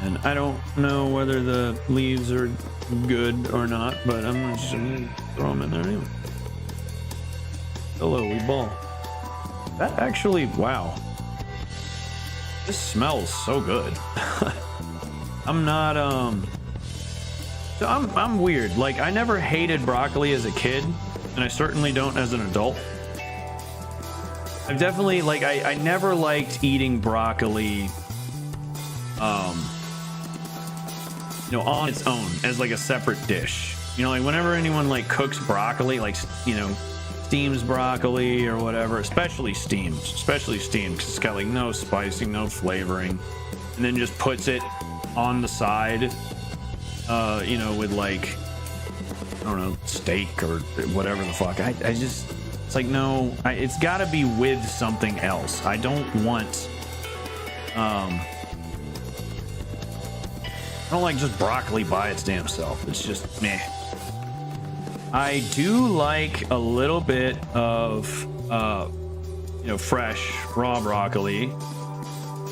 And I don't know whether the leaves are good or not, but I'm just gonna throw them in there anyway. Hello, we ball. That actually, wow. This smells so good. I'm not, so I'm weird. Like, I never hated broccoli as a kid, and I certainly don't as an adult. I've definitely, like, I never liked eating broccoli, you know, on its own as like a separate dish. You know, like whenever anyone like cooks broccoli, like, you know, steams broccoli or whatever, especially steamed because it's got like no spicing, no flavoring, and then just puts it on the side, you know, with like, I don't know, steak or whatever the fuck. I just, it's like, no, it's got to be with something else. I don't want, I don't like just broccoli by its damn self. It's just meh. I do like a little bit of, you know, fresh raw broccoli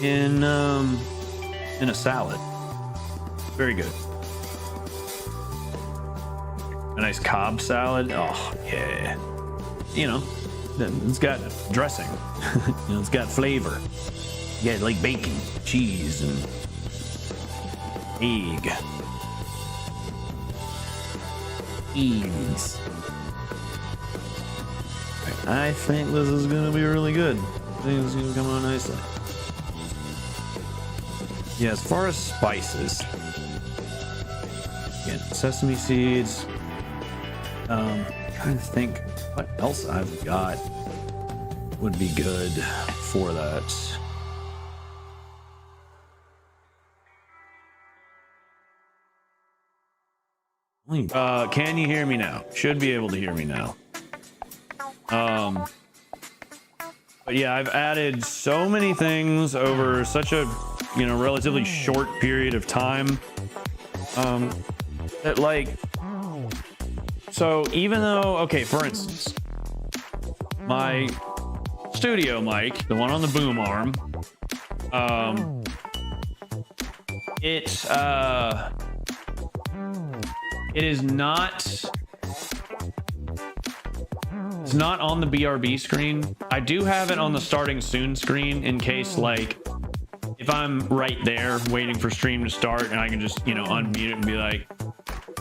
in a salad. Very good. A nice Cobb salad. Oh yeah. You know, it's got dressing. You know, it's got flavor. You got like bacon, cheese, and egg. Eggs. I think this is gonna be really good. I think it's gonna come out nicely. Yeah, as far as spices, again, sesame seeds. Trying to think what else I've got would be good for that. Can you hear me now? Should be able to hear me now. But yeah, I've added so many things over such a, you know, relatively short period of time. That like, so even though, okay, for instance, my studio mic, the one on the boom arm, it is not, it's not on the BRB screen. I do have it on the starting soon screen in case, like, if I'm right there waiting for stream to start and I can just, you know, unmute it and be like,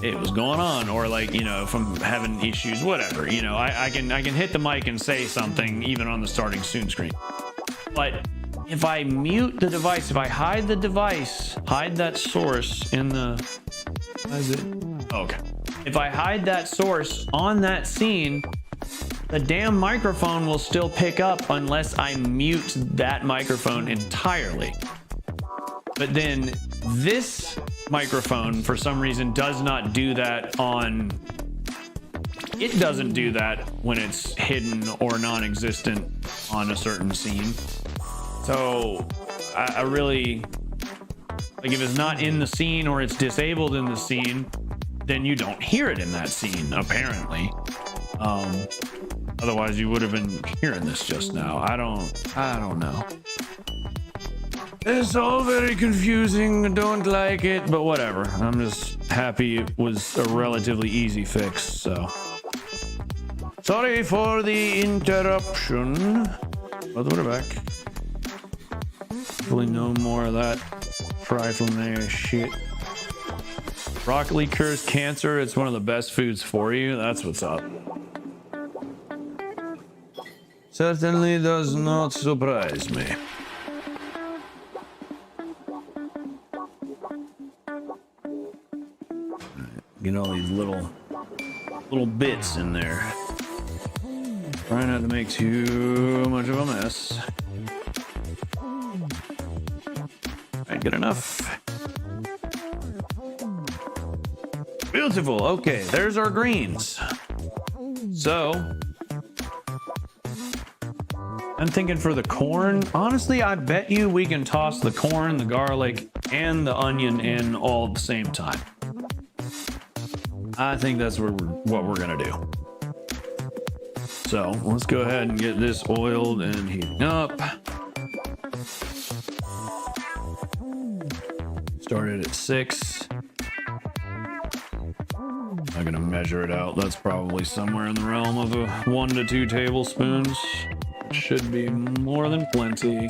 hey, what's going on? Or like, you know, if I'm having issues, whatever, you know, I can hit the mic and say something even on the starting soon screen. But if I mute the device, if I hide the device, hide that source in the, how is it? Okay. If I hide that source on that scene, the damn microphone will still pick up unless I mute that microphone entirely. But then this microphone, for some reason, does not do that on... It doesn't do that when it's hidden or non-existent on a certain scene. So I really... Like, if it's not in the scene or it's disabled in the scene, then you don't hear it in that scene, apparently. Otherwise you would have been hearing this just now. I don't know. It's all very confusing. Don't like it, but whatever. I'm just happy it was a relatively easy fix, so. Sorry for the interruption, but we're back. Hopefully no more of that trifling there shit. Broccoli cures cancer. It's one of the best foods for you. That's what's up. Certainly does not surprise me. Get all these little bits in there. Try not to make too much of a mess. Alright, good enough. Beautiful. Okay, there's our greens. So I'm thinking for the corn, honestly, I bet you we can toss the corn, the garlic, and the onion in all at the same time. I think that's what we're gonna do. So let's go ahead and get this oiled and heating up. Start started at 6. I'm gonna measure it out. That's probably somewhere in the realm of a 1 to 2 tablespoons. Should be more than plenty.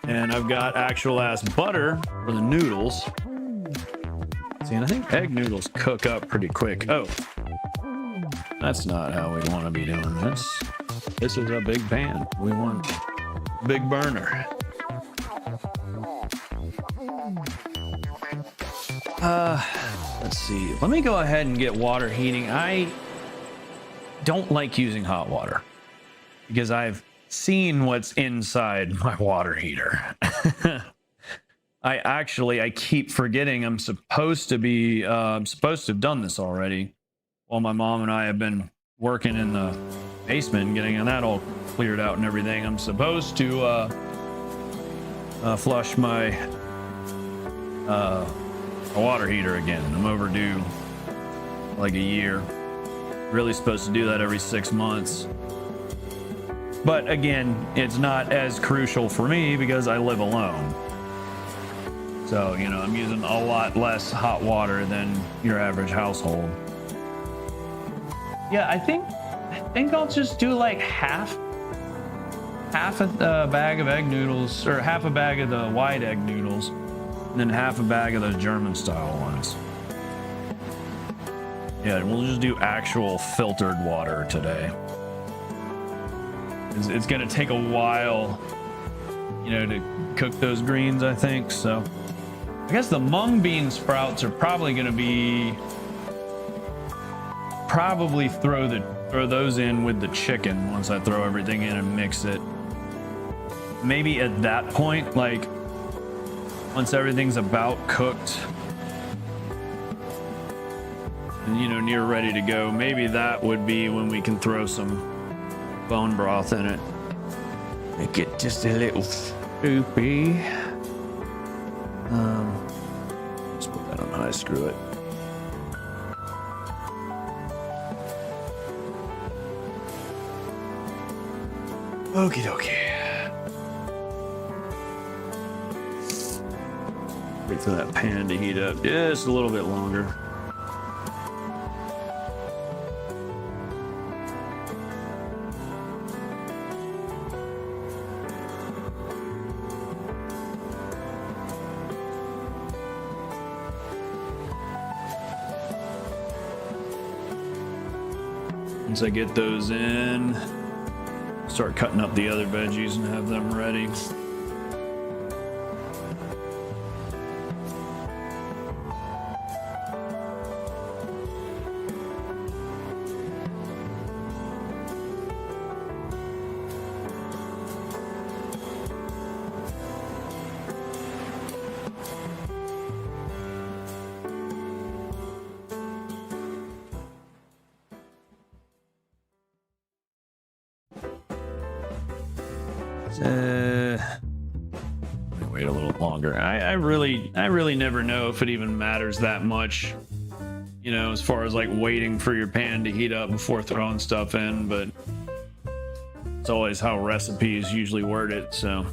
And I've got actual ass butter for the noodles. See, and I think egg noodles cook up pretty quick. Oh, that's not how we want to be doing this. This is a big pan. We want big burner. Let's see. Let me go ahead and get water heating. I don't like using hot water because I've seen what's inside my water heater. I keep forgetting I'm supposed to have done this already while my mom and I have been working in the basement, getting that all cleared out and everything. I'm supposed to flush my water heater again. I'm overdue like a year. Really supposed to do that every 6 months. But again, it's not as crucial for me because I live alone. So, you know, I'm using a lot less hot water than your average household. Yeah, I think I'll just do like half a bag of egg noodles, or half a bag of the white egg noodles, and then half a bag of those German style ones. Yeah, we'll just do actual filtered water today. It's gonna take a while, you know, to cook those greens, I think. So I guess the mung bean sprouts are probably gonna be, throw those in with the chicken once I throw everything in and mix it. Maybe at that point, like once everything's about cooked and, you know, near ready to go, maybe that would be when we can throw some bone broth in it. Make it just a little soupy. Let's put that on high, screw it. Okie dokie. Wait for that pan to heat up just a little bit longer. Once I get those in, start cutting up the other veggies and have them ready. Wait a little longer. I really never know if it even matters that much, you know, as far as like waiting for your pan to heat up before throwing stuff in, but it's always how recipes usually word it. So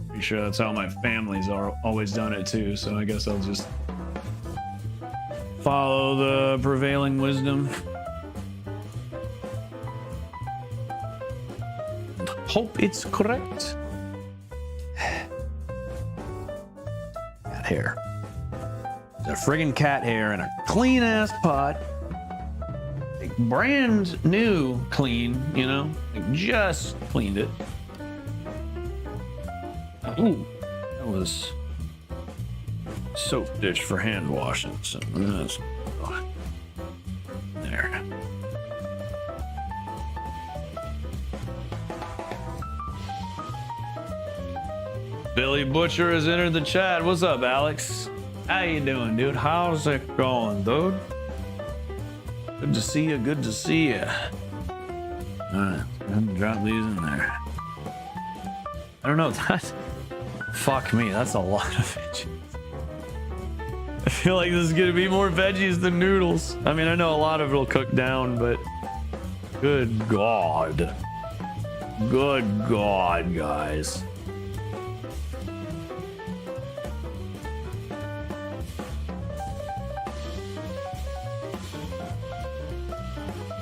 pretty sure that's how my family's always done it too. So I guess I'll just follow the prevailing wisdom. Hope it's correct. Cat hair. There's a friggin' cat hair in a clean ass pot. Like brand new clean, you know? Like just cleaned it. Ooh, that was soap dish for hand washing. So that's there. Billy Butcher has entered the chat. What's up, Alex? How you doing, dude? How's it going, dude? Good to see you. Good to see you. All right, drop these in there. I don't know. That. Fuck me. That's a lot of veggies. I feel like this is gonna be more veggies than noodles. I mean, I know a lot of it'll cook down, but good God. Good God, guys.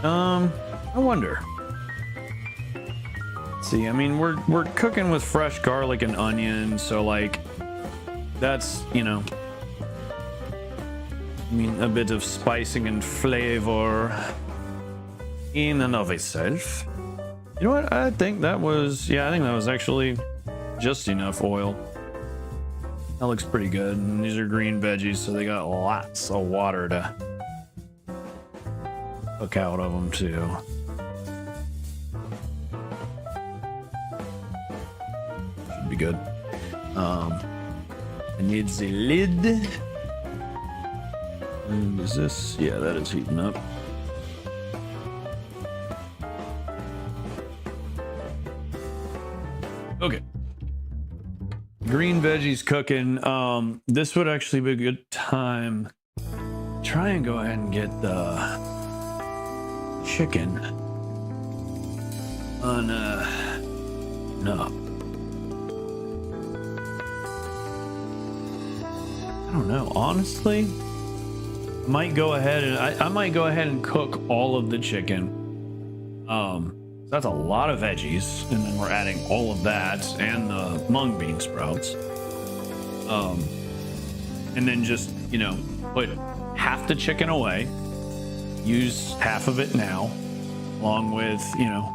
I wonder. See, I mean, we're cooking with fresh garlic and onion, so like that's, you know, I mean, a bit of spicing and flavor in and of itself. You know what? I think that was, yeah, I think that was actually just enough oil. That looks pretty good. And these are green veggies, so they got lots of water to cook out of them too. Should be good. I need the lid. And is this? Yeah, that is heating up. Okay. Green veggies cooking. This would actually be a good time. Try and go ahead and get the chicken on no. I don't know, honestly. Might go ahead and I might go ahead and cook all of the chicken. That's a lot of veggies, and then we're adding all of that and the mung bean sprouts. And then just, you know, put half the chicken away, use half of it now, along with, you know,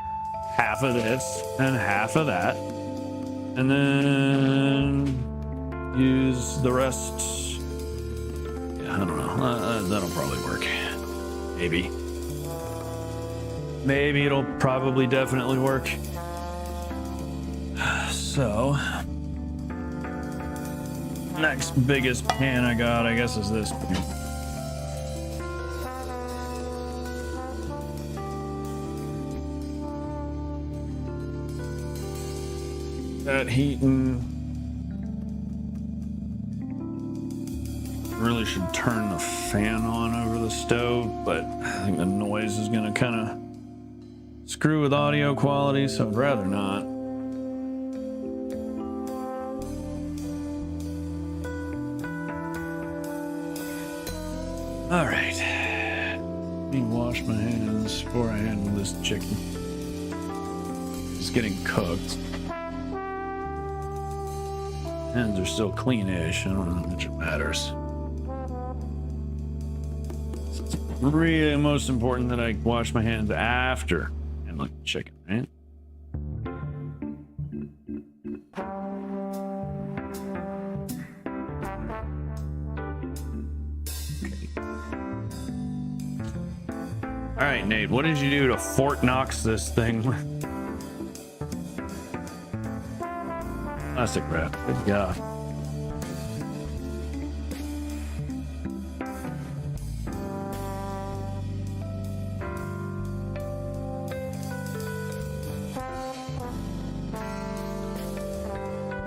half of this and half of that, and then use the rest. Yeah, I don't know. That'll probably work. Maybe it'll probably definitely work. So, next biggest pan I got, I guess, is this pan. That heating. Really should turn the fan on over the stove, but I think the noise is gonna kind of screw with audio quality, so I'd rather not. All right, let me wash my hands before I handle this chicken. It's getting cooked. Hands are still clean-ish. I don't know how much it matters. It's really most important that I wash my hands after handling the chicken, right? All right, Nate, what did you do to Fort Knox this thing? Plastic wrap. Good God.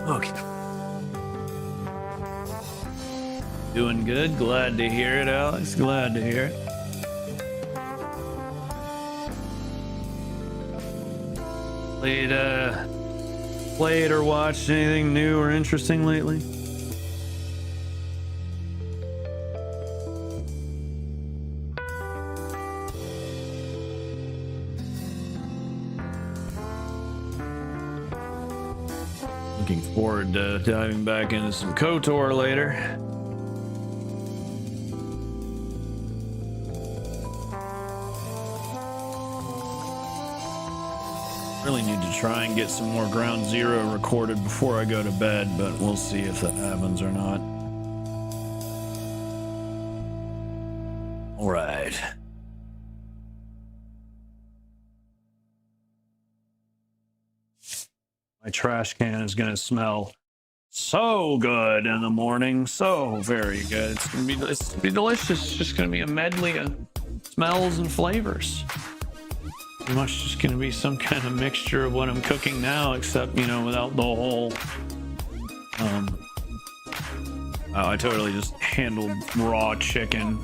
Okay. Doing good. Glad to hear it, Alex. Glad to hear it. Played or watched anything new or interesting lately? Looking forward to diving back into some KOTOR later. Really need to try and get some more Ground Zero recorded before I go to bed, but we'll see if that happens or not. All right. My trash can is going to smell so good in the morning. So very good. It's gonna be delicious. It's just going to be a medley of smells and flavors. Pretty much just going to be some kind of mixture of what I'm cooking now, except, you know, without the whole I totally just handled raw chicken,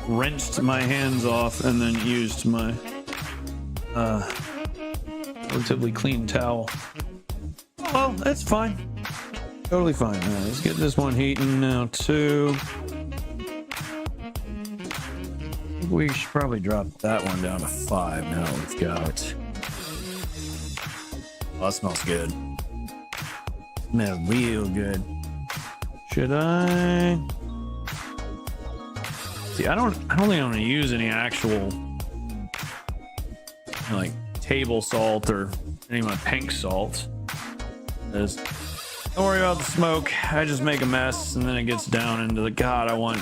rinsed my hands off, and then used my relatively clean towel. Oh, well, that's fine. Totally fine. All right, let's get this one heating now too. We should probably drop that one down to 5 now. We've got. Oh, that smells good. Smells real good. Should I? See, I don't think I'm gonna use any actual like table salt or any of my pink salt. Don't worry about the smoke. I just make a mess and then it gets down into the God. I want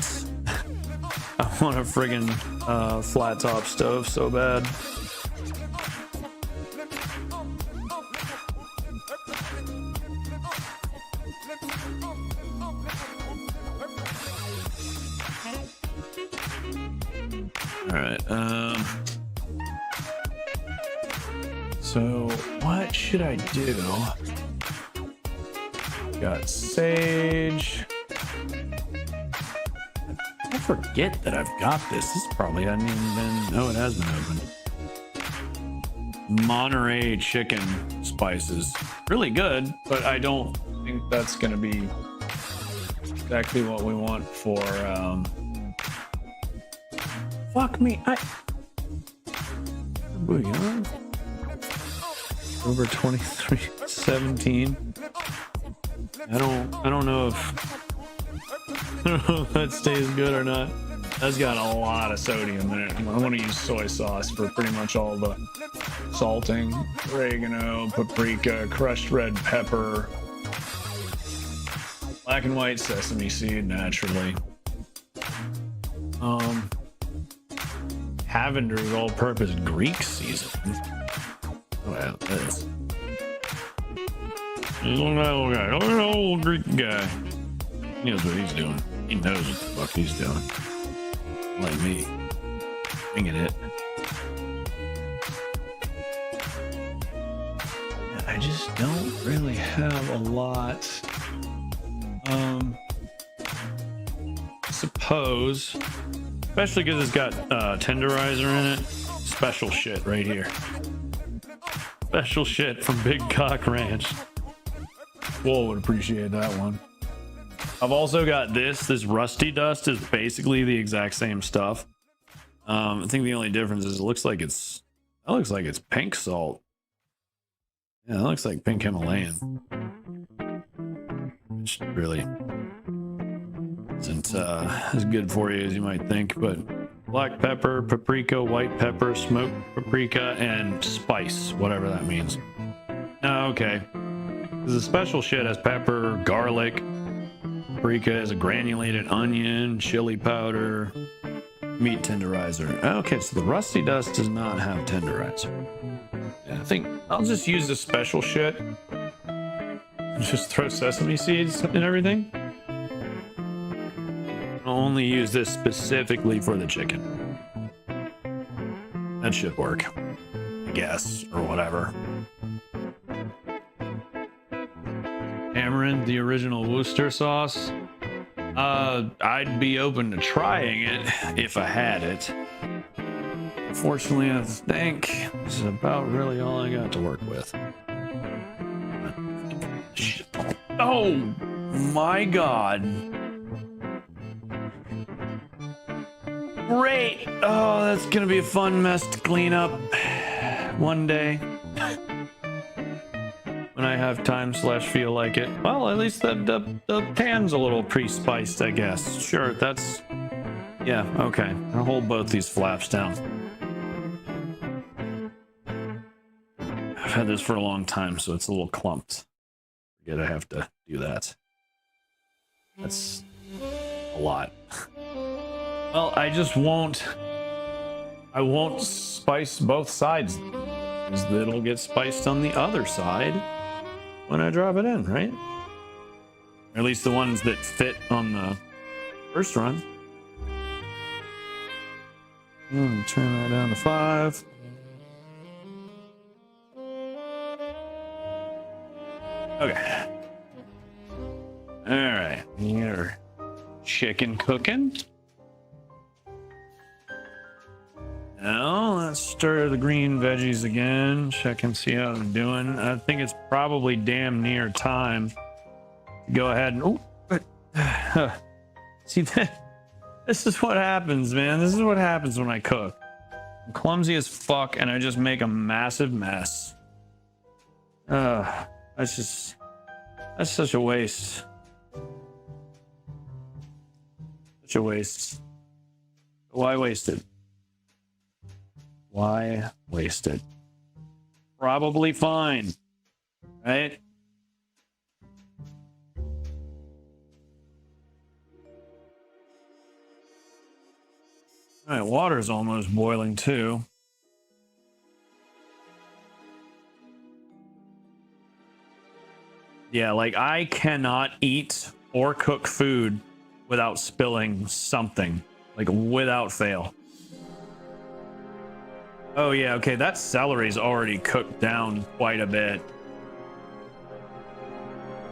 a friggin' flat top stove so bad. All right. So what should I do? Got sage. I forget that I've got this. This probably hasn't even been. Oh, it has been opened. Monterey chicken spices. Really good, but I don't think that's gonna be exactly what we want for. Fuck me. Bouillon. Over 23.17. I don't know if that stays good or not. That's got a lot of sodium in it. I want to use soy sauce for pretty much all the salting. Oregano, paprika, crushed red pepper, black and white sesame seed naturally. Cavender's all-purpose Greek seasoning. Well, this. Look at that old Greek guy. He knows what he's doing. He knows what the fuck he's doing. Like me. Winging it. I just don't really have a lot. I suppose. Especially because it's got tenderizer in it. Special shit right here. Special shit from Big Cock Ranch. Whoa, would appreciate that one. I've also got this rusty dust is basically the exact same stuff. I think the only difference is it looks like it's pink salt. Yeah, it looks like pink Himalayan. Which really isn't as good for you as you might think, but black pepper, paprika, white pepper, smoked paprika, and spice, whatever that means. Oh, okay. The special shit has pepper, garlic. Paprika is a granulated onion, chili powder, meat tenderizer. Okay, so the rusty dust does not have tenderizer. Yeah, I think I'll just use the special shit. Just throw sesame seeds and everything. I'll only use this specifically for the chicken. That should work, I guess, or whatever. Tamarind, the original Worcester sauce. I'd be open to trying it if I had it. Unfortunately, I think this is about really all I got to work with. Oh my god. Great. Oh, that's gonna be a fun mess to clean up one day. When I have time / feel like it. Well, at least the pan's a little pre-spiced, I guess. Sure, that's... Yeah, okay. I'll hold both these flaps down. I've had this for a long time, so it's a little clumped. Forget I have to do that. That's a lot. Well, I just won't... I won't spice both sides. Because it'll get spiced on the other side when I drop it in, right? Or at least the ones that fit on the first run. Turn that down to 5. Okay. All right. Your chicken cooking. Now let's stir the green veggies again. Check and see how they're doing. I think it's probably damn near time to go ahead and see that This is what happens, man. This is what happens when I cook. I'm clumsy as fuck, and I just make a massive mess. That's such a waste. Such a waste. Why waste it? Why waste it? Probably fine, right? All right, water's almost boiling too. Yeah, like I cannot eat or cook food without spilling something, like without fail. Oh yeah, okay, that celery's already cooked down quite a bit.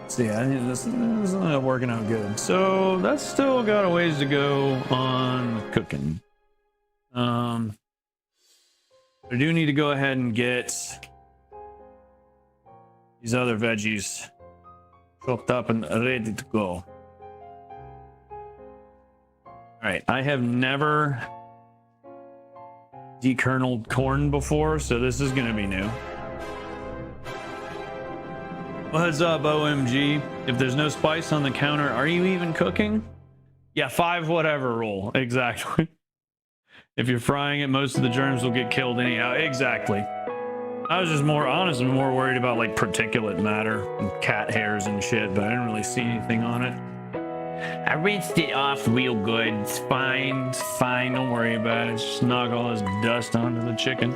So yeah, this is not working out good. So that's still got a ways to go on cooking. I do need to go ahead and get these other veggies chopped up and ready to go. All right, I have never dekerneled corn before, so this is gonna be new. What's up, OMG? If there's no spice on the counter, are you even cooking? Yeah, 5 whatever rule, exactly. If you're frying it, most of the germs will get killed anyhow. Exactly. I was just more honestly more worried about like particulate matter and cat hairs and shit, but I didn't really see anything on it. I rinsed it off real good. It's fine. It's fine. Don't worry about it. Just knock all this dust onto the chicken.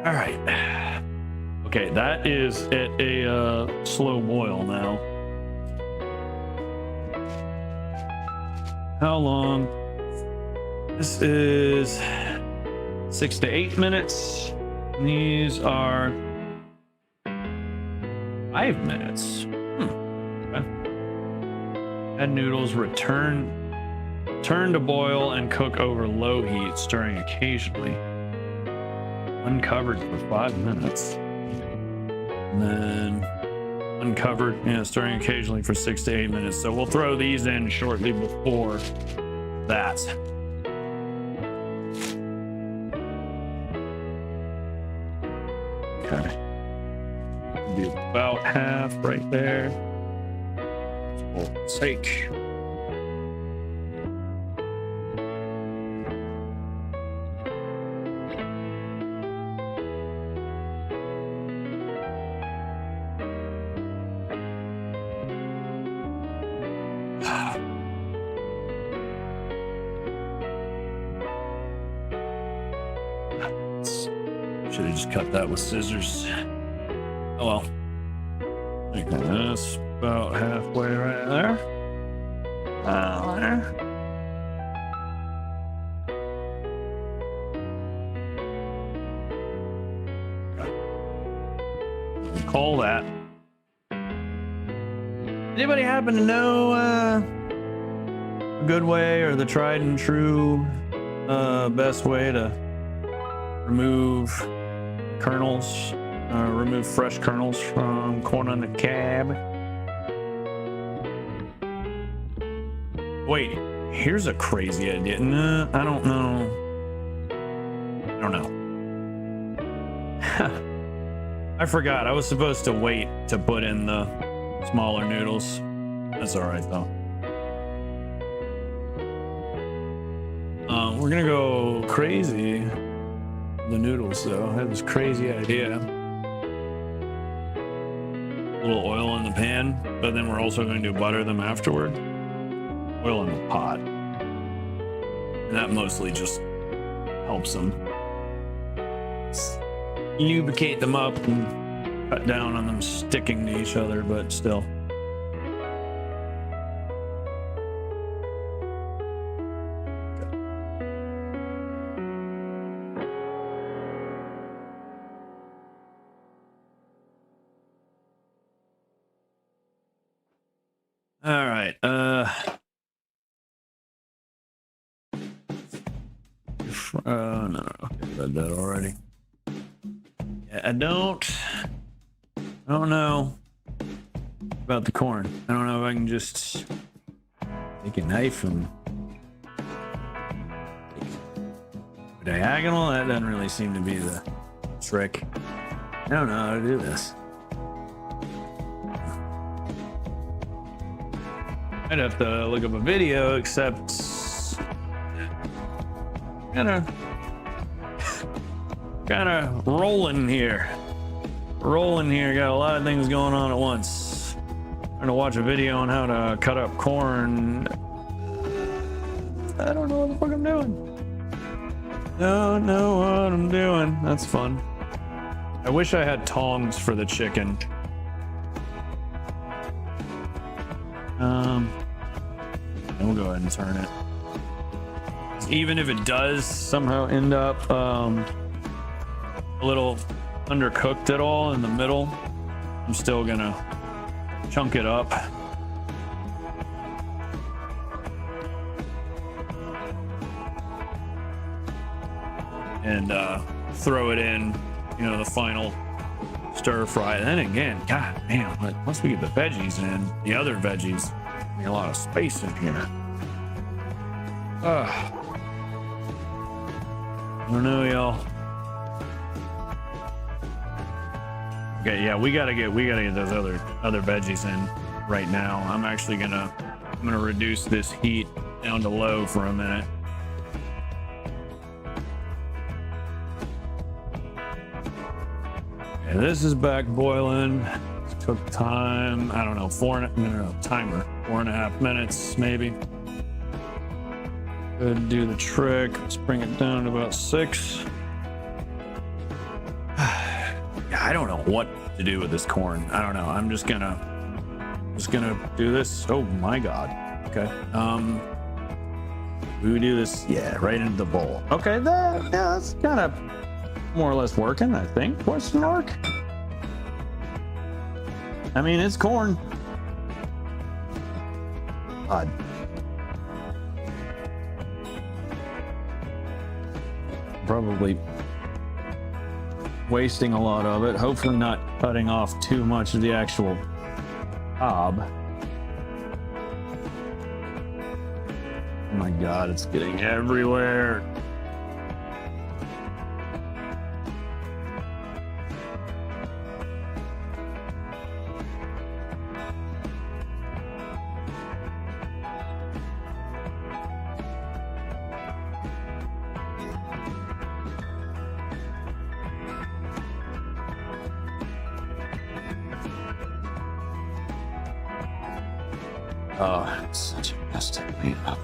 All right. Okay, that is at a slow boil now. How long? This is 6 to 8 minutes. And these are 5 minutes. Okay. Add noodles, return to boil and cook over low heat, stirring occasionally. Uncovered for 5 minutes. And then uncovered, stirring occasionally for 6 to 8 minutes. So we'll throw these in shortly before that. Okay. Be about half right there. For sake. Should have just cut that with scissors. Oh well. Okay, that's about halfway right there. There. Okay. Call that. Anybody happen to know a good way or the tried and true best way to remove kernels, remove fresh kernels from corn on the cob? Wait, here's a crazy idea. No, I don't know. I forgot. I was supposed to wait to put in the smaller noodles. That's all right though. We're gonna go crazy. The noodles though, I had this crazy idea. A little oil in the pan, but then we're also going to butter them afterward. Oil in the pot. And that mostly just helps them lubricate them up and cut down on them sticking to each other, but still. All right. No, okay, read that already. Yeah, I don't know about the corn. I don't know if I can just take a knife and Diagonal, that doesn't really seem to be the trick. I don't know how to do this. I'd have to look up a video, except kind of rolling here. Got a lot of things going on at once. Trying to watch a video on how to cut up corn. I don't know what the fuck I'm doing. Don't know what I'm doing. That's fun. I wish I had tongs for the chicken. We'll go ahead and turn it. Even if it does somehow end up a little undercooked at all in the middle, I'm still gonna chunk it up. And throw it in, you know, the final stir fry. And then again, god damn, once we get the veggies in, the other veggies, a lot of space in here. I don't know, y'all. Okay, yeah, we gotta get those other veggies in right now. I'm gonna reduce this heat down to low for a minute. Okay, this is back boiling. Took time, I don't know, timer, 4.5 minutes maybe. Could do the trick. Let's bring it down to about 6. Yeah, I don't know what to do with this corn. I don't know. I'm just gonna do this. Oh my god. Okay. We would do this, yeah, right into the bowl. Okay, that's kind of more or less working, I think. Question mark? I mean, it's corn. God. Probably wasting a lot of it. Hopefully not cutting off too much of the actual cob. Oh my god, it's getting everywhere. Oh, it's such a mess to clean up.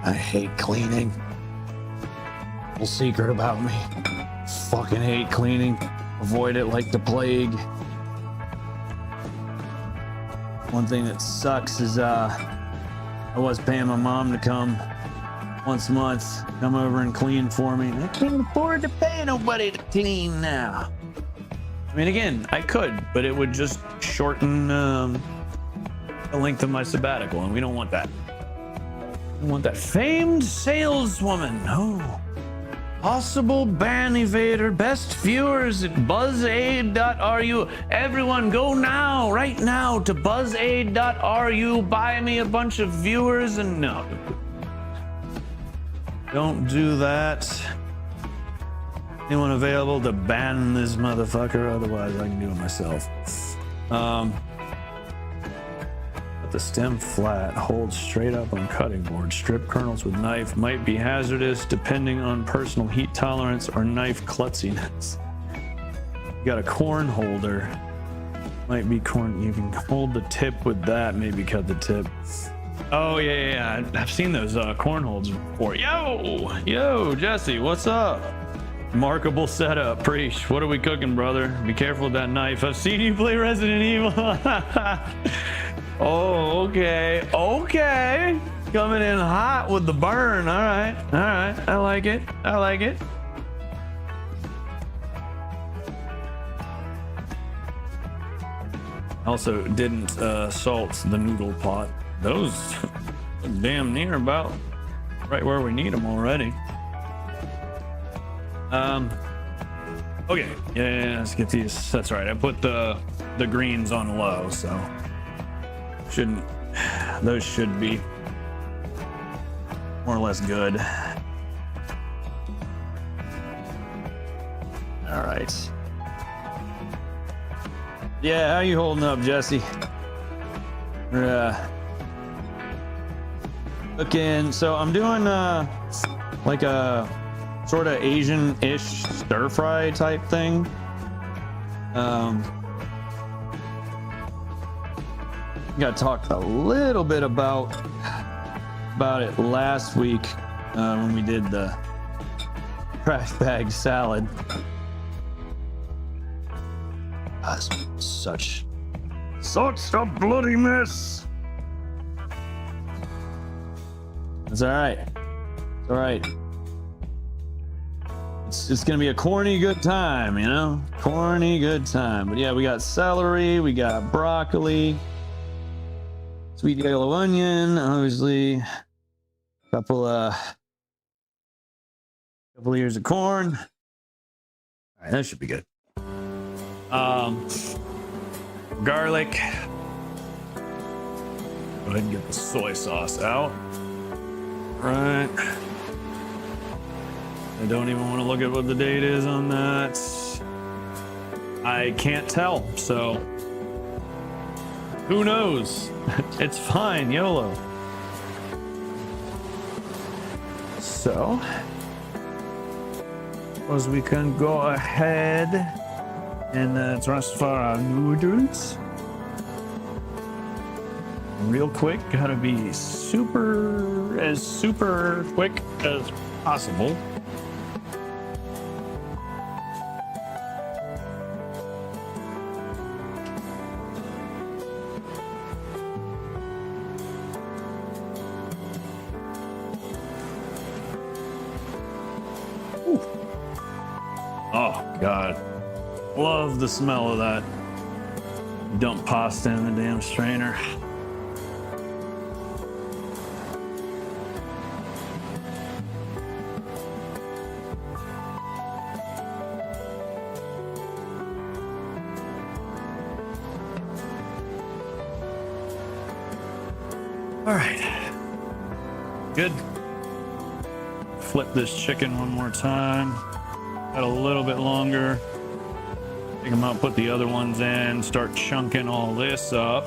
I hate cleaning. Little secret about me. Fucking hate cleaning. Avoid it like the plague. One thing that sucks is I was paying my mom to come once a month, come over and clean for me. I can't afford to pay nobody to clean now. I mean, again, I could, but it would just shorten the length of my sabbatical, and we don't want that. We want that. Famed saleswoman. Oh, possible ban evader. Best viewers at buzzaid.ru. Everyone, go now, right now, to buzzaid.ru. Buy me a bunch of viewers, and no, don't do that. Anyone available to ban this motherfucker? Otherwise, I can do it myself. Put the stem flat, hold straight up on cutting board. Strip kernels with knife. Might be hazardous depending on personal heat tolerance or knife klutziness. You got a corn holder. Might be corn. You can hold the tip with that. Maybe cut the tip. Oh yeah. I've seen those corn holders before. Yo, Jesse, what's up? Remarkable setup, Preach. What are we cooking, brother? Be careful with that knife. I've seen you play Resident Evil. Oh, okay. Coming in hot with the burn. All right. I like it. Also, didn't salt the noodle pot. Those damn near about right where we need them already. Okay, yeah, let's get these. That's right. I put the greens on low, so those should be more or less good. All right. Yeah, how you holding up, Jesse? Looking. So I'm doing like a sort of Asian-ish stir fry type thing. Got talked a little bit about it last week when we did the trash bag salad. Such a bloody mess. It's all right. It's all right. It's gonna be a corny good time, you know? Corny good time. But yeah, we got celery, we got broccoli, sweet yellow onion, obviously, a couple ears of corn. All right, that should be good. Garlic. Go ahead and get the soy sauce out. Right. I don't even want to look at what the date is on that. I can't tell, so who knows? It's fine, YOLO. So, suppose we can go ahead and transfer our noodles real quick. Gotta be super quick as possible. Ooh. Oh God. Love the smell of that. Dump pasta in the damn strainer. All right. Good. Flip this chicken one more time. Got a little bit longer. Take them out, put the other ones in, start chunking all this up.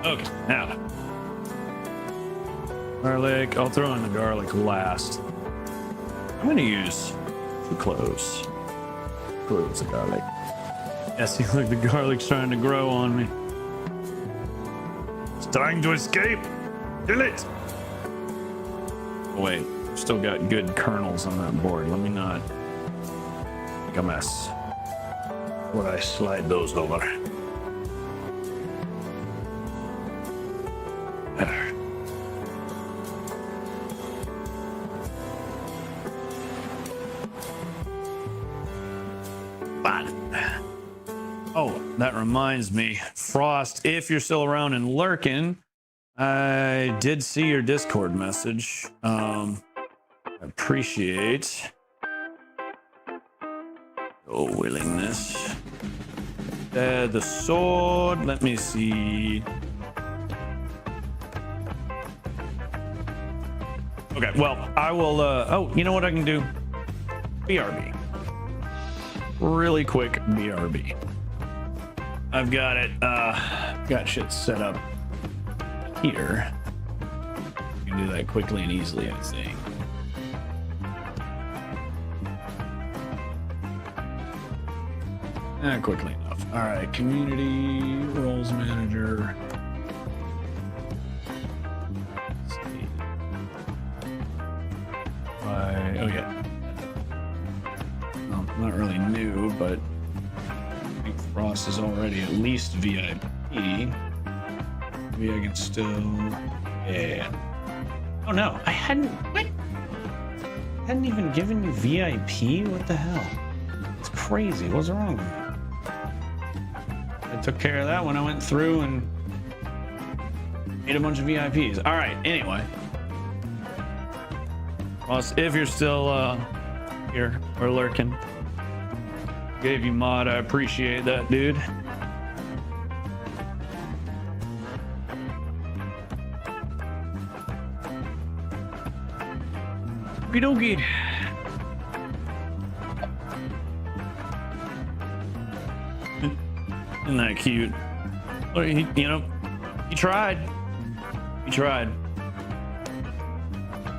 Okay, now. Garlic, I'll throw in the garlic last. I'm gonna use 2 cloves. Cloves of garlic. Yeah, see, look, the garlic's trying to grow on me. Trying to escape. Kill it. Oh, wait, still got good kernels on that board. Let me not make a mess. Would I slide those over? Better. Fine. Oh, that reminds me, Frost, if you're still around and lurking, I did see your Discord message. Appreciate your willingness. The sword, let me see. Okay, well, I will, oh, you know what I can do? BRB. Really quick BRB. I've got it, got shit set up here. You can do that quickly and easily, I think. Quickly enough. All right, community roles manager. Let's see. Oh yeah. Well, not really new, but I think Frost is already at least VIP. Maybe I can still, yeah. Oh no, I hadn't, what? I hadn't even given you VIP? What the hell? It's crazy, what's wrong with me? I took care of that when I went through and made a bunch of VIPs. All right, anyway. Well, if you're still here or lurking, gave you mod, I appreciate that, dude. Okie dokie. Isn't that cute? Well, he tried. He tried.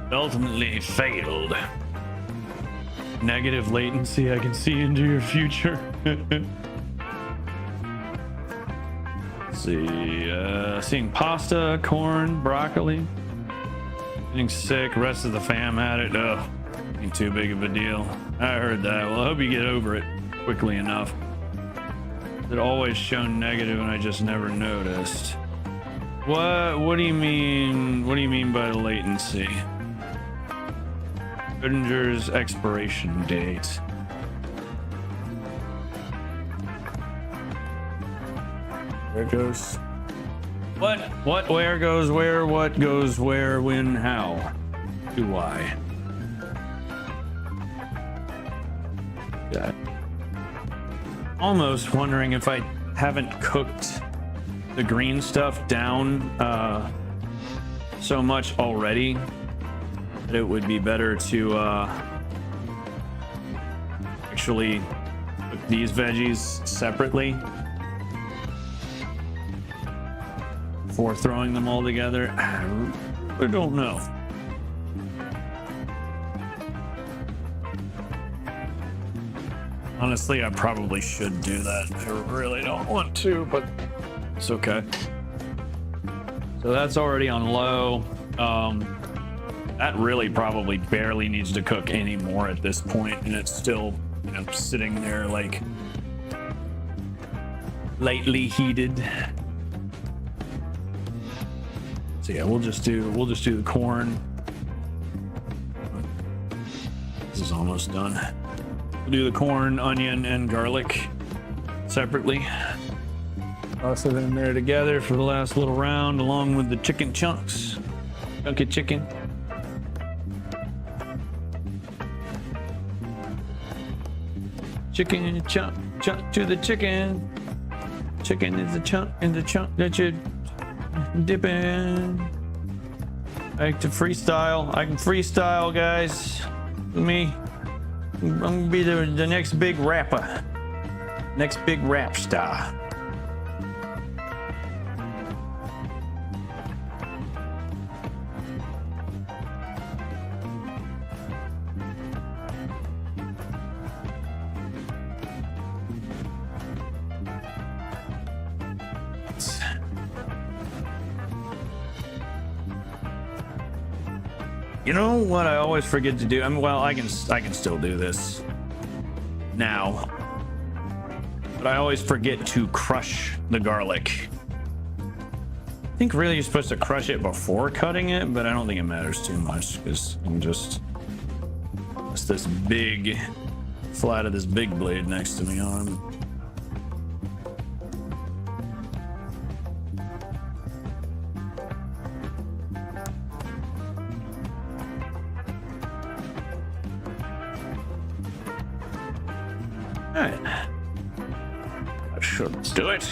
Ultimately failed. Negative latency. I can see into your future. Let's see. Seeing pasta, corn, broccoli. Getting sick. Rest of the fam had it. Ugh. Ain't too big of a deal. I heard that. Well, I hope you get over it quickly enough. It always shown negative and I just never noticed. What do you mean? What do you mean by latency? Schrödinger's expiration date. Where it goes? What? Where goes where? What goes where? When? How? Do why? Yeah. Almost wondering if I haven't cooked the green stuff down so much already that it would be better to actually cook these veggies separately before throwing them all together. I don't know. Honestly, I probably should do that. I really don't want to, but it's okay. So that's already on low. That really probably barely needs to cook anymore at this point, and it's still, sitting there like lightly heated. So yeah, we'll just do the corn. This is almost done. We'll do the corn, onion, and garlic separately. Toss it in there together for the last little round, along with the chicken chunks. Chunky chicken. Chicken chunk to the chicken. Chicken is the chunk in the chunk that you dip in. I like to freestyle. I can freestyle, guys. With me. I'm gonna be the next big rapper. Next big rap star. You know what I always forget to do? I mean, well, I can still do this now, but I always forget to crush the garlic. I think really you're supposed to crush it before cutting it, but I don't think it matters too much because it's this big flat of this big blade next to me on. Let's do it.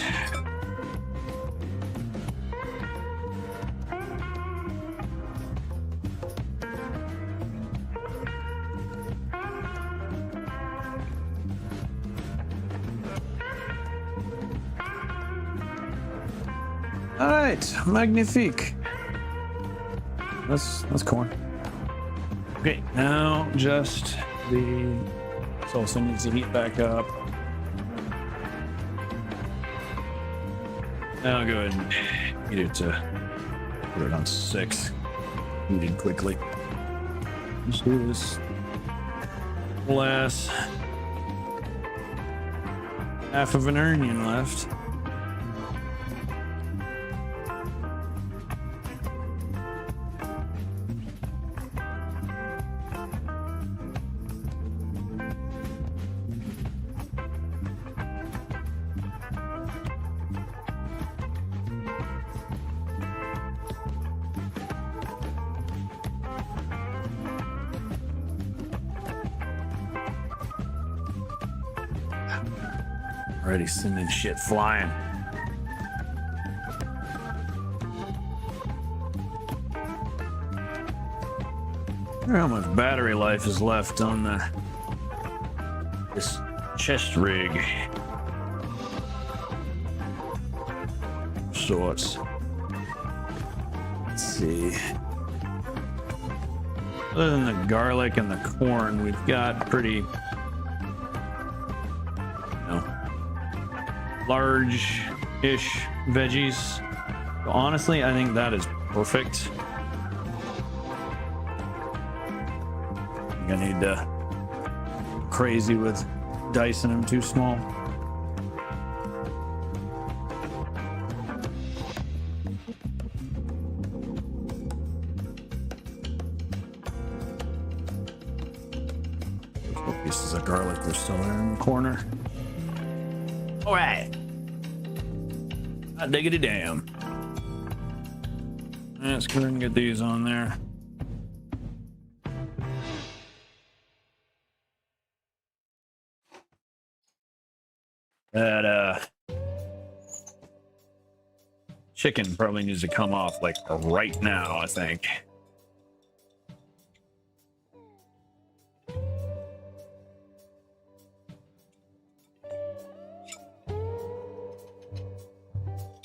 All right, magnifique. That's corn. Okay, now just the salsa needs to heat back up. Now I'll go ahead and heat it to put it on 6. Heating quickly. Let's do this. Last half of an onion left. Already sending shit flying. wonder how much battery life is left on this chest rig. Sorts. Let's see. Other than the garlic and the corn, we've got pretty, large-ish veggies. So honestly, I think that is perfect. I think I need to crazy with dicing them too small. Pieces of garlic, they're still there in the corner. All right. Diggity damn. Let's go ahead and get these on there. That chicken probably needs to come off like right now, I think.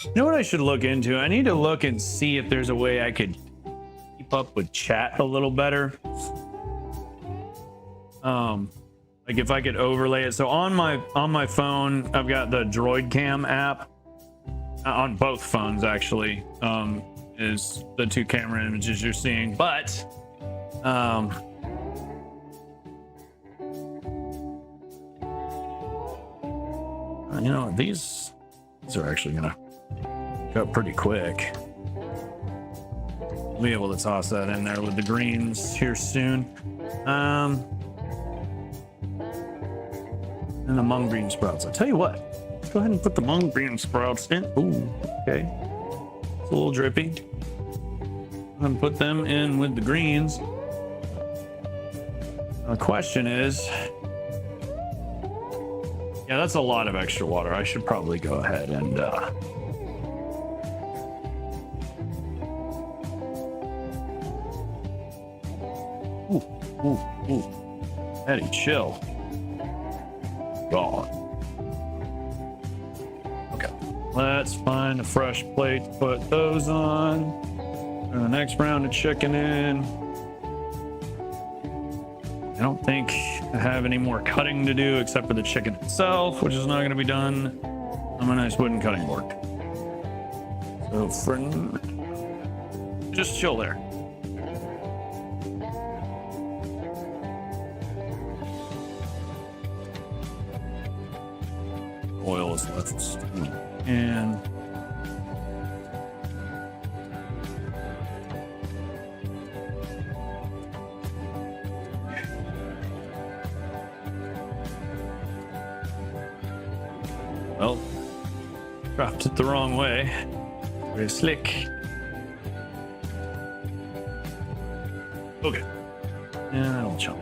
You know what I should look into? I need to look and see if there's a way I could keep up with chat a little better. Like if I could overlay it. So on my phone, I've got the Droid Cam app on both phones actually. Is the 2 camera images you're seeing, but you know, these are actually gonna go pretty quick. We'll be able to toss that in there with the greens here soon. And the mung bean sprouts. I'll tell you what, let's go ahead and put the mung bean sprouts in. Ooh, okay. It's a little drippy. And put them in with the greens. The question is, yeah, that's a lot of extra water. I should probably go ahead and ooh. Eddie, chill. Gone. Okay, let's find a fresh plate to put those on. And the next round of chicken in. I don't think I have any more cutting to do except for the chicken itself, which is not going to be done on my nice wooden cutting board. So for just chill there. Oil is left, and well, dropped it the wrong way. Very slick. Okay, and I'll chop.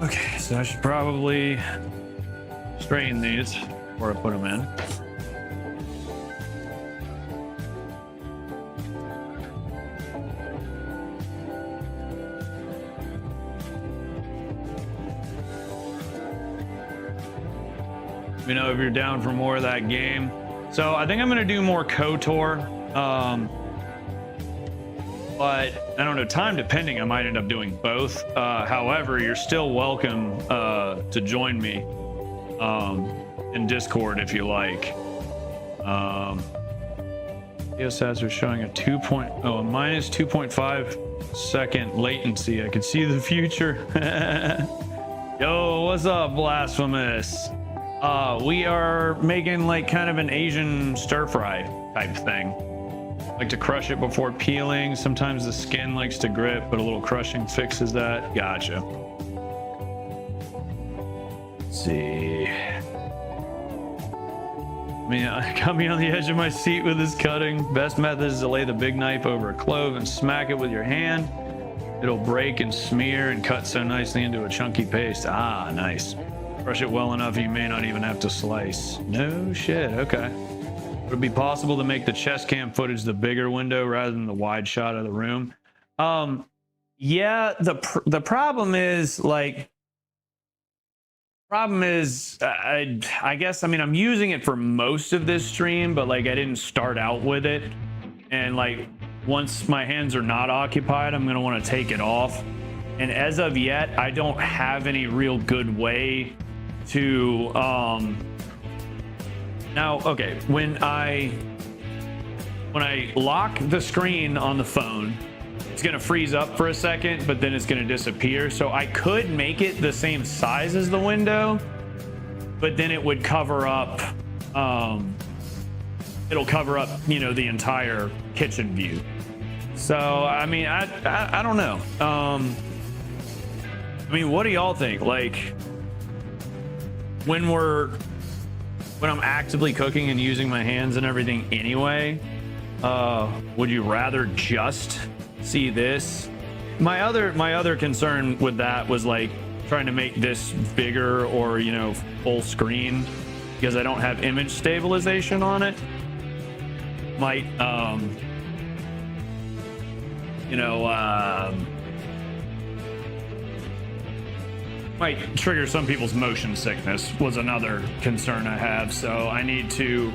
Okay, so I should probably strain these before I put them in. Let me know if you're down for more of that game. So I think I'm gonna do more KOTOR. But I don't know, time depending, I might end up doing both. However, you're still welcome to join me in Discord if you like. EOS are showing a minus 2.5 second latency. I can see the future. Yo, what's up, Blasphemous? We are making like kind of an Asian stir fry type thing. Like to crush it before peeling. Sometimes the skin likes to grip, but a little crushing fixes that. Gotcha. Let's see. Got me on the edge of my seat with this cutting. Best method is to lay the big knife over a clove and smack it with your hand. It'll break and smear and cut so nicely into a chunky paste. Ah, nice. Crush it well enough you may not even have to slice. No shit, okay. Would it be possible to make the chest cam footage the bigger window rather than the wide shot of the room? Yeah, the problem is like, I guess, I mean, I'm using it for most of this stream, but like I didn't start out with it. And like, once my hands are not occupied, I'm gonna want to take it off. And as of yet, I don't have any real good way to, now, okay, when I lock the screen on the phone, it's gonna freeze up for a second, but then it's gonna disappear. So I could make it the same size as the window, but then it would cover up, it'll cover up, you know, the entire kitchen view. So, I mean, I don't know. I mean, what do y'all think? Like, when I'm actively cooking and using my hands and everything anyway, would you rather just see this? My other concern with that was like trying to make this bigger or, you know, full screen, because I don't have image stabilization on it. Might you know, might trigger some people's motion sickness was another concern I have. So I need to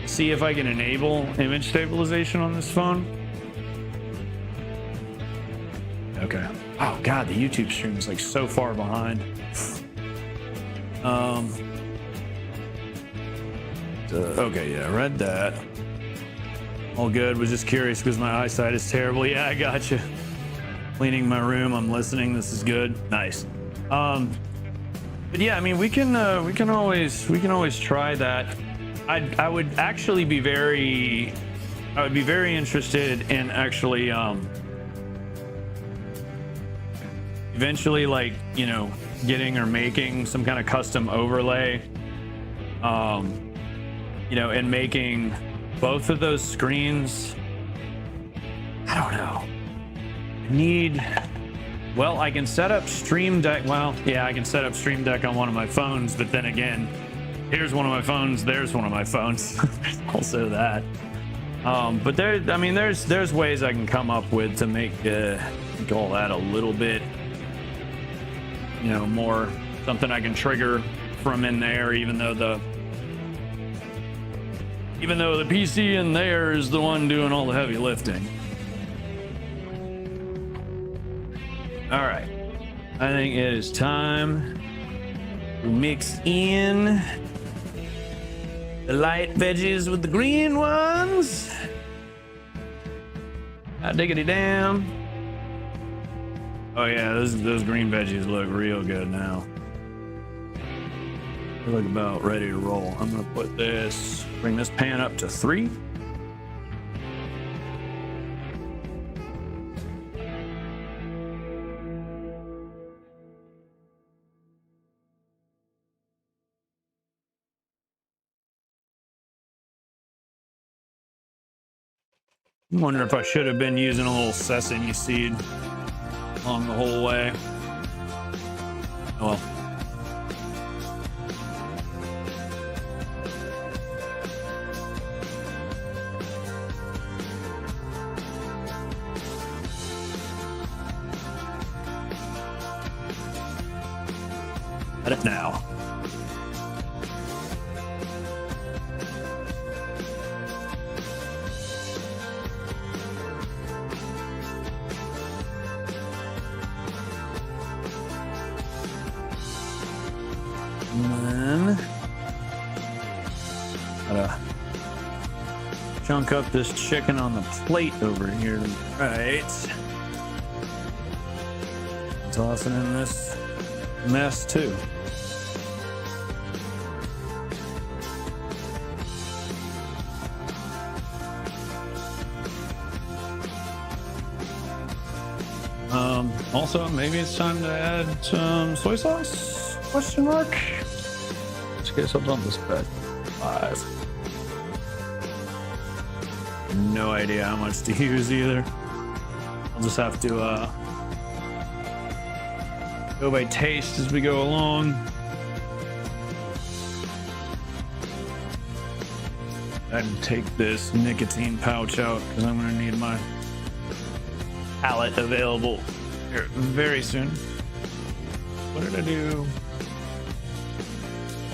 see if I can enable image stabilization on this phone. Okay. Oh God, the YouTube stream is like so far behind. Okay, yeah, read that. All good. Was just curious because my eyesight is terrible. Yeah, I got you. Cleaning my room. I'm listening. This is good. Nice. But yeah, I mean, we can always try that. I would actually be very interested in actually eventually, like, you know, getting or making some kind of custom overlay, you know, and making both of those screens. I don't know. Well, I can set up Stream Deck. Well, yeah, I can set up Stream Deck on one of my phones, but then again, here's one of my phones, there's one of my phones. Also that. But there's ways I can come up with to make all that a little bit, you know, more something I can trigger from in there, even though the PC in there is the one doing all the heavy lifting. All right, I think it is time to mix in the light veggies with the green ones. Diggity damn. Oh yeah, those green veggies look real good now. They look about ready to roll. I'm gonna bring this pan up to 3. I'm wondering if I should have been using a little sesame seed along the whole way. Oh well. At it now. And then gotta chunk up this chicken on the plate over here. Right. Tossing in this mess too. Also, maybe it's time to add some soy sauce? Question mark. Let's get something on this bed. 5. No idea how much to use either. I'll just have to go by taste as we go along. I'd take this nicotine pouch out because I'm going to need my palette available here very soon. What did I do?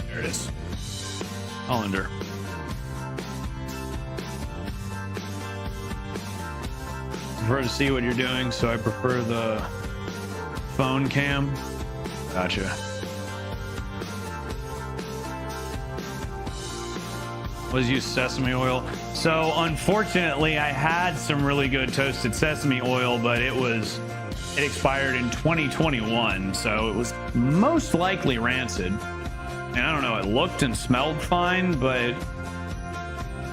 There it is. Hollander. Prefer to see what you're doing, so I prefer the phone cam. Gotcha. Was use sesame oil. So unfortunately, I had some really good toasted sesame oil, but it expired in 2021, so it was most likely rancid. And I don't know, it looked and smelled fine, but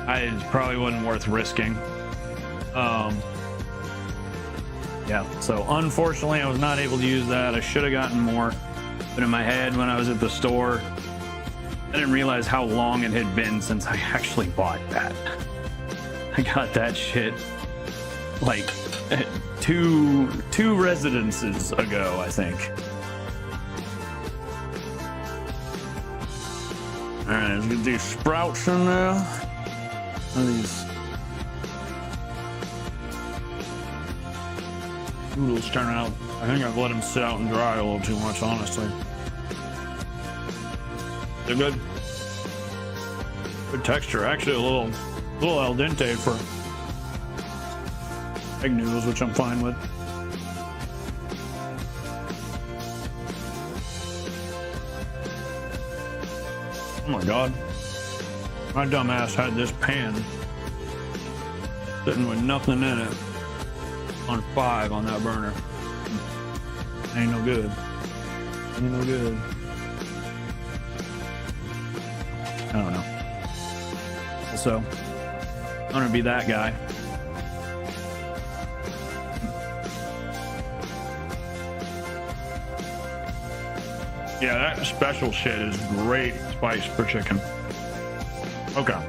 it probably wasn't worth risking. Yeah, so unfortunately, I was not able to use that. I should have gotten more, but in my head when I was at the store, I didn't realize how long it had been since I actually bought that. I got that shit like two residences ago, I think. All right, let's get these sprouts in there. What are these noodles turn out? I think I've let them sit out and dry a little too much, honestly. They're good. Good texture. Actually, a little al dente for egg noodles, which I'm fine with. Oh my god. My dumb ass had this pan sitting with nothing in it on 5 on that burner. Ain't no good. Ain't no good. I don't know. So, I'm gonna be that guy. Yeah, that special shit is great spice for chicken. Okay.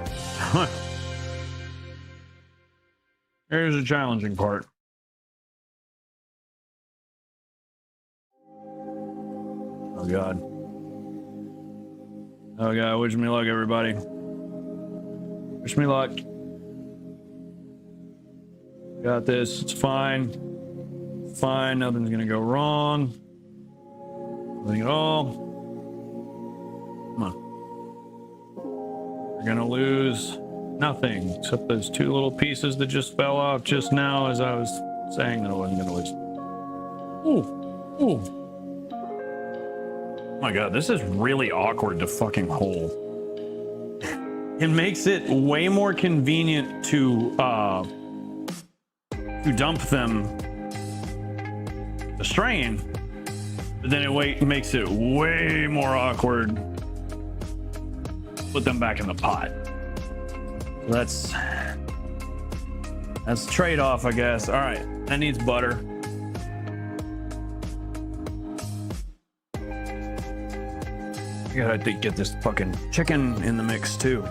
Here's the challenging part. Oh god. Oh god, wish me luck, everybody. Wish me luck. Got this, it's fine. Fine, nothing's gonna go wrong. Nothing at all. Come on. We're gonna lose nothing except those 2 little pieces that just fell off just now as I was saying that I wasn't gonna lose. Ooh, ooh. Oh my god, this is really awkward to fucking hold. It makes it way more convenient to dump them the strain, but then it makes it way more awkward to put them back in the pot. So that's a trade-off, I guess. All right, that needs butter. I gotta get this fucking chicken in the mix too.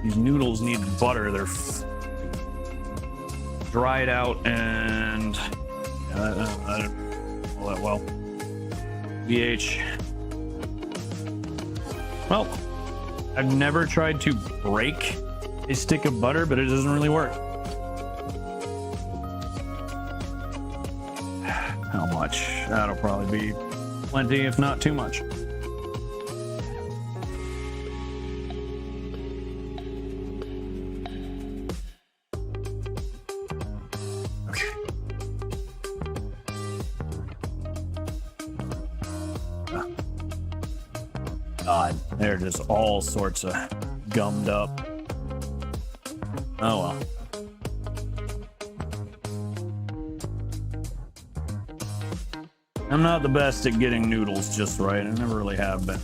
These noodles need butter. They're dried out and I don't know that well. VH. Well, I've never tried to break a stick of butter, but it doesn't really work. How much? That'll probably be plenty, if not too much. Okay. God, they're just all sorts of gummed up. Oh well. I'm not the best at getting noodles just right. I never really have been.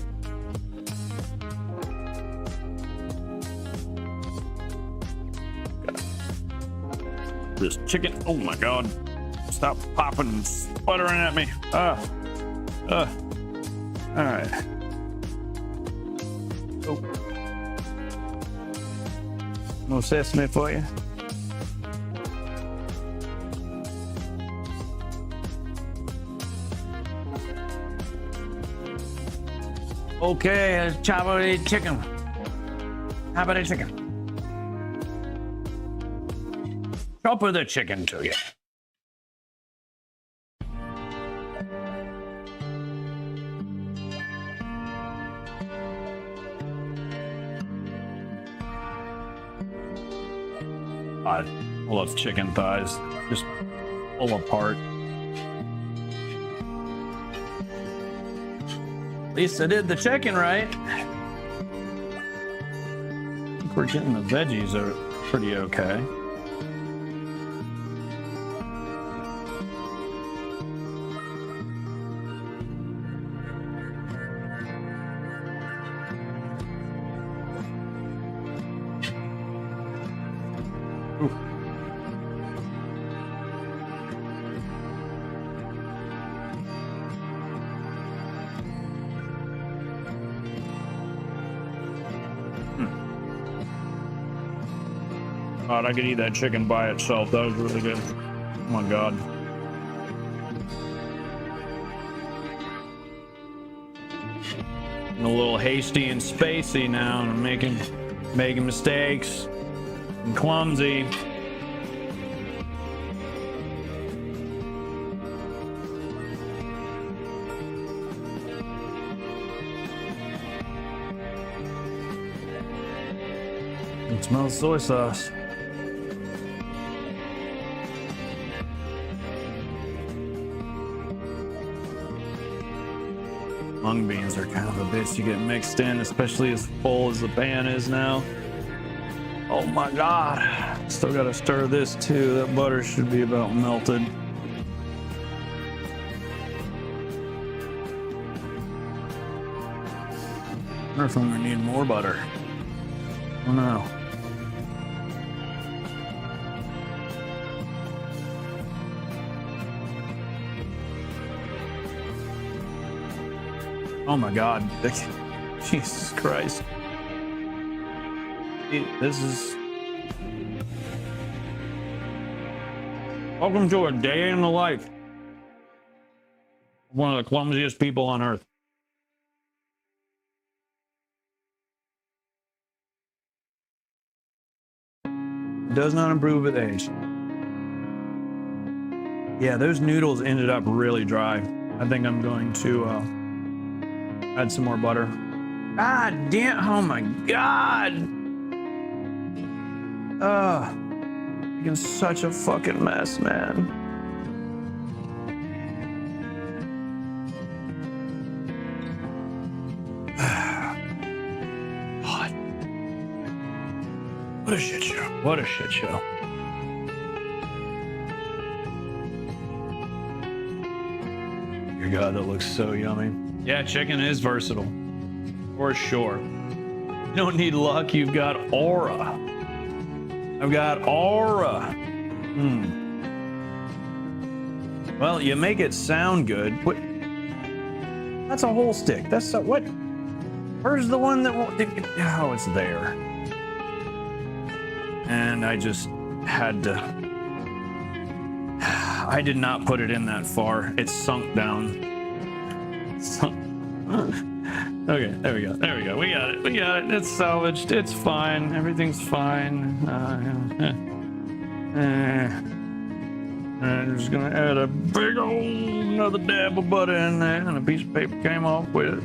This chicken, oh my god. Stop popping and sputtering at me. All right. Oh. No sesame for you. Okay, let's chop up the chicken. Chop up the chicken. Chop up the chicken to you. I love chicken thighs. Just pull apart. At least I did the chicken right. I think we're getting the veggies are pretty okay. Ooh. God, I could eat that chicken by itself. That was really good. Oh my God. I'm a little hasty and spacey now, and I'm making mistakes. I'm clumsy. It smells soy sauce. Mung beans are kind of a bitch to get mixed in, especially as full as the pan is now. Oh my God. Still gotta stir this too. That butter should be about melted. I wonder if I'm gonna need more butter. I don't know. Oh my God. Jesus Christ. This is... Welcome to a day in the life of one of the clumsiest people on earth. Does not improve with age. Yeah, those noodles ended up really dry. I think I'm going to add some more butter. God damn, oh my God. Making such a fucking mess, man. God. What a shit show. What a shit show. Dear God, that looks so yummy. Yeah, chicken is versatile. For sure. You don't need luck, you've got aura. I've got aura. Well, you make it sound good. What? That's a whole stick. That's a, what? Where's the one that won't? Oh, it's there. And I just had to. I did not put it in that far. It sunk down. Okay, there we go. There we go. We got it. We got it. It's salvaged. It's fine. Everything's fine. I'm just gonna add a big old another dab of butter in there, and a piece of paper came off with it.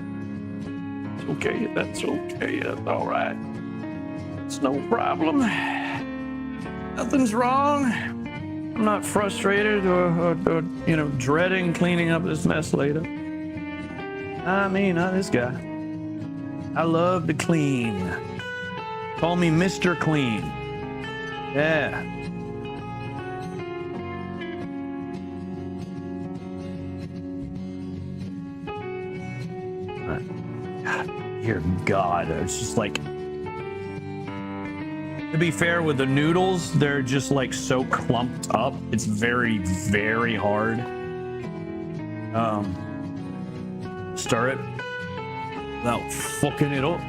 It's okay. That's okay. That's all right. It's no problem. Nothing's wrong. I'm not frustrated or you know, dreading cleaning up this mess later. I mean, not this guy. I love to clean. Call me Mr. Clean. Yeah. God, dear God, it's just like... To be fair, with the noodles, they're just like so clumped up. It's very, very hard. Stir it without fucking it up.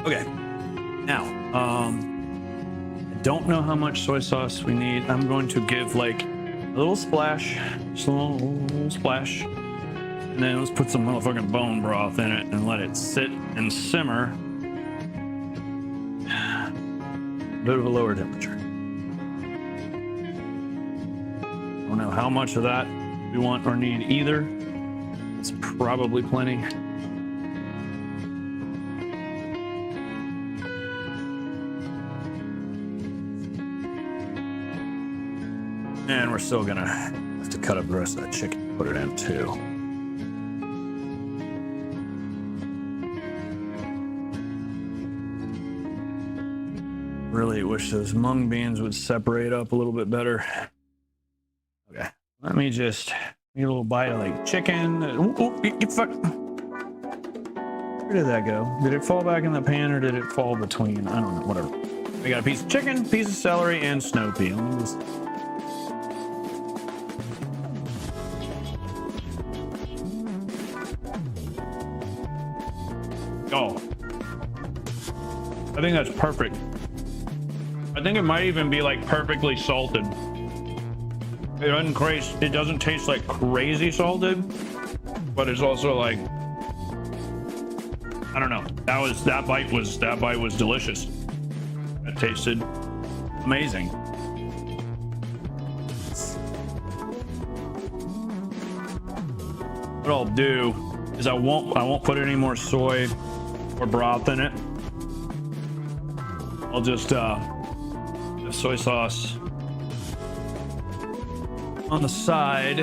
Okay. Now, I don't know how much soy sauce we need. I'm going to give like a little splash, just a little splash. And then let's put some motherfucking bone broth in it and let it sit and simmer. Bit of a lower temperature. I don't know how much of that we want or need either. It's probably plenty. And we're still gonna have to cut up the rest of that chicken and put it in too. Really wish those mung beans would separate up a little bit better. Okay, let me just get a little bite of like chicken. Fuck. Where did that go? Did it fall back in the pan or did it fall between? I don't know, whatever. We got a piece of chicken, piece of celery, and snow pea. Let me just... Oh, I think that's perfect. I think it might even be like perfectly salted. It doesn't taste like crazy salted, but it's also like, I don't know. That bite was delicious. That tasted amazing. What I'll do is I won't put any more soy or broth in it. I'll just soy sauce on the side.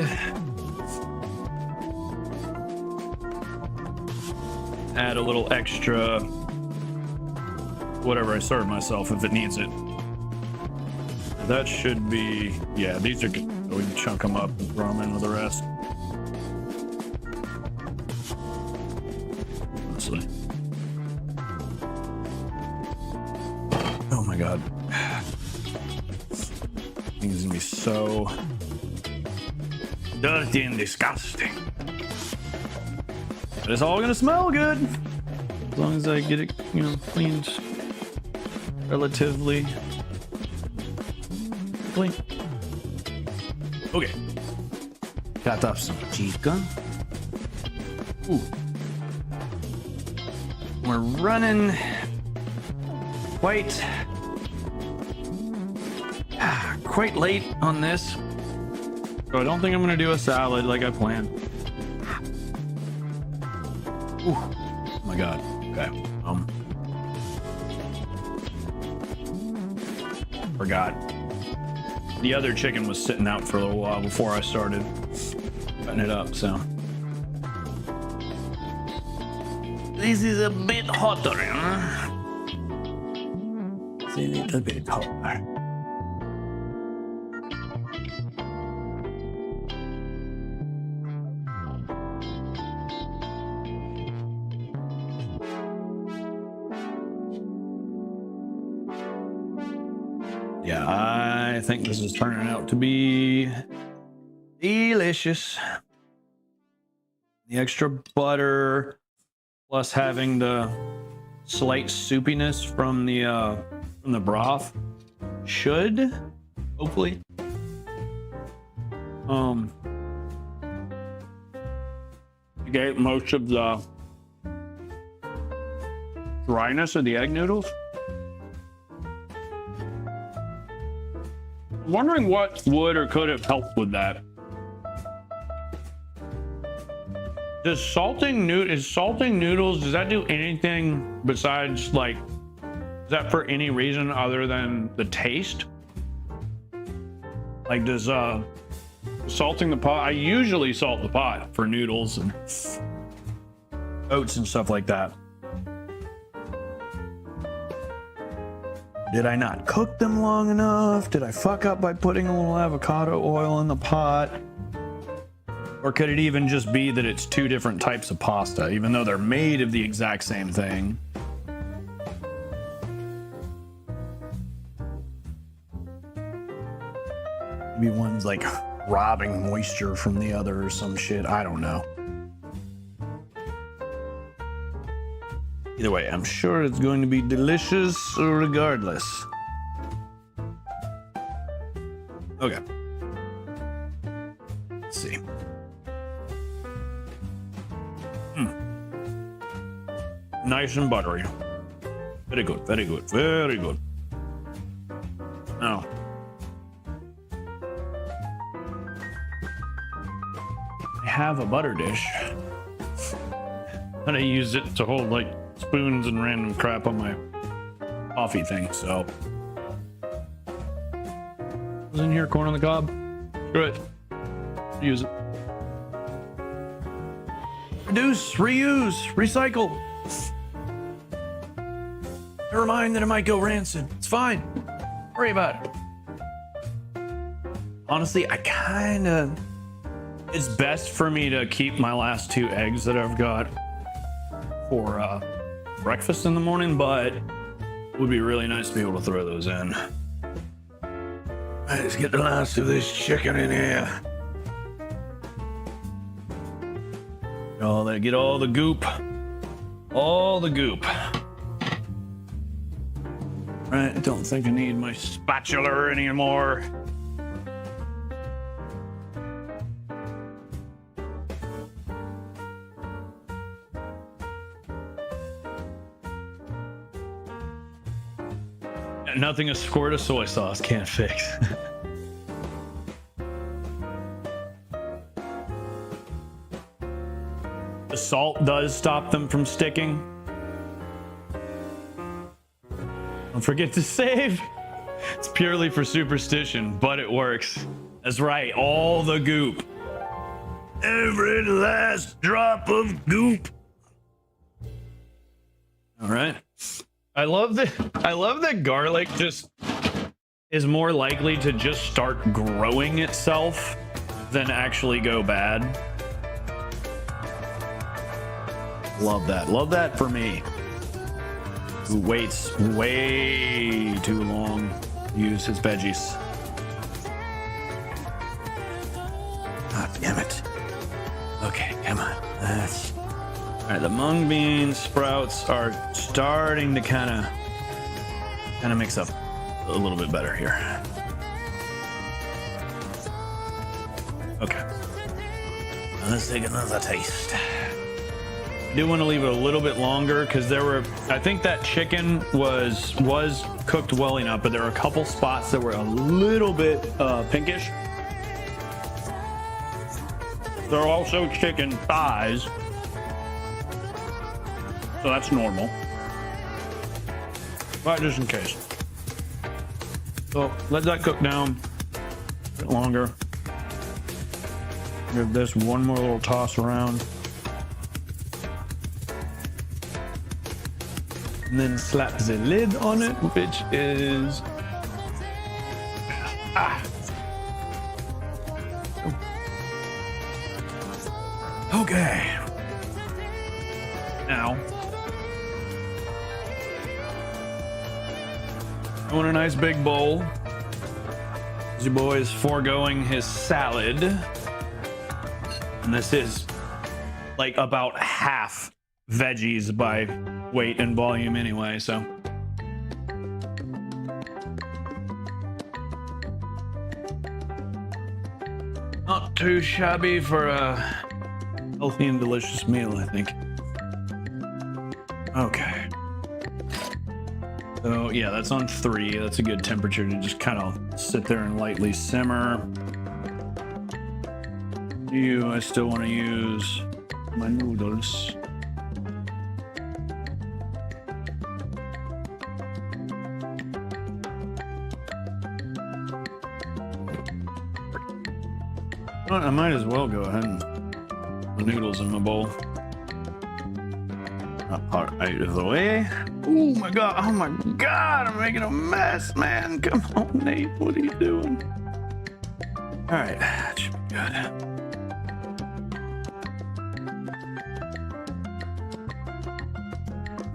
Add a little extra whatever I serve myself if it needs it. That should be, yeah, these are good. We can chunk them up and throw them in with the rest. Honestly. Oh my God. Things is gonna be so dirty and disgusting. But it's all gonna smell good. As long as I get it, you know, cleaned relatively clean. Okay. Cut up some chicken. Ooh. We're running quite late on this, so I don't think I'm gonna do a salad like I planned. Ooh. Oh my God. Okay. Forgot. The other chicken was sitting out for a little while before I started cutting it up, so. This is a bit hotter, huh? It's a little bit hotter. Yeah, I think this is turning out to be delicious. The extra butter plus having the slight soupiness from the broth should hopefully get most of the dryness of the egg noodles. I'm wondering what would or could have helped with that. Is salting noodles, does that do anything besides, like, is that for any reason other than the taste? Like, does salting the pot, I usually salt the pot for noodles and oats and stuff like that. Did I not cook them long enough? Did I fuck up by putting a little avocado oil in the pot? Or could it even just be that it's two different types of pasta, even though they're made of the exact same thing? Maybe one's like robbing moisture from the other or some shit. I don't know. Either way, I'm sure it's going to be delicious regardless. Okay. Let's see. Nice and buttery. Very good, very good, very good. Now, I have a butter dish, and I used it to hold like spoons and random crap on my coffee thing, so. Was in here, corn on the cob? Screw it. Use it. Reduce, reuse, recycle. Never mind that it might go rancid. It's fine. Don't worry about it. Honestly, it's best for me to keep my last 2 eggs that I've got for breakfast in the morning, but it would be really nice to be able to throw those in. Let's get the last of this chicken in here. Get all the goop. All the goop. Right, I don't think I need my spatula anymore. Nothing a squirt of soy sauce can't fix. The salt does stop them from sticking. Don't forget to save. It's purely for superstition, but it works. That's right, all the goop. Every last drop of goop. All right. I love that garlic just is more likely to just start growing itself than actually go bad. Love that. Love that for me. Who waits way too long to use his veggies. Ah, damn it. Okay, come on. That's all right. The mung bean sprouts are starting to kind of mix up a little bit better here. Okay. Now let's take another taste. I do want to leave it a little bit longer because I think that chicken was cooked well enough, but there were a couple spots that were a little bit pinkish. They're also chicken thighs, so that's normal. But just in case. So let that cook down a bit longer. Give this one more little toss around. And then slap the lid on it, which is okay. Now, I want a nice big bowl. Your boy is foregoing his salad, and this is like about half veggies by weight and volume anyway, so. Not too shabby for a healthy and delicious meal, I think. Okay. So yeah, that's on 3. That's a good temperature to just kind of sit there and lightly simmer. I still want to use my noodles. I might as well go ahead and put the noodles in my bowl. Out of the way. Oh my god! Oh my god! I'm making a mess, man. Come on, Nate. What are you doing? All right, that should be good.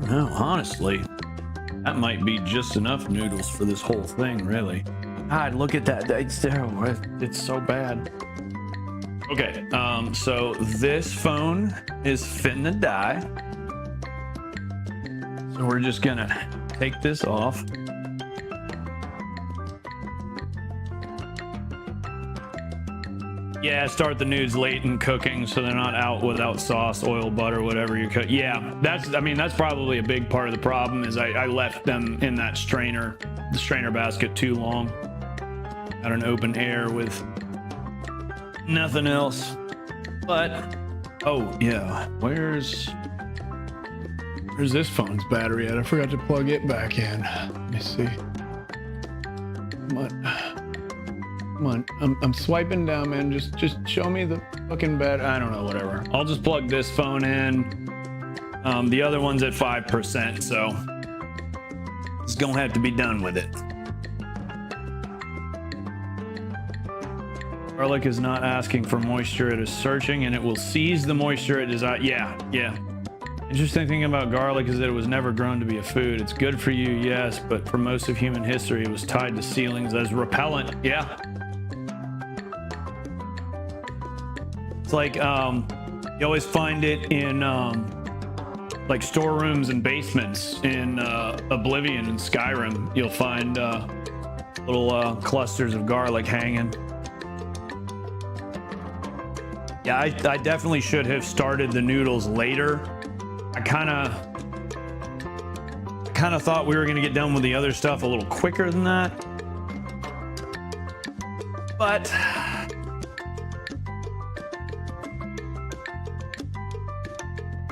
No, honestly, that might be just enough noodles for this whole thing, really. God, look at that. It's so bad. Okay, so this phone is finna die. So we're just gonna take this off. Yeah, start the nudes late in cooking so they're not out without sauce, oil, butter, whatever you cook. Yeah, I mean, that's probably a big part of the problem is I left them in that the strainer basket too long. Out in open air with nothing else. But, oh yeah, where's this phone's battery at? I forgot to plug it back in. Let me see. Come on, I'm swiping down, man. Just show me the fucking bed. I don't know, whatever. I'll just plug this phone in. The other one's at 5%, so it's gonna have to be done with it. Garlic is not asking for moisture. It is searching, and it will seize the moisture it desires. Yeah. Interesting thing about garlic is that it was never grown to be a food. It's good for you, yes, but for most of human history, it was tied to ceilings as repellent. Yeah. It's like you always find it in like storerooms and basements in Oblivion and Skyrim. You'll find little clusters of garlic hanging. Yeah, I definitely should have started the noodles later. I kind of thought we were gonna get done with the other stuff a little quicker than that, but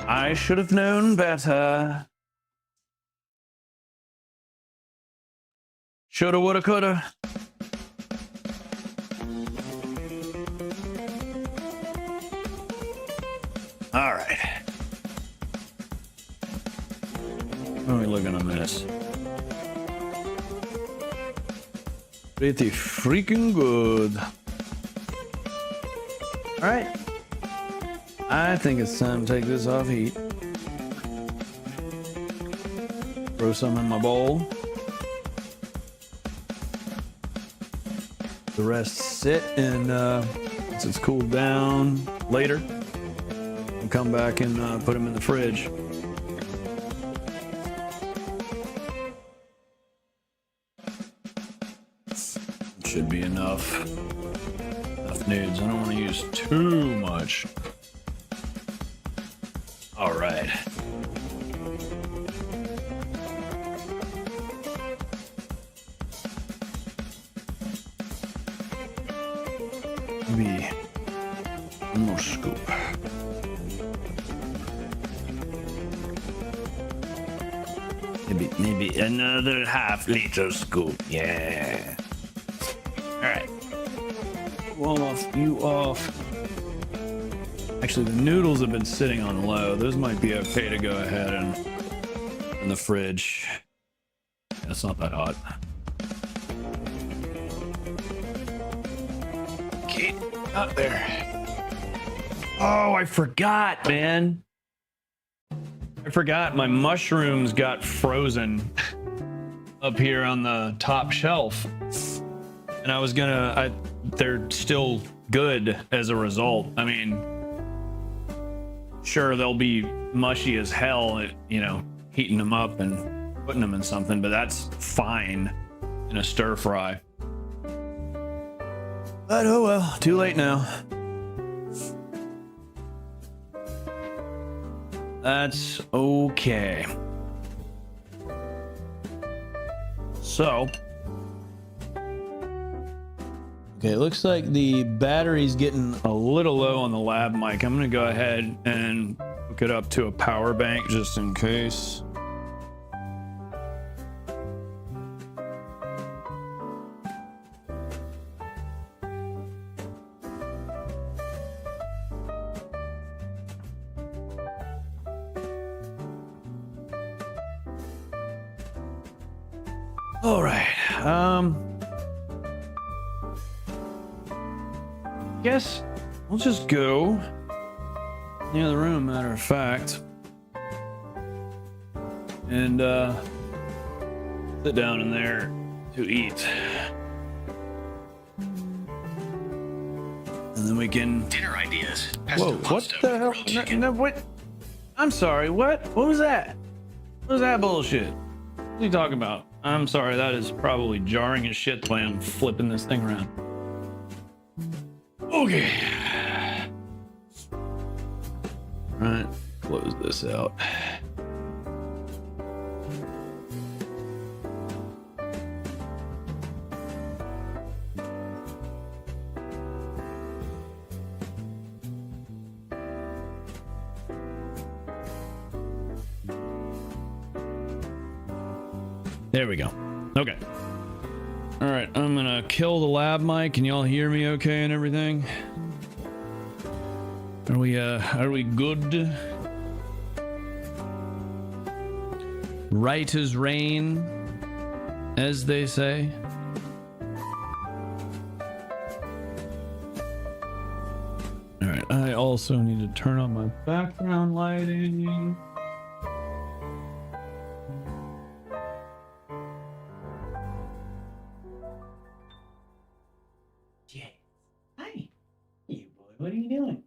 I should have known better. Shoulda, woulda, coulda. All right. How are we looking on this? Pretty freaking good. All right. I think it's time to take this off heat. Throw some in my bowl. The rest sit and once it's cooled down later, I'll come back and put them in the fridge. Should be enough nudes. I don't want to use too much. All right. Maybe one more scoop. Maybe another half-liter scoop. Yeah. All right. You off. Actually, the noodles have been sitting on low. Those might be okay to go ahead and in the fridge. It's not that hot. Get up there. Oh, I forgot, man. I forgot my mushrooms got frozen up here on the top shelf. And I was gonna, they're still good as a result. I mean, sure, they'll be mushy as hell, you know, heating them up and putting them in something, but that's fine in a stir fry. But oh well, too late now. That's okay. So, okay, it looks like the battery's getting a little low on the lab mic. I'm gonna go ahead and hook it up to a power bank just in case. All right, guess we'll just go in the other room, matter of fact, and sit down in there to eat, and then we can dinner ideas. Whoa, what the hell? No, what? I'm sorry, what was that? What was that bullshit? What are you talking about? I'm sorry, that is probably jarring as shit the way I'm flipping this thing around. Oh, Okay. All right, close this out. There we go. Okay. All right, I'm gonna kill the lab mic. Can y'all hear me okay and everything? Are we good? Right as rain, as they say. All right, I also need to turn on my background lighting. Hi. Hey, boy. What are you doing?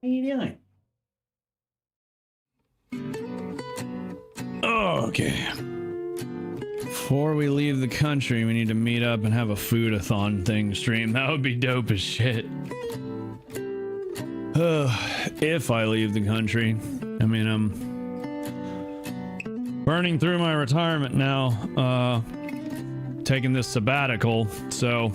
What are you doing? Okay. Before we leave the country, we need to meet up and have a food-a-thon thing stream. That would be dope as shit. If I leave the country. I mean, I'm burning through my retirement now. Taking this sabbatical, so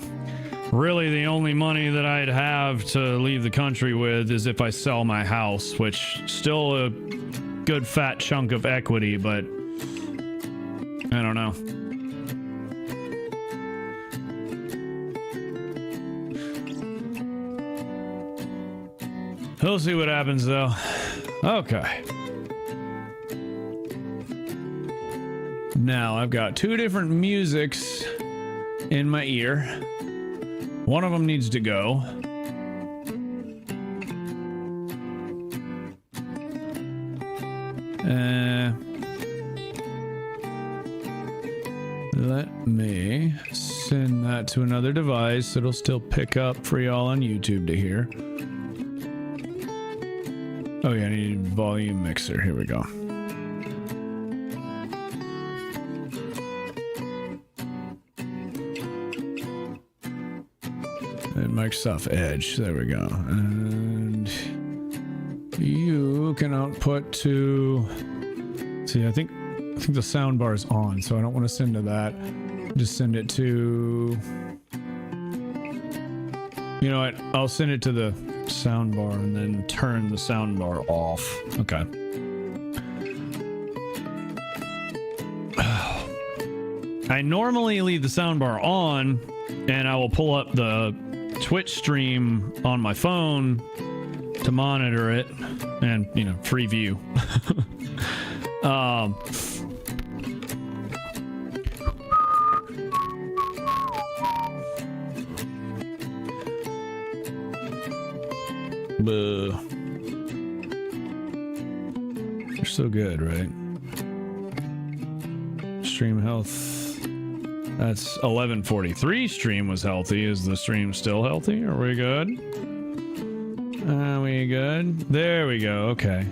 really the only money that I'd have to leave the country with is if I sell my house, which still a good fat chunk of equity, but I don't know. We'll see what happens though. Okay. Now I've got two different musics in my ear. One of them needs to go. Let me send that to another device. It'll still pick up for y'all on YouTube to hear. Oh yeah, I need a volume mixer. Here we go. And Microsoft Edge. There we go. And you can output to. See, I think the sound bar is on, so I don't want to send to that. Just send it to. You know what? I'll send it to the sound bar and then turn the sound bar off. Okay. I normally leave the sound bar on, and I will pull up the Twitch stream on my phone to monitor it and, you know, free view. You're so good, right? Stream health. That's 11:43. Stream was healthy. Is the stream still healthy? Are we good? Are we good? There we go. Okay.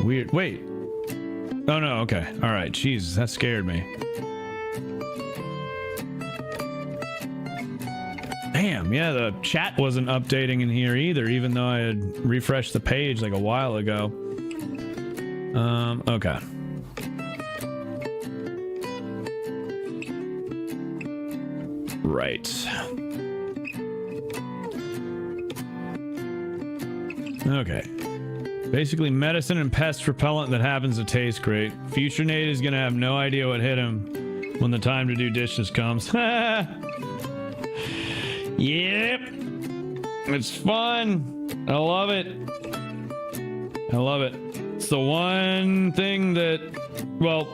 Weird. Wait. Oh no. Okay. All right. Jesus, that scared me. Damn. Yeah, the chat wasn't updating in here either, even though I had refreshed the page like a while ago. Okay. Right. Okay. Basically medicine and pest repellent that happens to taste great. Future Nate is gonna have no idea what hit him when the time to do dishes comes. Yep. It's fun. I love it. I love it. It's the one thing that, well,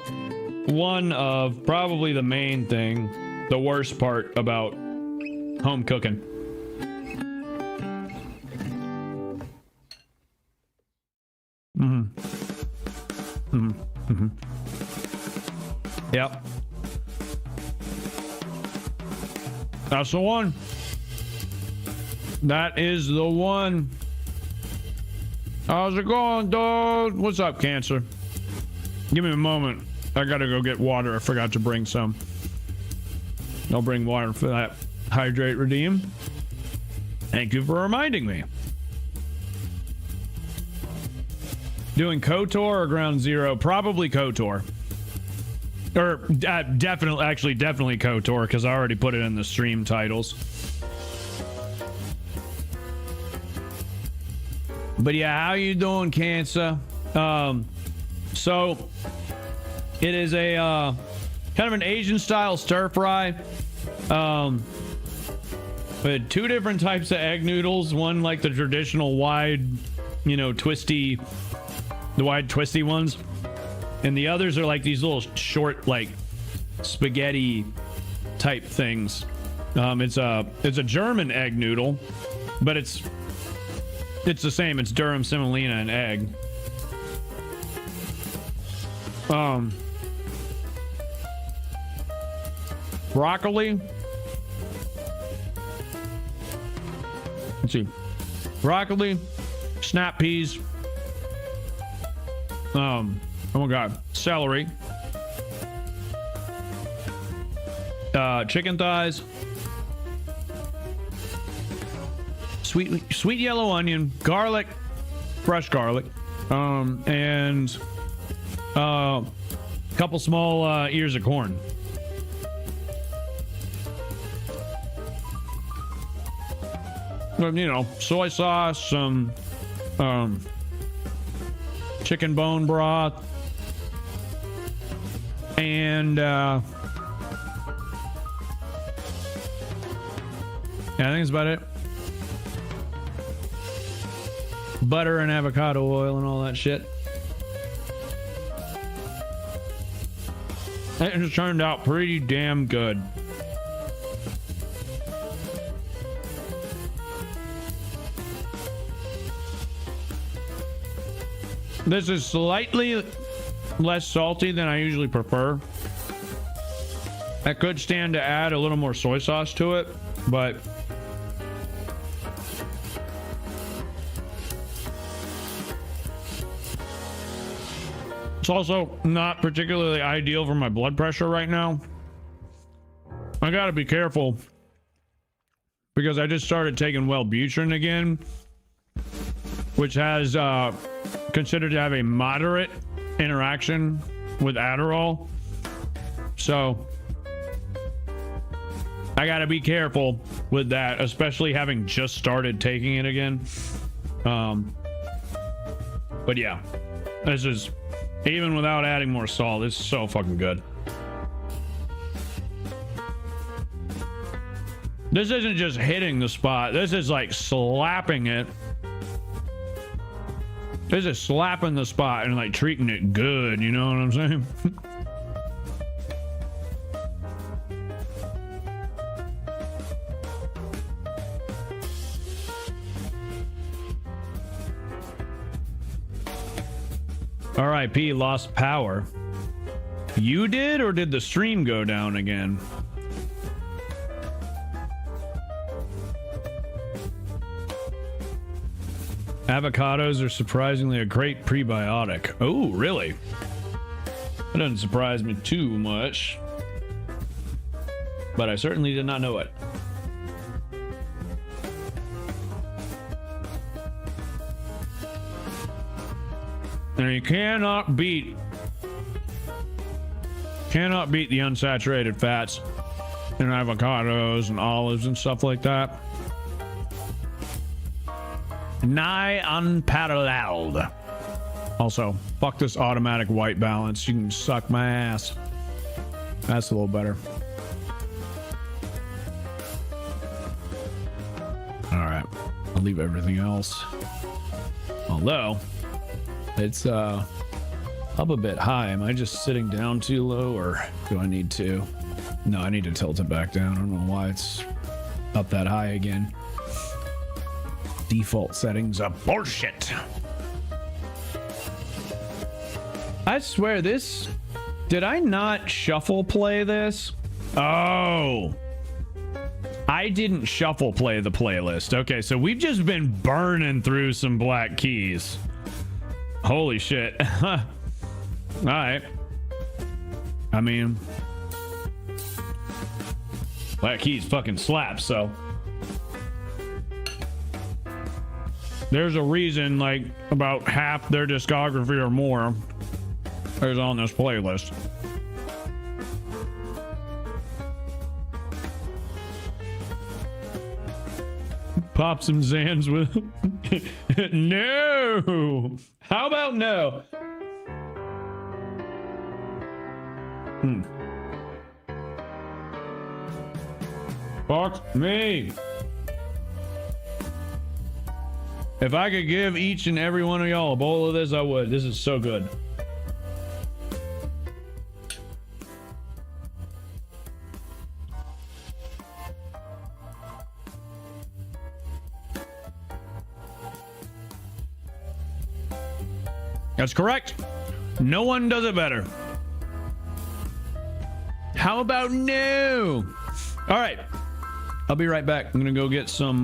one of probably the main thing, the worst part about home cooking. Yep. That's the one. That is the one. How's it going, dog? What's up, Cancer? Give me a moment. I gotta go get water. I forgot to bring some. I'll bring water for that. Hydrate, redeem. Thank you for reminding me. Doing KOTOR or Ground Zero? Probably KOTOR. Or definitely KOTOR, because I already put it in the stream titles. But yeah, how you doing, Cancer? So it is a kind of an Asian style stir fry. With two different types of egg noodles. One like the traditional wide, twisty ones. And the others are like these little short, like spaghetti type things. It's a German egg noodle, but it's the same. It's durum, semolina, and egg. Broccoli. Let's see. Broccoli, snap peas. Oh my god, celery. Chicken thighs. Sweet yellow onion, garlic, fresh garlic, and a couple small ears of corn. Soy sauce, some chicken bone broth, and I think that's about it. Butter and avocado oil and all that shit. It just turned out pretty damn good. This is slightly less salty than I usually prefer. I could stand to add a little more soy sauce to it, but it's also not particularly ideal for my blood pressure right now. I gotta be careful because I just started taking Wellbutrin again, which has considered to have a moderate interaction with Adderall. So I gotta be careful with that, especially having just started taking it again. But yeah, this is, even without adding more salt, it's so fucking good. This isn't just hitting the spot, this is like slapping it. This is slapping the spot and like treating it good, you know what I'm saying? RIP lost power. You did, or did the stream go down again? Avocados are surprisingly a great prebiotic. Oh, really? That doesn't surprise me too much. But I certainly did not know it. And you cannot beat the unsaturated fats in avocados and olives and stuff like that. Nigh unparalleled. Also, fuck this automatic white balance. You can suck my ass. That's a little better. Alright. I'll leave everything else. Although, it's up a bit high. Am I just sitting down too low, or do I need to? No, I need to tilt it back down. I don't know why it's up that high again. Default settings are bullshit. I swear this... Did I not shuffle play this? Oh. I didn't shuffle play the playlist. Okay, so we've just been burning through some Black Keys. Holy shit. Alright. I mean... Black Keys fucking slaps, so... There's a reason like about half their discography or more is on this playlist. Pop some Zans with no. How about no? Fuck me. If I could give each and every one of y'all a bowl of this, I would. This is so good. That's correct. No one does it better. How about no? All right. I'll be right back. I'm gonna go get some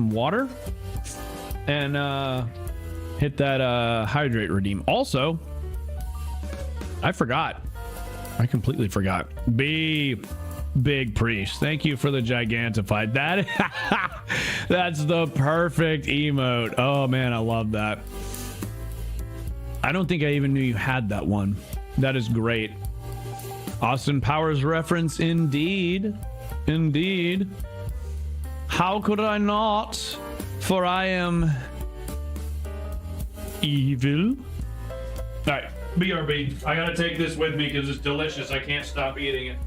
water and hit that hydrate redeem. Also, I forgot. I completely forgot. Big priest. Thank you for the gigantified. That that's the perfect emote. Oh man, I love that. I don't think I even knew you had that one. That is great. Austin Powers reference indeed. Indeed. How could I not? For I am evil. All right, BRB. I gotta take this with me because it's delicious. I can't stop eating it.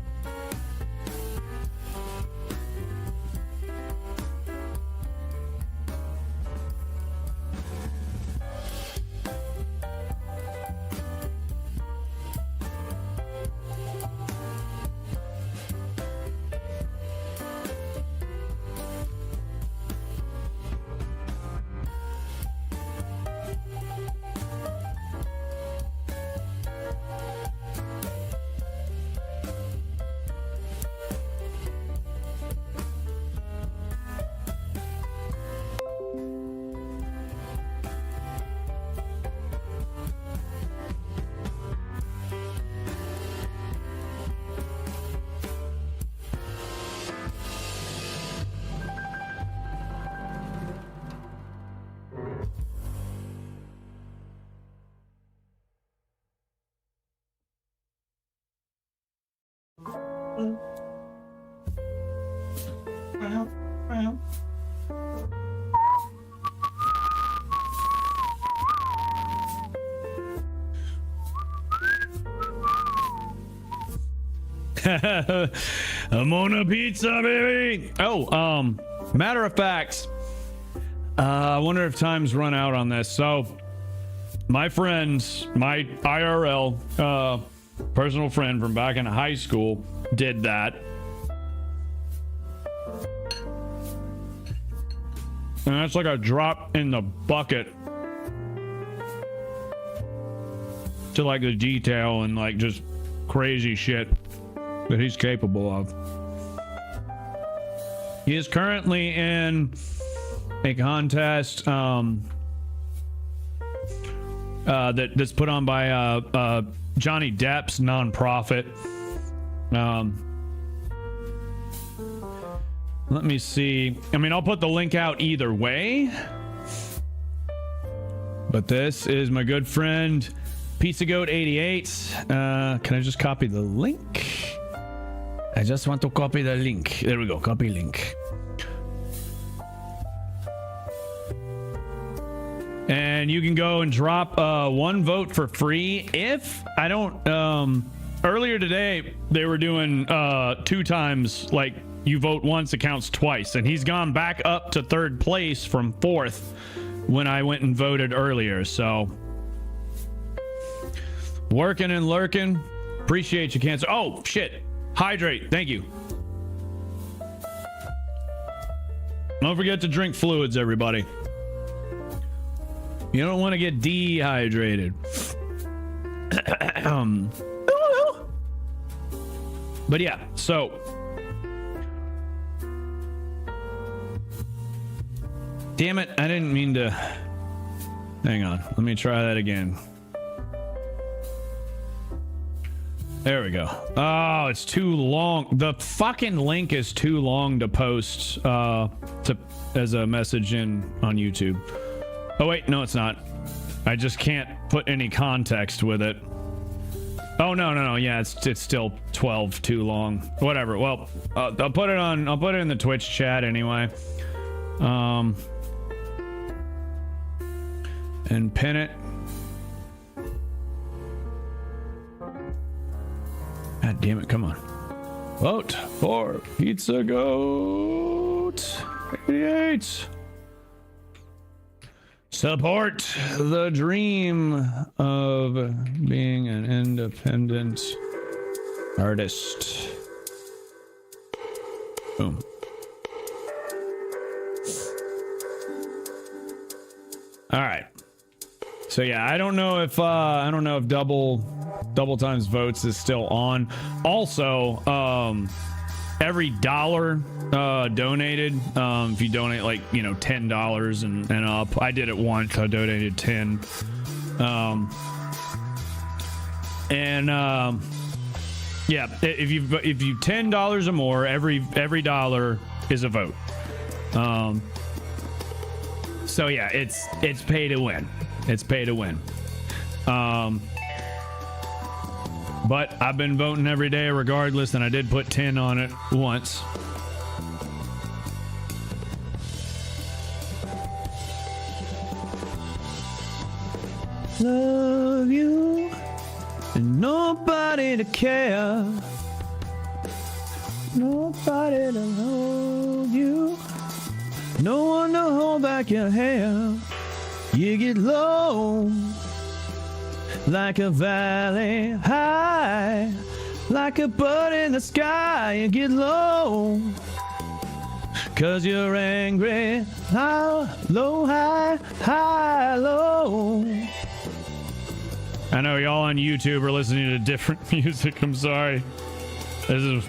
I'm on a pizza, baby. Oh, matter of fact, I wonder if time's run out on this. So my friends, my IRL personal friend from back in high school did that. And that's like a drop in the bucket to like the detail and like just crazy shit that he's capable of. He is currently in a contest that's put on by Johnny Depp's nonprofit. Let me see. I mean, I'll put the link out either way. But this is my good friend Pizza Goat 88. Can I just copy the link? I just want to copy the link. There we go. Copy link. And you can go and drop one vote for free. If I don't, earlier today, they were doing 2 times, like you vote once, it counts twice. And he's gone back up to 3rd place from 4th when I went and voted earlier. So working and lurking. Appreciate you, Cancer. Oh, shit. Hydrate. Thank you. Don't forget to drink fluids, everybody. You don't want to get dehydrated. But yeah, so damn it, I didn't mean to. Hang on, let me try that again. There we go. Oh, it's too long. The fucking link is too long to post as a message on YouTube. Oh wait, no, it's not. I just can't put any context with it. Oh no. Yeah, it's still 12 too long. Whatever. Well, I'll put it in the Twitch chat anyway. And pin it. God damn it, come on. Vote for Pizza Goat 88. Support the dream of being an independent artist. Boom. All right. So yeah, I don't know if double times votes is still on. Also, every dollar donated, if you donate like, you know, $10 and up. I did it once. I donated 10. Yeah, if you $10 or more, every dollar is a vote. So yeah, it's pay to win. It's pay to win. But I've been voting every day regardless, and I did put 10 on it once. Love you and nobody to care. Nobody to hold you. No one to hold back your hair. You get low like a valley high, like a bird in the sky. You get low 'cause you're angry. High, low, high, high, low. I know y'all on YouTube are listening to different music. I'm sorry. This is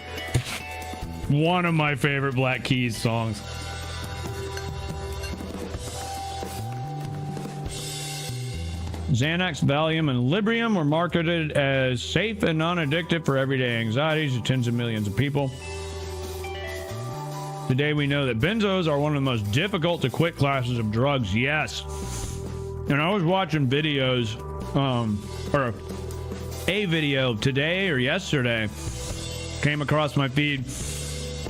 one of my favorite Black Keys songs. Xanax, Valium, and Librium were marketed as safe and non-addictive for everyday anxieties to tens of millions of people. Today we know that benzos are one of the most difficult to quit classes of drugs. Yes. And I was watching videos, or a video today or yesterday, came across my feed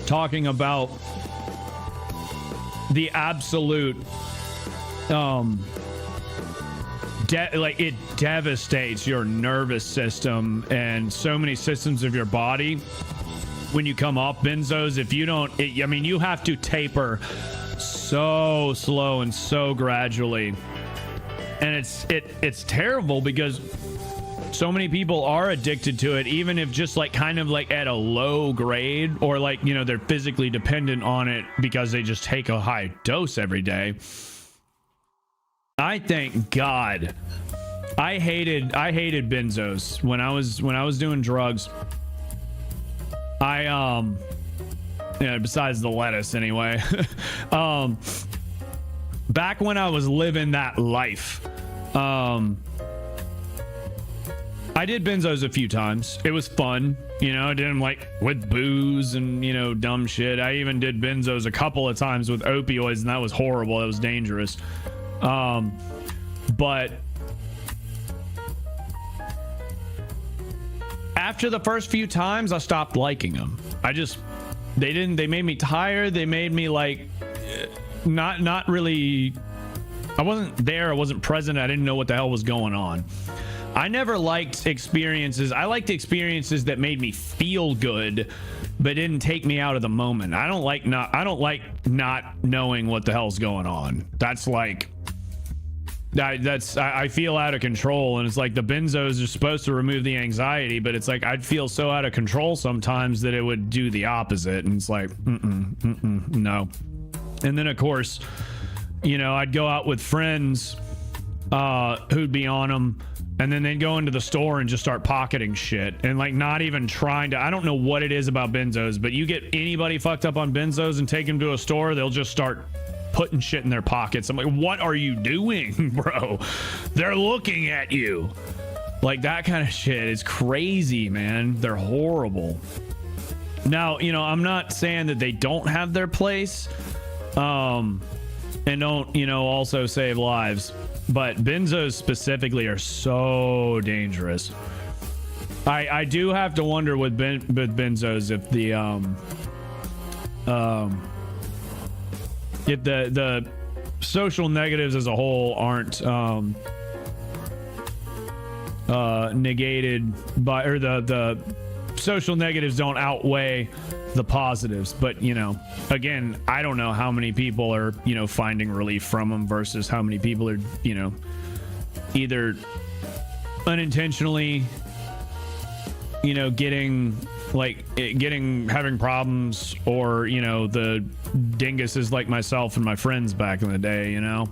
talking about the absolute, like it devastates your nervous system and so many systems of your body when you come off benzos. If you don't, I mean, you have to taper so slow and so gradually, and it's terrible because so many people are addicted to it, even if just like kind of like at a low grade, or like, you know, they're physically dependent on it because they just take a high dose every day. I thank God. I hated benzos when I was doing drugs. Yeah, besides the lettuce anyway. Back when I was living that life, I did benzos a few times. It was fun, you know. I did them like with booze and, you know, dumb shit. I even did benzos a couple of times with opioids, and that was horrible. That was dangerous. But after the first few times, I stopped liking them. They made me tired. They made me like, not really, I wasn't there. I wasn't present. I didn't know what the hell was going on. I never liked experiences. I liked experiences that made me feel good, but didn't take me out of the moment. I don't like not knowing what the hell's going on. That's like, I feel out of control, and it's like the benzos are supposed to remove the anxiety, but it's like I'd feel so out of control sometimes that it would do the opposite, and it's like no. And then of course, you know, I'd go out with friends who'd be on them, and then they'd go into the store and just start pocketing shit and like not even trying to. I don't know what it is about benzos, but you get anybody fucked up on benzos and take them to a store, they'll just start putting shit in their pockets. I'm like, what are you doing, bro? They're looking at you. Like that kind of shit is crazy, man. They're horrible. Now, you know, I'm not saying that they don't have their place, and don't, you know, also save lives, but benzos specifically are so dangerous. I do have to wonder with benzos if the social negatives as a whole aren't negated by, or the social negatives don't outweigh the positives. But, you know, again, I don't know how many people are, you know, finding relief from them versus how many people are, you know, either unintentionally, you know, having problems, or, you know, the dinguses like myself and my friends back in the day, you know.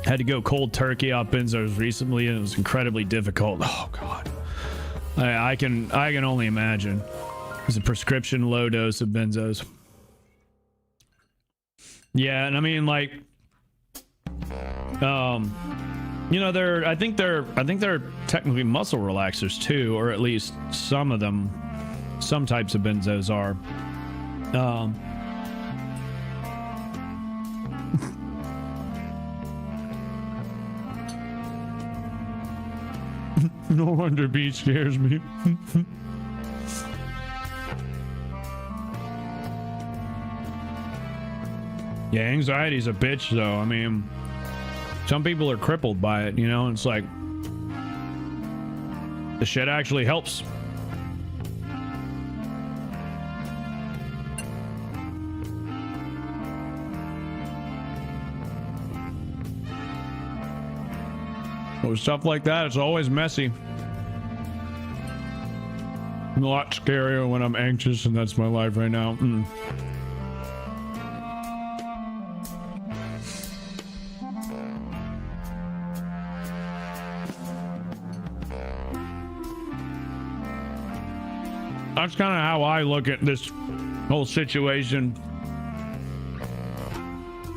Had to go cold turkey off benzos recently, and it was incredibly difficult. Oh god, I can only imagine. It's a prescription low dose of benzos. Yeah, and I mean, like, you know, I think they're technically muscle relaxers too, or at least some of them. Some types of benzos are. No wonder beach scares me. Yeah, anxiety's a bitch though. I mean, some people are crippled by it, you know. It's like the shit actually helps. With stuff like that, it's always messy. A lot scarier when I'm anxious, and that's my life right now. That's kind of how I look at this whole situation,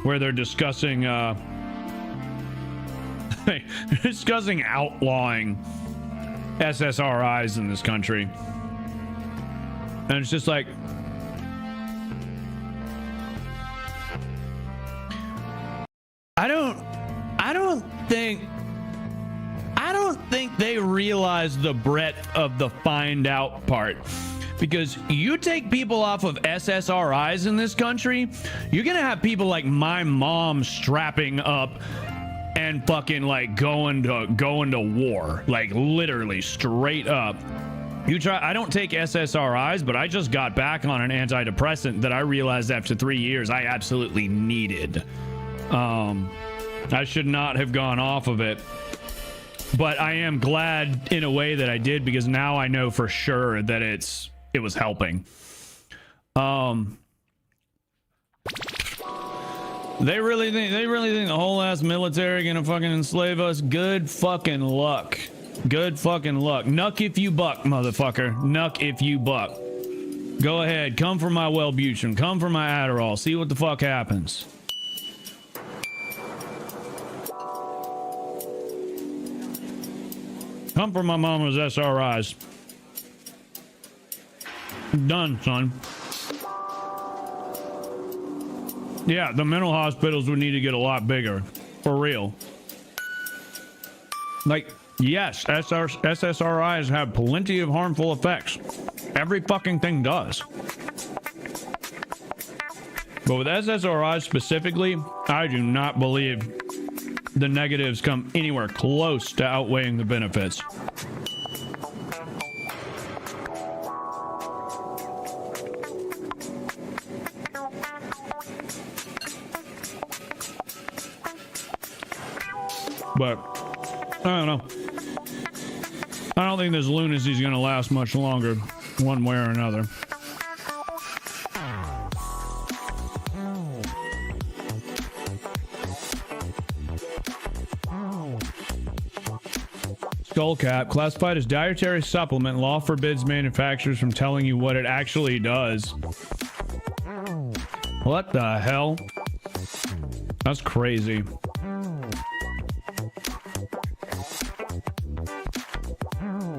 where they're discussing discussing outlawing SSRIs in this country. And it's just like, I don't think they realize the breadth of the find out part. Because you take people off of SSRIs in this country, you're gonna have people like my mom strapping up and fucking like going to war, like literally straight up. I don't take SSRIs, but I just got back on an antidepressant that I realized after 3 years I absolutely needed. I should not have gone off of it, but I am glad in a way that I did, because now I know for sure that it was helping. They really think the whole ass military gonna fucking enslave us? Good fucking luck. Good fucking luck. Nuck if you buck, motherfucker. Nuck if you buck. Go ahead, come for my Wellbutrin, come for my Adderall, see what the fuck happens. Come for my mama's SRIs. Done, son. Yeah, the mental hospitals would need to get a lot bigger. For real. Like, yes, SSRIs have plenty of harmful effects. Every fucking thing does. But with SSRIs specifically, I do not believe the negatives come anywhere close to outweighing the benefits. But I don't know. I don't think this lunacy is going to last much longer, one way or another. Skullcap, classified as dietary supplement, law forbids manufacturers from telling you what it actually does. What the hell? That's crazy.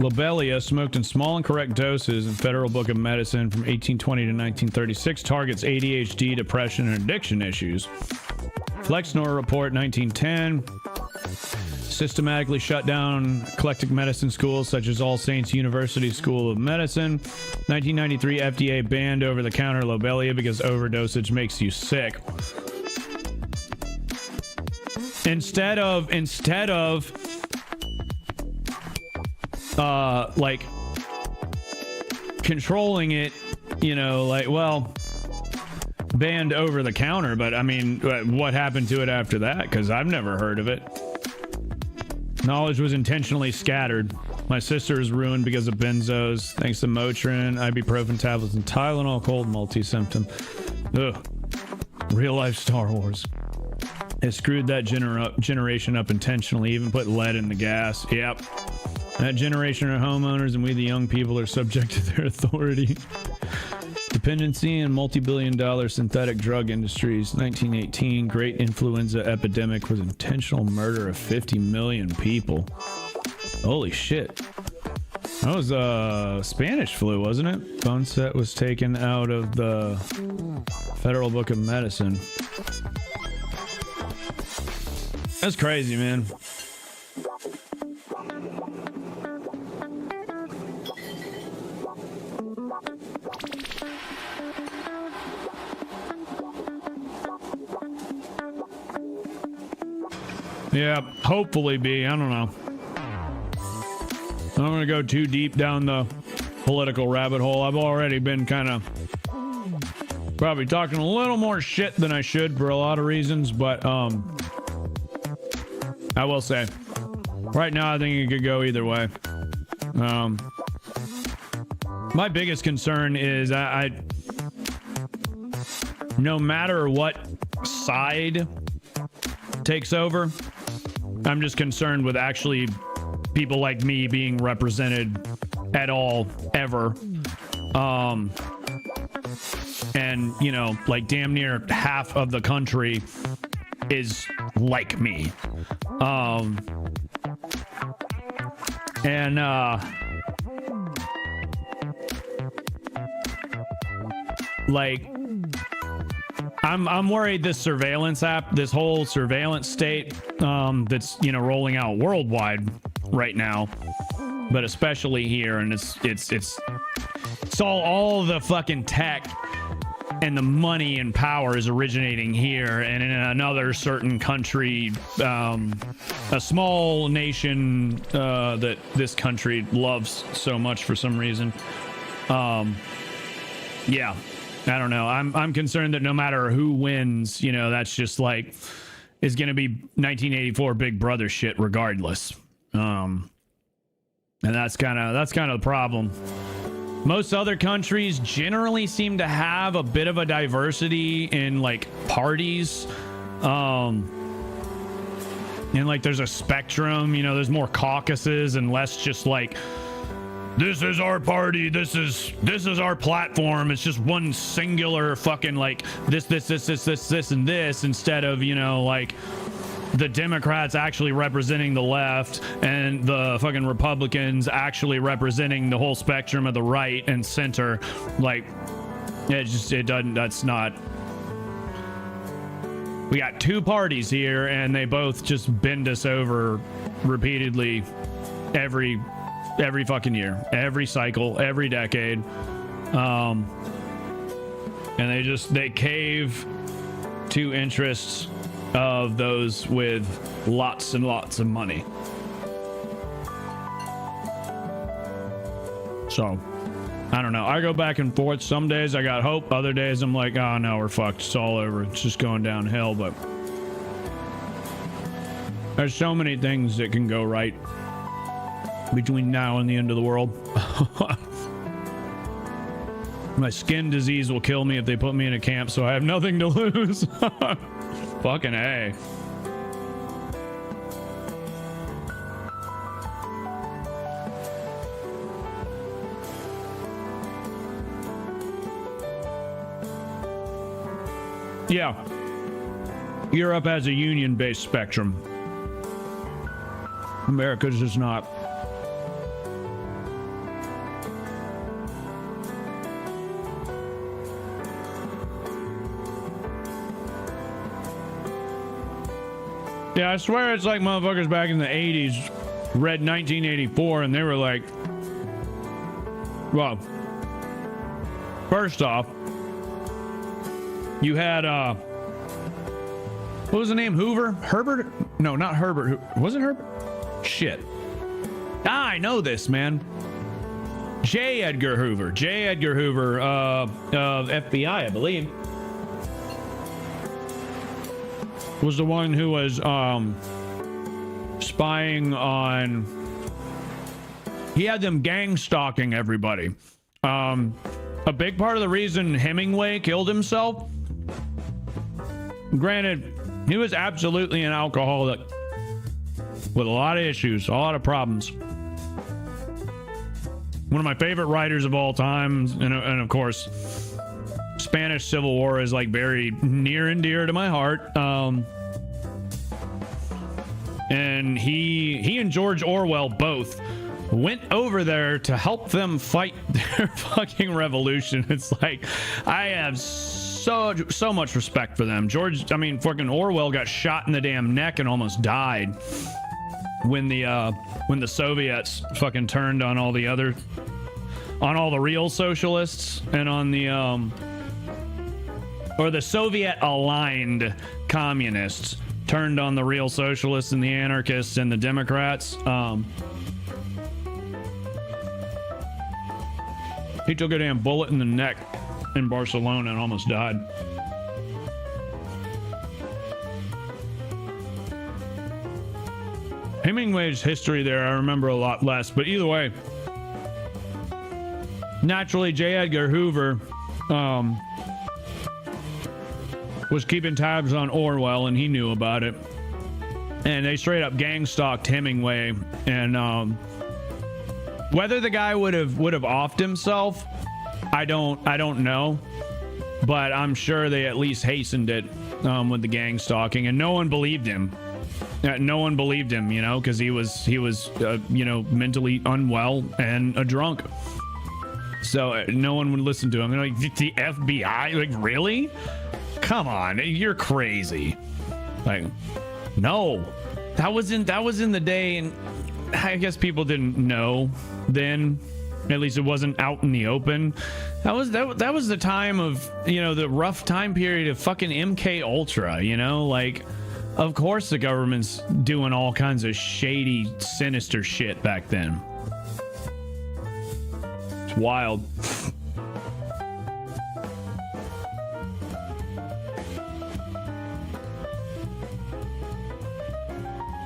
Lobelia, smoked in small and correct doses in Federal Book of Medicine from 1820 to 1936, targets ADHD, depression, and addiction issues. Flexnor report 1910. Systematically shut down eclectic medicine schools such as All Saints University School of Medicine. 1993 FDA banned over-the-counter Lobelia because overdosage makes you sick. Instead of like controlling it, you know, like, well, banned over the counter, but I mean, what happened to it after that? Because I've never heard of it. Knowledge was intentionally scattered. My sister is ruined because of benzos, thanks to Motrin, ibuprofen tablets, and Tylenol cold multi-symptom. Ugh. Real life Star Wars. It screwed that generation up intentionally, even put lead in the gas. Yep. That generation are homeowners, and we, the young people, are subject to their authority. Dependency and multi-billion-dollar synthetic drug industries. 1918, great influenza epidemic was intentional murder of 50 million people. Holy shit. That was Spanish flu, wasn't it? Bone set was taken out of the Federal Book of Medicine. That's crazy, man. Yeah, hopefully B. I don't know. I don't want to go too deep down the political rabbit hole. I've already been kind of probably talking a little more shit than I should for a lot of reasons, but I will say right now I think it could go either way. My biggest concern is I no matter what side takes over, I'm just concerned with actually people like me being represented at all, ever. And, you know, like damn near half of the country is like me. Like, I'm worried this surveillance app, this whole surveillance state that's, you know, rolling out worldwide right now, but especially here, and it's all the fucking tech and the money and power is originating here, and in another certain country, a small nation that this country loves so much for some reason. Yeah. I don't know. I'm concerned that no matter who wins, you know, that's just like is going to be 1984 Big Brother shit regardless. And that's kind of the problem. Most other countries generally seem to have a bit of a diversity in like parties. And like there's a spectrum, you know, there's more caucuses and less just like, this is our party, this is our platform. It's just one singular fucking like this and this, instead of, you know, like the Democrats actually representing the left and the fucking Republicans actually representing the whole spectrum of the right and center. Like it doesn't, that's not, we got two parties here and they both just bend us over repeatedly every fucking year, every cycle, every decade. And they cave to interests of those with lots and lots of money. So I don't know. I go back and forth. Some days I got hope. Other days I'm like, oh no, we're fucked. It's all over. It's just going downhill. But there's so many things that can go right between now and the end of the world. My skin disease will kill me if they put me in a camp, so I have nothing to lose. Fucking A. Yeah. Europe has a union-based spectrum. America's just not. Yeah, I swear it's like motherfuckers back in the 80s read 1984 and they were like, well, first off, you had, what was the name? Hoover? Herbert? No, not Herbert. Was it Herbert? Shit. Ah, I know this, man. J. Edgar Hoover. J. Edgar Hoover, of FBI, I believe, was the one who was spying on. He had them gang stalking everybody. A big part of the reason Hemingway killed himself, granted, he was absolutely an alcoholic with a lot of issues, a lot of problems. One of my favorite writers of all time, and of course, Spanish Civil War is like very near and dear to my heart. And he and George Orwell both went over there to help them fight their fucking revolution. It's like, I have so much respect for them. Fucking Orwell got shot in the damn neck and almost died when the Soviets fucking turned on all the real socialists and on the or the Soviet aligned communists turned on the real socialists and the anarchists and the Democrats. He took a damn bullet in the neck in Barcelona and almost died. Hemingway's history there, I remember a lot less, but either way, naturally, J. Edgar Hoover was keeping tabs on Orwell, and he knew about it. And they straight up gang stalked Hemingway, and whether the guy would have offed himself, I don't know, but I'm sure they at least hastened it with the gang stalking, and no one believed him. No one believed him, because he was mentally unwell and a drunk. So no one would listen to him. They're like, the FBI? Like, really? Come on, you're crazy. Like, no, that was in the day, and I guess people didn't know then. At least it wasn't out in the open. That was the time of, the rough time period of fucking MK Ultra. Like, of course the government's doing all kinds of shady, sinister shit back then. It's wild.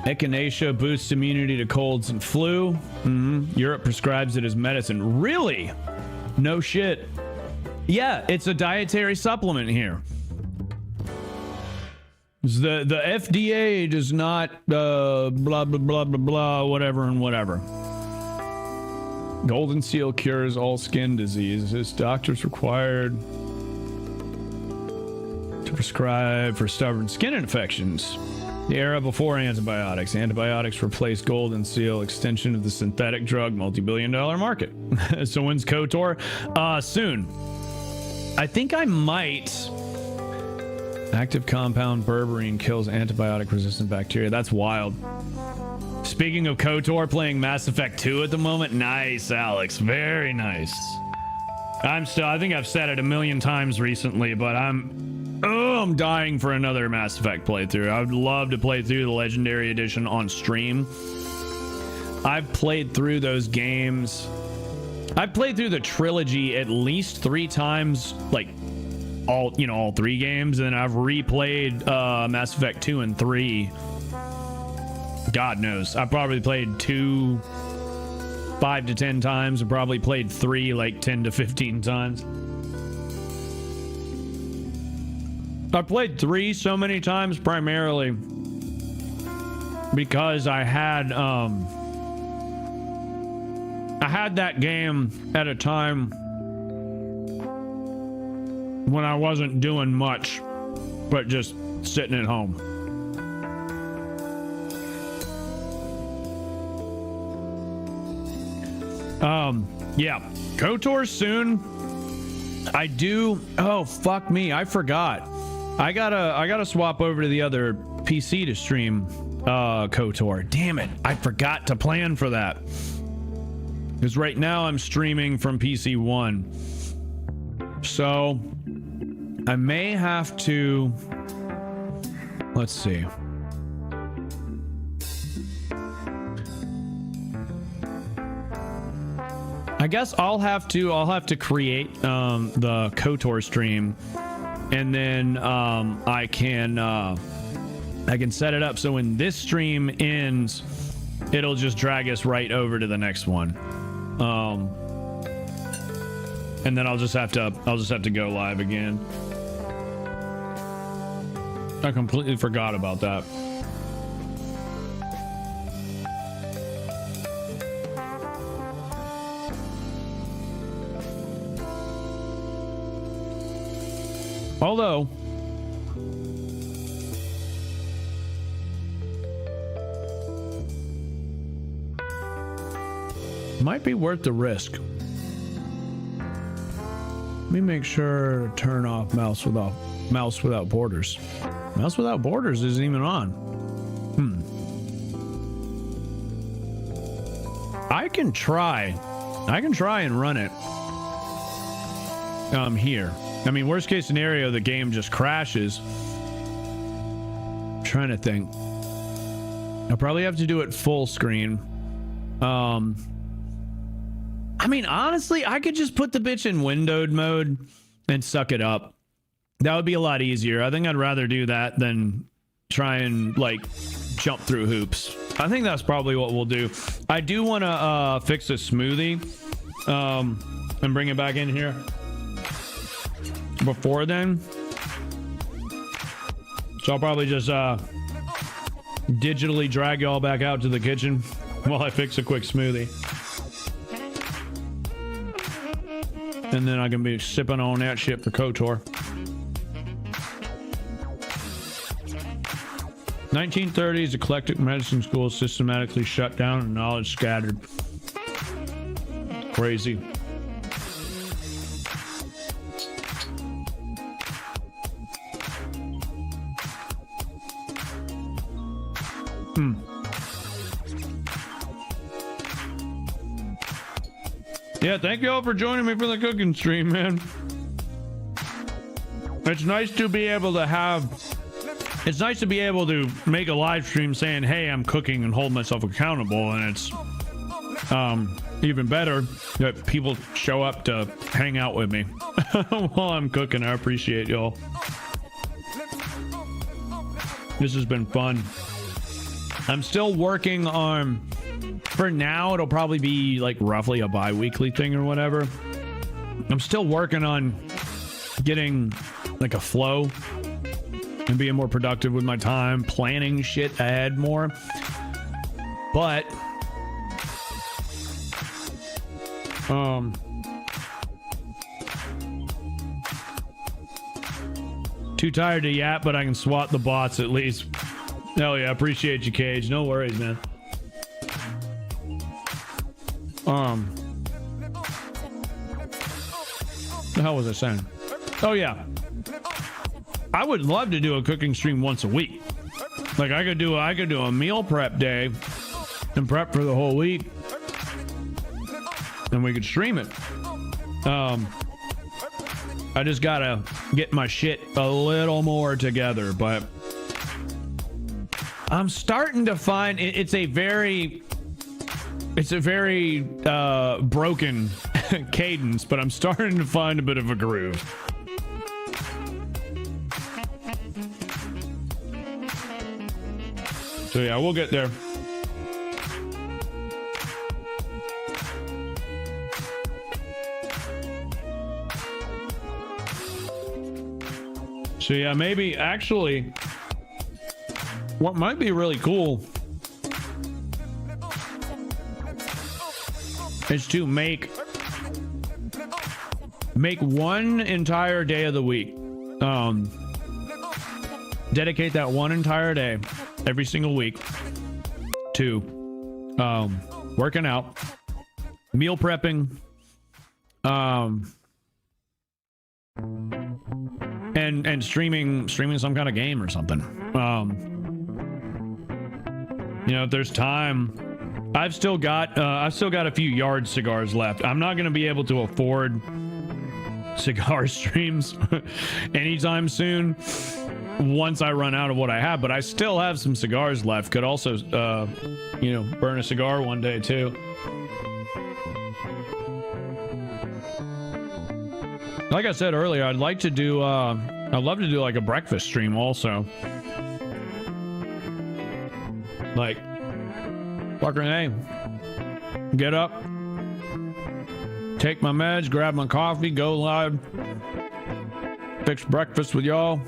Echinacea boosts immunity to colds and flu. Europe prescribes it as medicine. Really? No shit. Yeah, it's a dietary supplement here. The FDA does not blah blah blah blah blah whatever and whatever. Golden seal cures all skin diseases. Doctors required to prescribe for stubborn skin infections. The era before antibiotics. Antibiotics replaced Golden Seal, extension of the synthetic drug multi-billion-dollar market. So when's KOTOR? Soon. I think I might. Active compound berberine kills antibiotic-resistant bacteria. That's wild. Speaking of KOTOR, playing Mass Effect 2 at the moment. Nice, Alex. Very nice. I think I've said it a million times recently, but I'm dying for another Mass Effect playthrough. I would love to play through the Legendary Edition on stream. I've played through those games. I've played through the trilogy at least 3 times, like all 3 games, and I've replayed Mass Effect 2 and 3. God knows. I've probably played 2 5 to 10 times, and probably played 3 like 10 to 15 times. I played 3 so many times primarily because I had that game at a time when I wasn't doing much but just sitting at home. Yeah, KOTOR soon. I do. Oh, fuck me, I forgot. I gotta swap over to the other PC to stream KOTOR. Damn it, I forgot to plan for that. Because right now I'm streaming from PC 1. So I may have to, let's see. I guess I'll have to create the KOTOR stream, and then I can set it up so when this stream ends, it'll just drag us right over to the next one. And then I'll just have to go live again. I completely forgot about that. Although might be worth the risk. Let me make sure to turn off mouse without borders. Mouse without borders isn't even on. I can try and run it here. I mean, worst case scenario, the game just crashes. I'm trying to think. I'll probably have to do it full screen. I mean, honestly, I could just put the bitch in windowed mode and suck it up. That would be a lot easier. I think I'd rather do that than try and like jump through hoops. I think that's probably what we'll do. I do want to fix a smoothie and bring it back in here before then. So I'll probably just digitally drag y'all back out to the kitchen while I fix a quick smoothie. And then I can be sipping on that shit for KOTOR. 1930s eclectic medicine school systematically shut down and knowledge scattered. Crazy. Yeah, thank you all for joining me for the cooking stream, man. It's nice to be able to make a live stream saying, hey, I'm cooking and hold myself accountable, and it's even better that people show up to hang out with me while I'm cooking. I appreciate y'all. This has been fun. I'm still working on, for now, it'll probably be like roughly a bi-weekly thing or whatever. I'm still working on getting like a flow and being more productive with my time, planning shit ahead more. But too tired to yap, but I can swat the bots at least. Hell yeah, appreciate you, Cage. No worries, man. The hell was I saying? Oh yeah, I would love to do a cooking stream once a week. Like I could do a meal prep day and prep for the whole week, and we could stream it. I just gotta get my shit a little more together, but I'm starting to find it's a very broken cadence, but I'm starting to find a bit of a groove. So yeah, we'll get there. So yeah, maybe actually what might be really cool is to make one entire day of the week. Dedicate that one entire day every single week to working out, meal prepping, and streaming some kind of game or something. You know, if there's time, I've still got a few yard cigars left. I'm not going to be able to afford cigar streams anytime soon once I run out of what I have, but I still have some cigars left. Could also, you know, burn a cigar one day too. Like I said earlier, I'd like to do, I'd love to do like a breakfast stream also. Like, fucking hey, get up, take my meds, grab my coffee, go live, fix breakfast with y'all,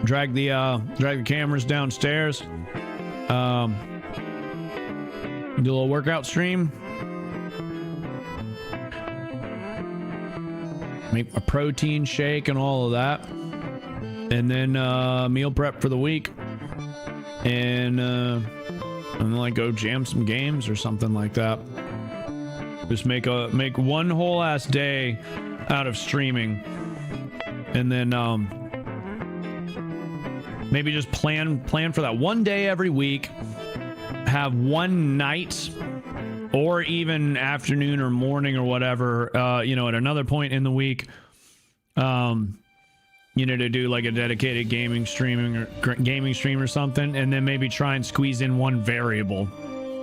drag the cameras downstairs, do a little workout stream, make a protein shake and all of that, and then meal prep for the week, and like go jam some games or something like that. Just make one whole ass day out of streaming, and then maybe just plan for that one day every week, have one night or even afternoon or morning or whatever, you know, at another point in the week, you know, to do like a dedicated gaming stream or something, and then maybe try and squeeze in one variable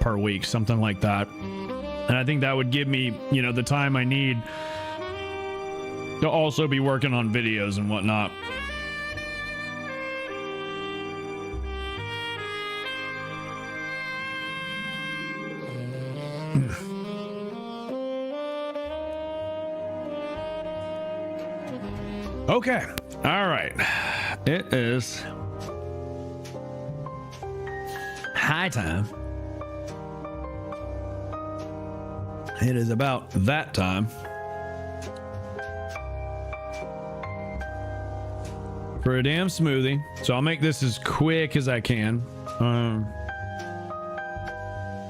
per week, something like that. And I think that would give me, you know, the time I need to also be working on videos and whatnot. Okay. All right. It is high time. It is about that time for a damn smoothie. So I'll make this as quick as I can.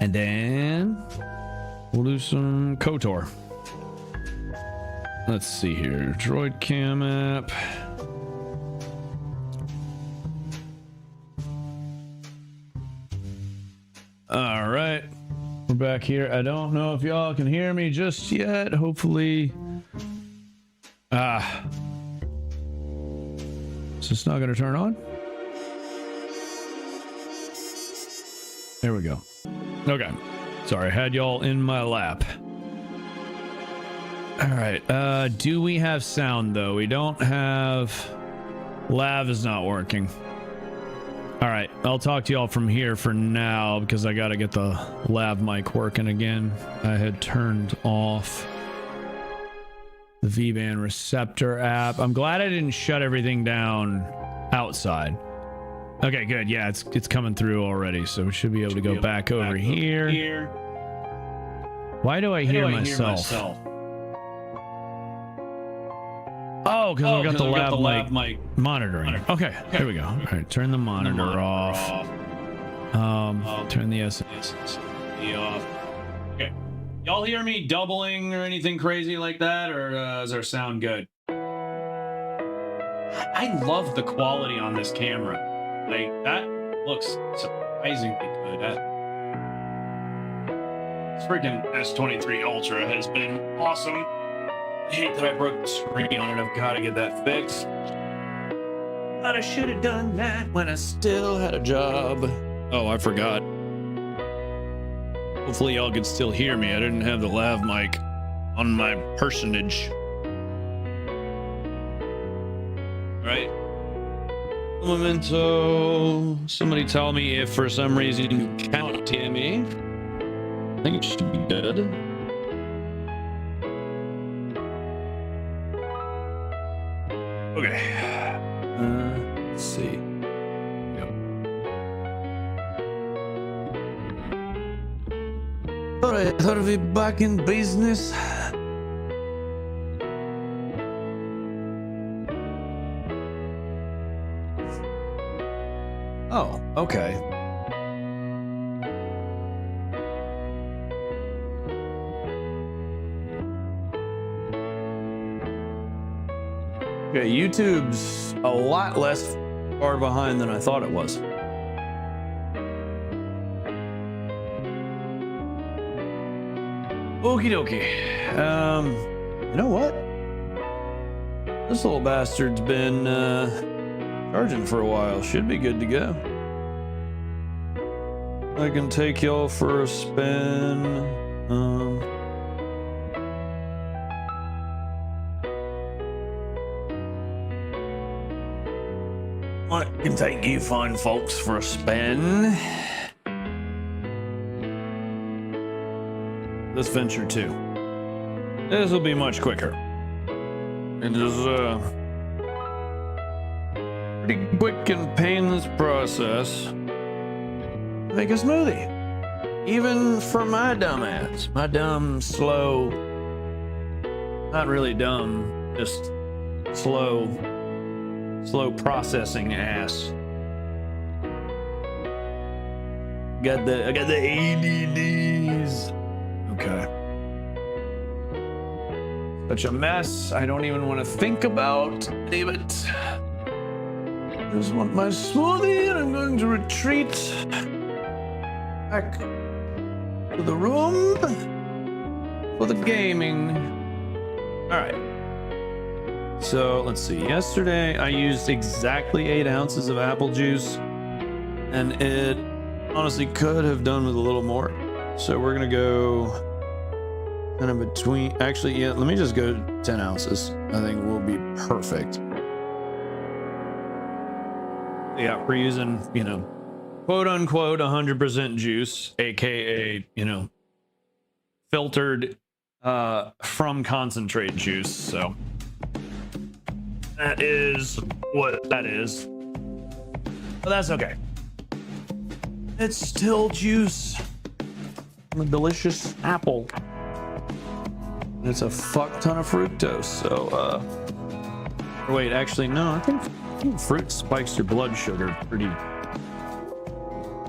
And then we'll do some KOTOR. Let's see here. Droid cam app. All right. We're back here. I don't know if y'all can hear me just yet. Hopefully. Is this not going to turn on? There we go. Okay. Sorry, I had y'all in my lap. All right. Do we have sound though? We don't have. Lav is not working. All right. I'll talk to y'all from here for now because I got to get the lav mic working again. I had turned off the V-band receptor app. I'm glad I didn't shut everything down outside. Okay, good. Yeah, it's coming through already, so we should be able to go back over here. Why do I hear myself? Oh, because I've got the lav mic monitoring. Okay, here we go. All right, turn the monitor off. Turn the SSD off. Okay. Y'all hear me doubling or anything crazy like that, or does our sound good? I love the quality on this camera. Like, that looks surprisingly good. This freaking S23 Ultra has been awesome. I hate that I broke the screen on it. I've got to get that fixed. But I should have done that when I still had a job. Oh, I forgot. Hopefully y'all can still hear me. I didn't have the lav mic on my personage. Right? Memento. Somebody tell me if for some reason you can't hear me. I think it should be good. Okay. Let's see. Yep. All right, are we back in business? Oh, okay. Okay, YouTube's a lot less far behind than I thought it was. Okie dokie. You know what? This little bastard's been charging for a while. Should be good to go. I can take y'all for a spin. I can take you fine folks for a spin. This venture too. This will be much quicker. It is pretty quick and painless process. Make a smoothie. Even for my dumb ass. My dumb, slow, not really dumb, just slow processing ass. I got the ADDs. Okay. Such a mess. I don't even want to think about. Damn it. I just want my smoothie and I'm going to retreat back to the room for the gaming. All right. So let's see. Yesterday I used exactly 8 ounces of apple juice, and it honestly could have done with a little more. So we're gonna go kind of between. Actually, yeah. Let me just go 10 ounces. I think we'll be perfect. Yeah, we're using, quote unquote 100% juice, aka filtered from concentrate juice. So that is what that is, but that's okay. It's still juice from a delicious apple, and it's a fuck ton of fructose. So wait, actually no, I think fruit spikes your blood sugar pretty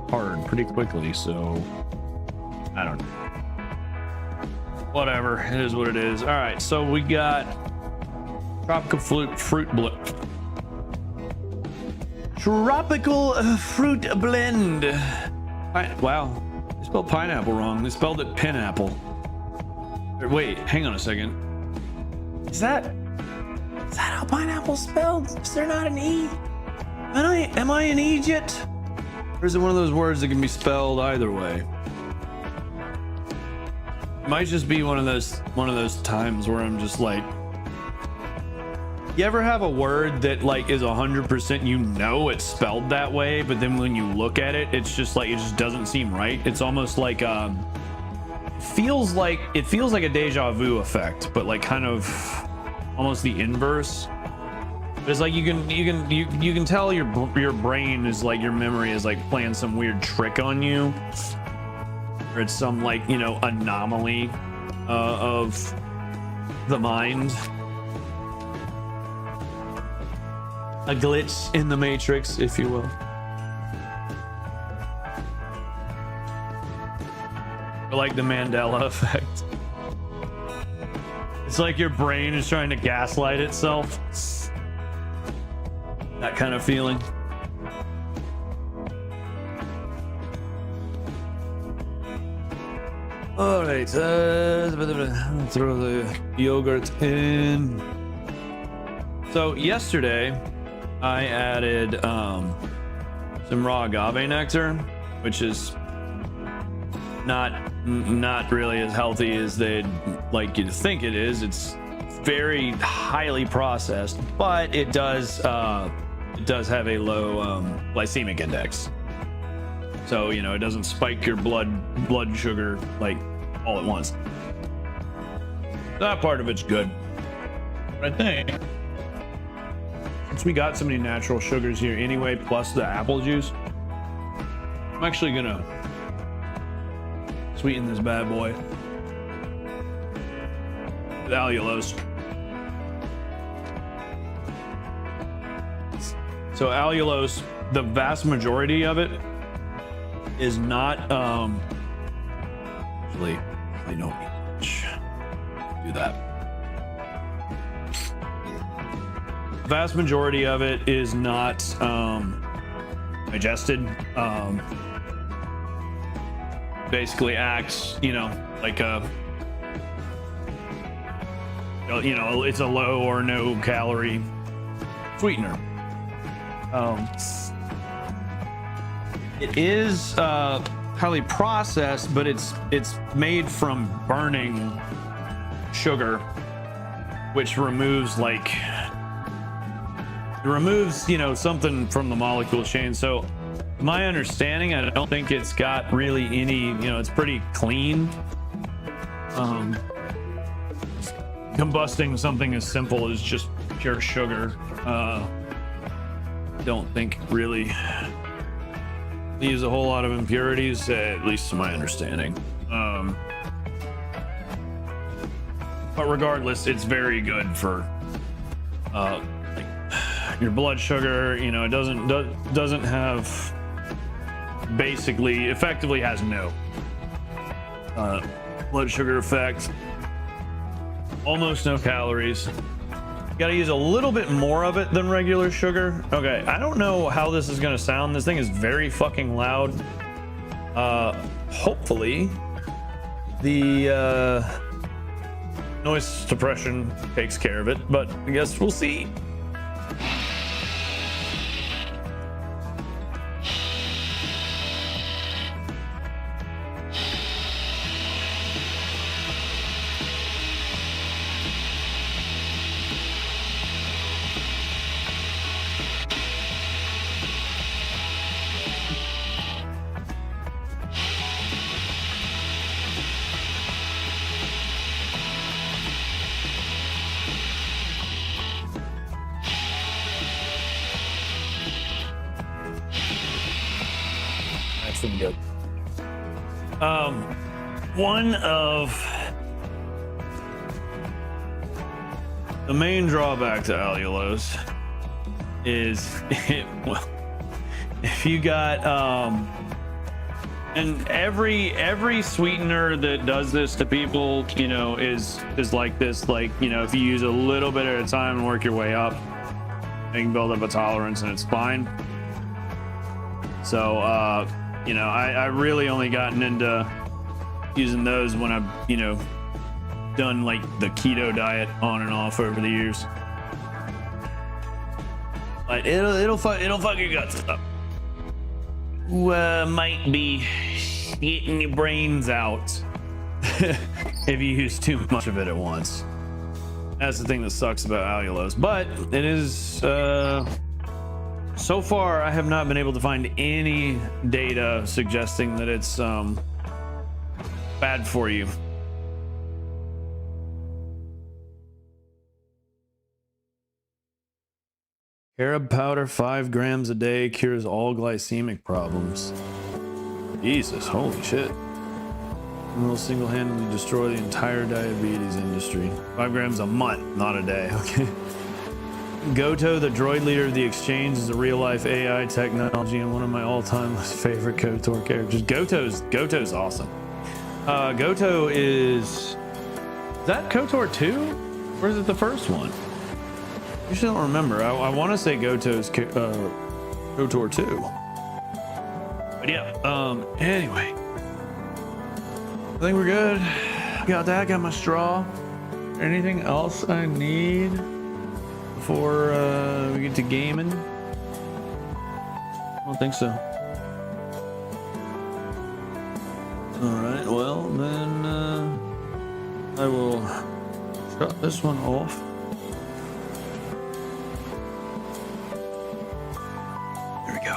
hard pretty quickly, so I don't know. Whatever, it is what it is. All right, so we got tropical fruit blend. Wow, they spelled pineapple wrong. They spelled it pineapple. Wait, hang on a second. Is that how pineapple's spelled? Is there not an E? Am I an Egypt? Or is it one of those words that can be spelled either way? It might just be one of those times where I'm just like, you ever have a word that like is 100% it's spelled that way, but then when you look at it, it's just like it just doesn't seem right. It's almost like it feels like a deja vu effect, but like kind of almost the inverse. It's like you can tell your brain is like, your memory is like playing some weird trick on you, or it's some like anomaly of the mind. A glitch in the matrix, if you will. Or like the Mandela effect. It's like your brain is trying to gaslight itself. That kind of feeling. All right, throw the yogurt in. So yesterday, I added some raw agave nectar, which is not really as healthy as they'd like you to think it is. It's very highly processed, but it does have a low glycemic index. So it doesn't spike your blood sugar like all at once. That part of it's good. But I think since we got so many natural sugars here anyway, plus the apple juice, I'm actually gonna sweeten this bad boy with allulose. So allulose, the vast majority of it is not actually I don't need much. Do that. Vast majority of it is not digested. Basically acts, like a you know, it's a low or no calorie sweetener. It is highly processed, but it's made from burning sugar, which removes you know, something from the molecule chain. So my understanding, I don't think it's got really any, you know, it's pretty clean. Combusting something as simple as just pure sugar, don't think really leaves a whole lot of impurities, at least to my understanding. But regardless, it's very good for like your blood sugar. You know, it doesn't have, basically, effectively has no blood sugar effect. Almost no calories. Got to use a little bit more of it than regular sugar. Okay, I don't know how this is gonna sound. This thing is very fucking loud. Hopefully the noise suppression takes care of it, but I guess we'll see. Good. One of the main drawback to allulose is well, if you got and every sweetener that does this to people, you know, is like this. Like, you know, if you use a little bit at a time and work your way up, you can build up a tolerance and it's fine. So you know, I really only gotten into using those when I've, you know, done like the keto diet on and off over the years. But it'll fuck your guts up. Might be getting your brains out if you use too much of it at once. That's the thing that sucks about allulose. But it is so far, I have not been able to find any data suggesting that it's bad for you. Carob powder, 5 grams a day, cures all glycemic problems. Jesus, holy shit. Will single-handedly destroy the entire diabetes industry. 5 grams a month, not a day, okay? Goto, the droid leader of the exchange, is a real-life AI technology and one of my all-time favorite KOTOR characters. Goto's awesome. Goto is that KOTOR 2? Or is it the first one? I usually don't remember. I want to say Goto's KOTOR 2. But yeah, anyway. I think we're good. Got that, got my straw. Anything else I need before we get to gaming? I don't think so. Alright, well then I will shut this one off. There we go.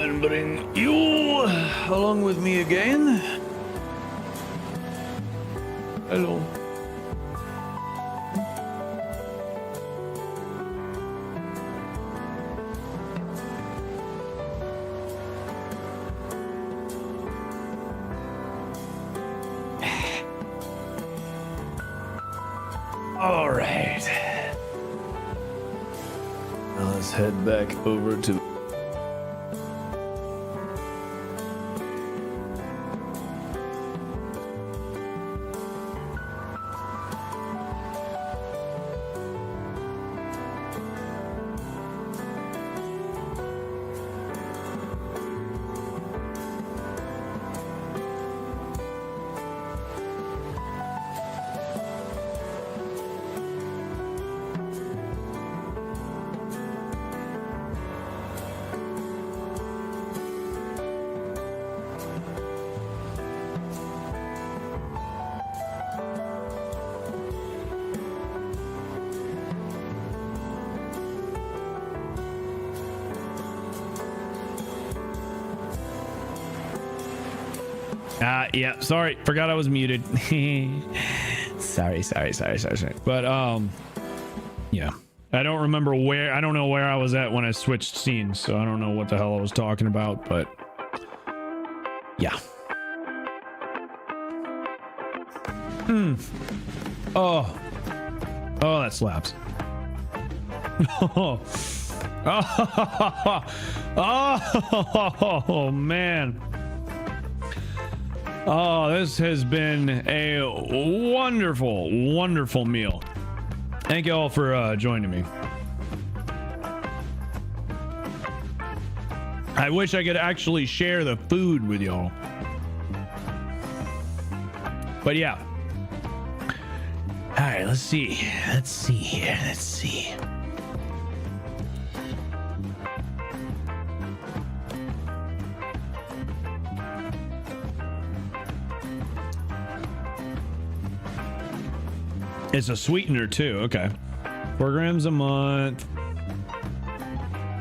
And bring you along with me again. Hello. All right. Now let's head back over to Yeah, sorry, forgot I was muted. sorry. But yeah, I don't remember where. I don't know where I was at when I switched scenes, so I don't know what the hell I was talking about. But yeah. Oh, that slaps. Oh man. Oh, this has been a wonderful meal. Thank you all for joining me. I wish I could actually share the food with y'all. But yeah. All right, let's see here. It's a sweetener too. Okay. 4 grams a month.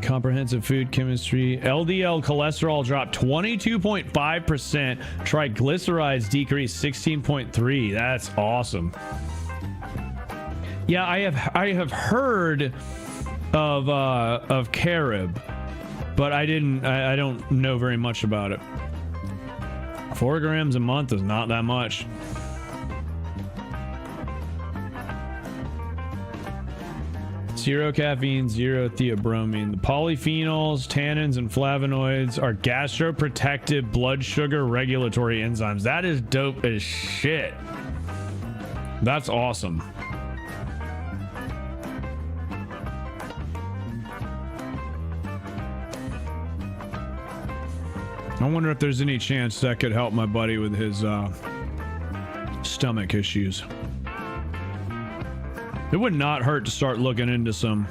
Comprehensive food chemistry. LDL cholesterol dropped 22.5%. Triglycerides decreased 16.3. That's awesome. Yeah, I have heard of Carib, but I don't know very much about it. 4 grams a month is not that much. Zero caffeine, zero theobromine. The polyphenols, tannins, and flavonoids are gastroprotective blood sugar regulatory enzymes. That is dope as shit. That's awesome. I wonder if there's any chance that could help my buddy with his stomach issues. It would not hurt to start looking into some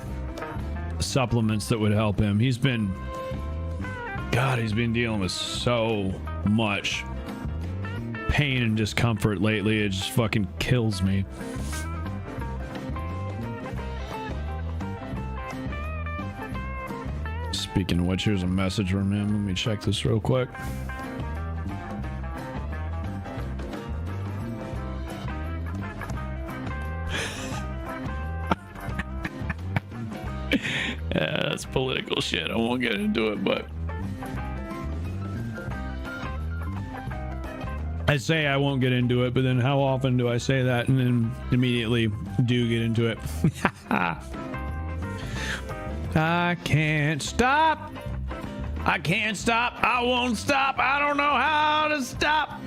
supplements that would help him. He's been dealing with so much pain and discomfort lately. It just fucking kills me. Speaking of which, here's a message from him. Let me check this real quick. Yeah, that's political shit. I won't get into it, but I say I won't get into it, but then how often do I say that and then immediately do get into it? I can't stop. I can't stop. I won't stop. I don't know how to stop.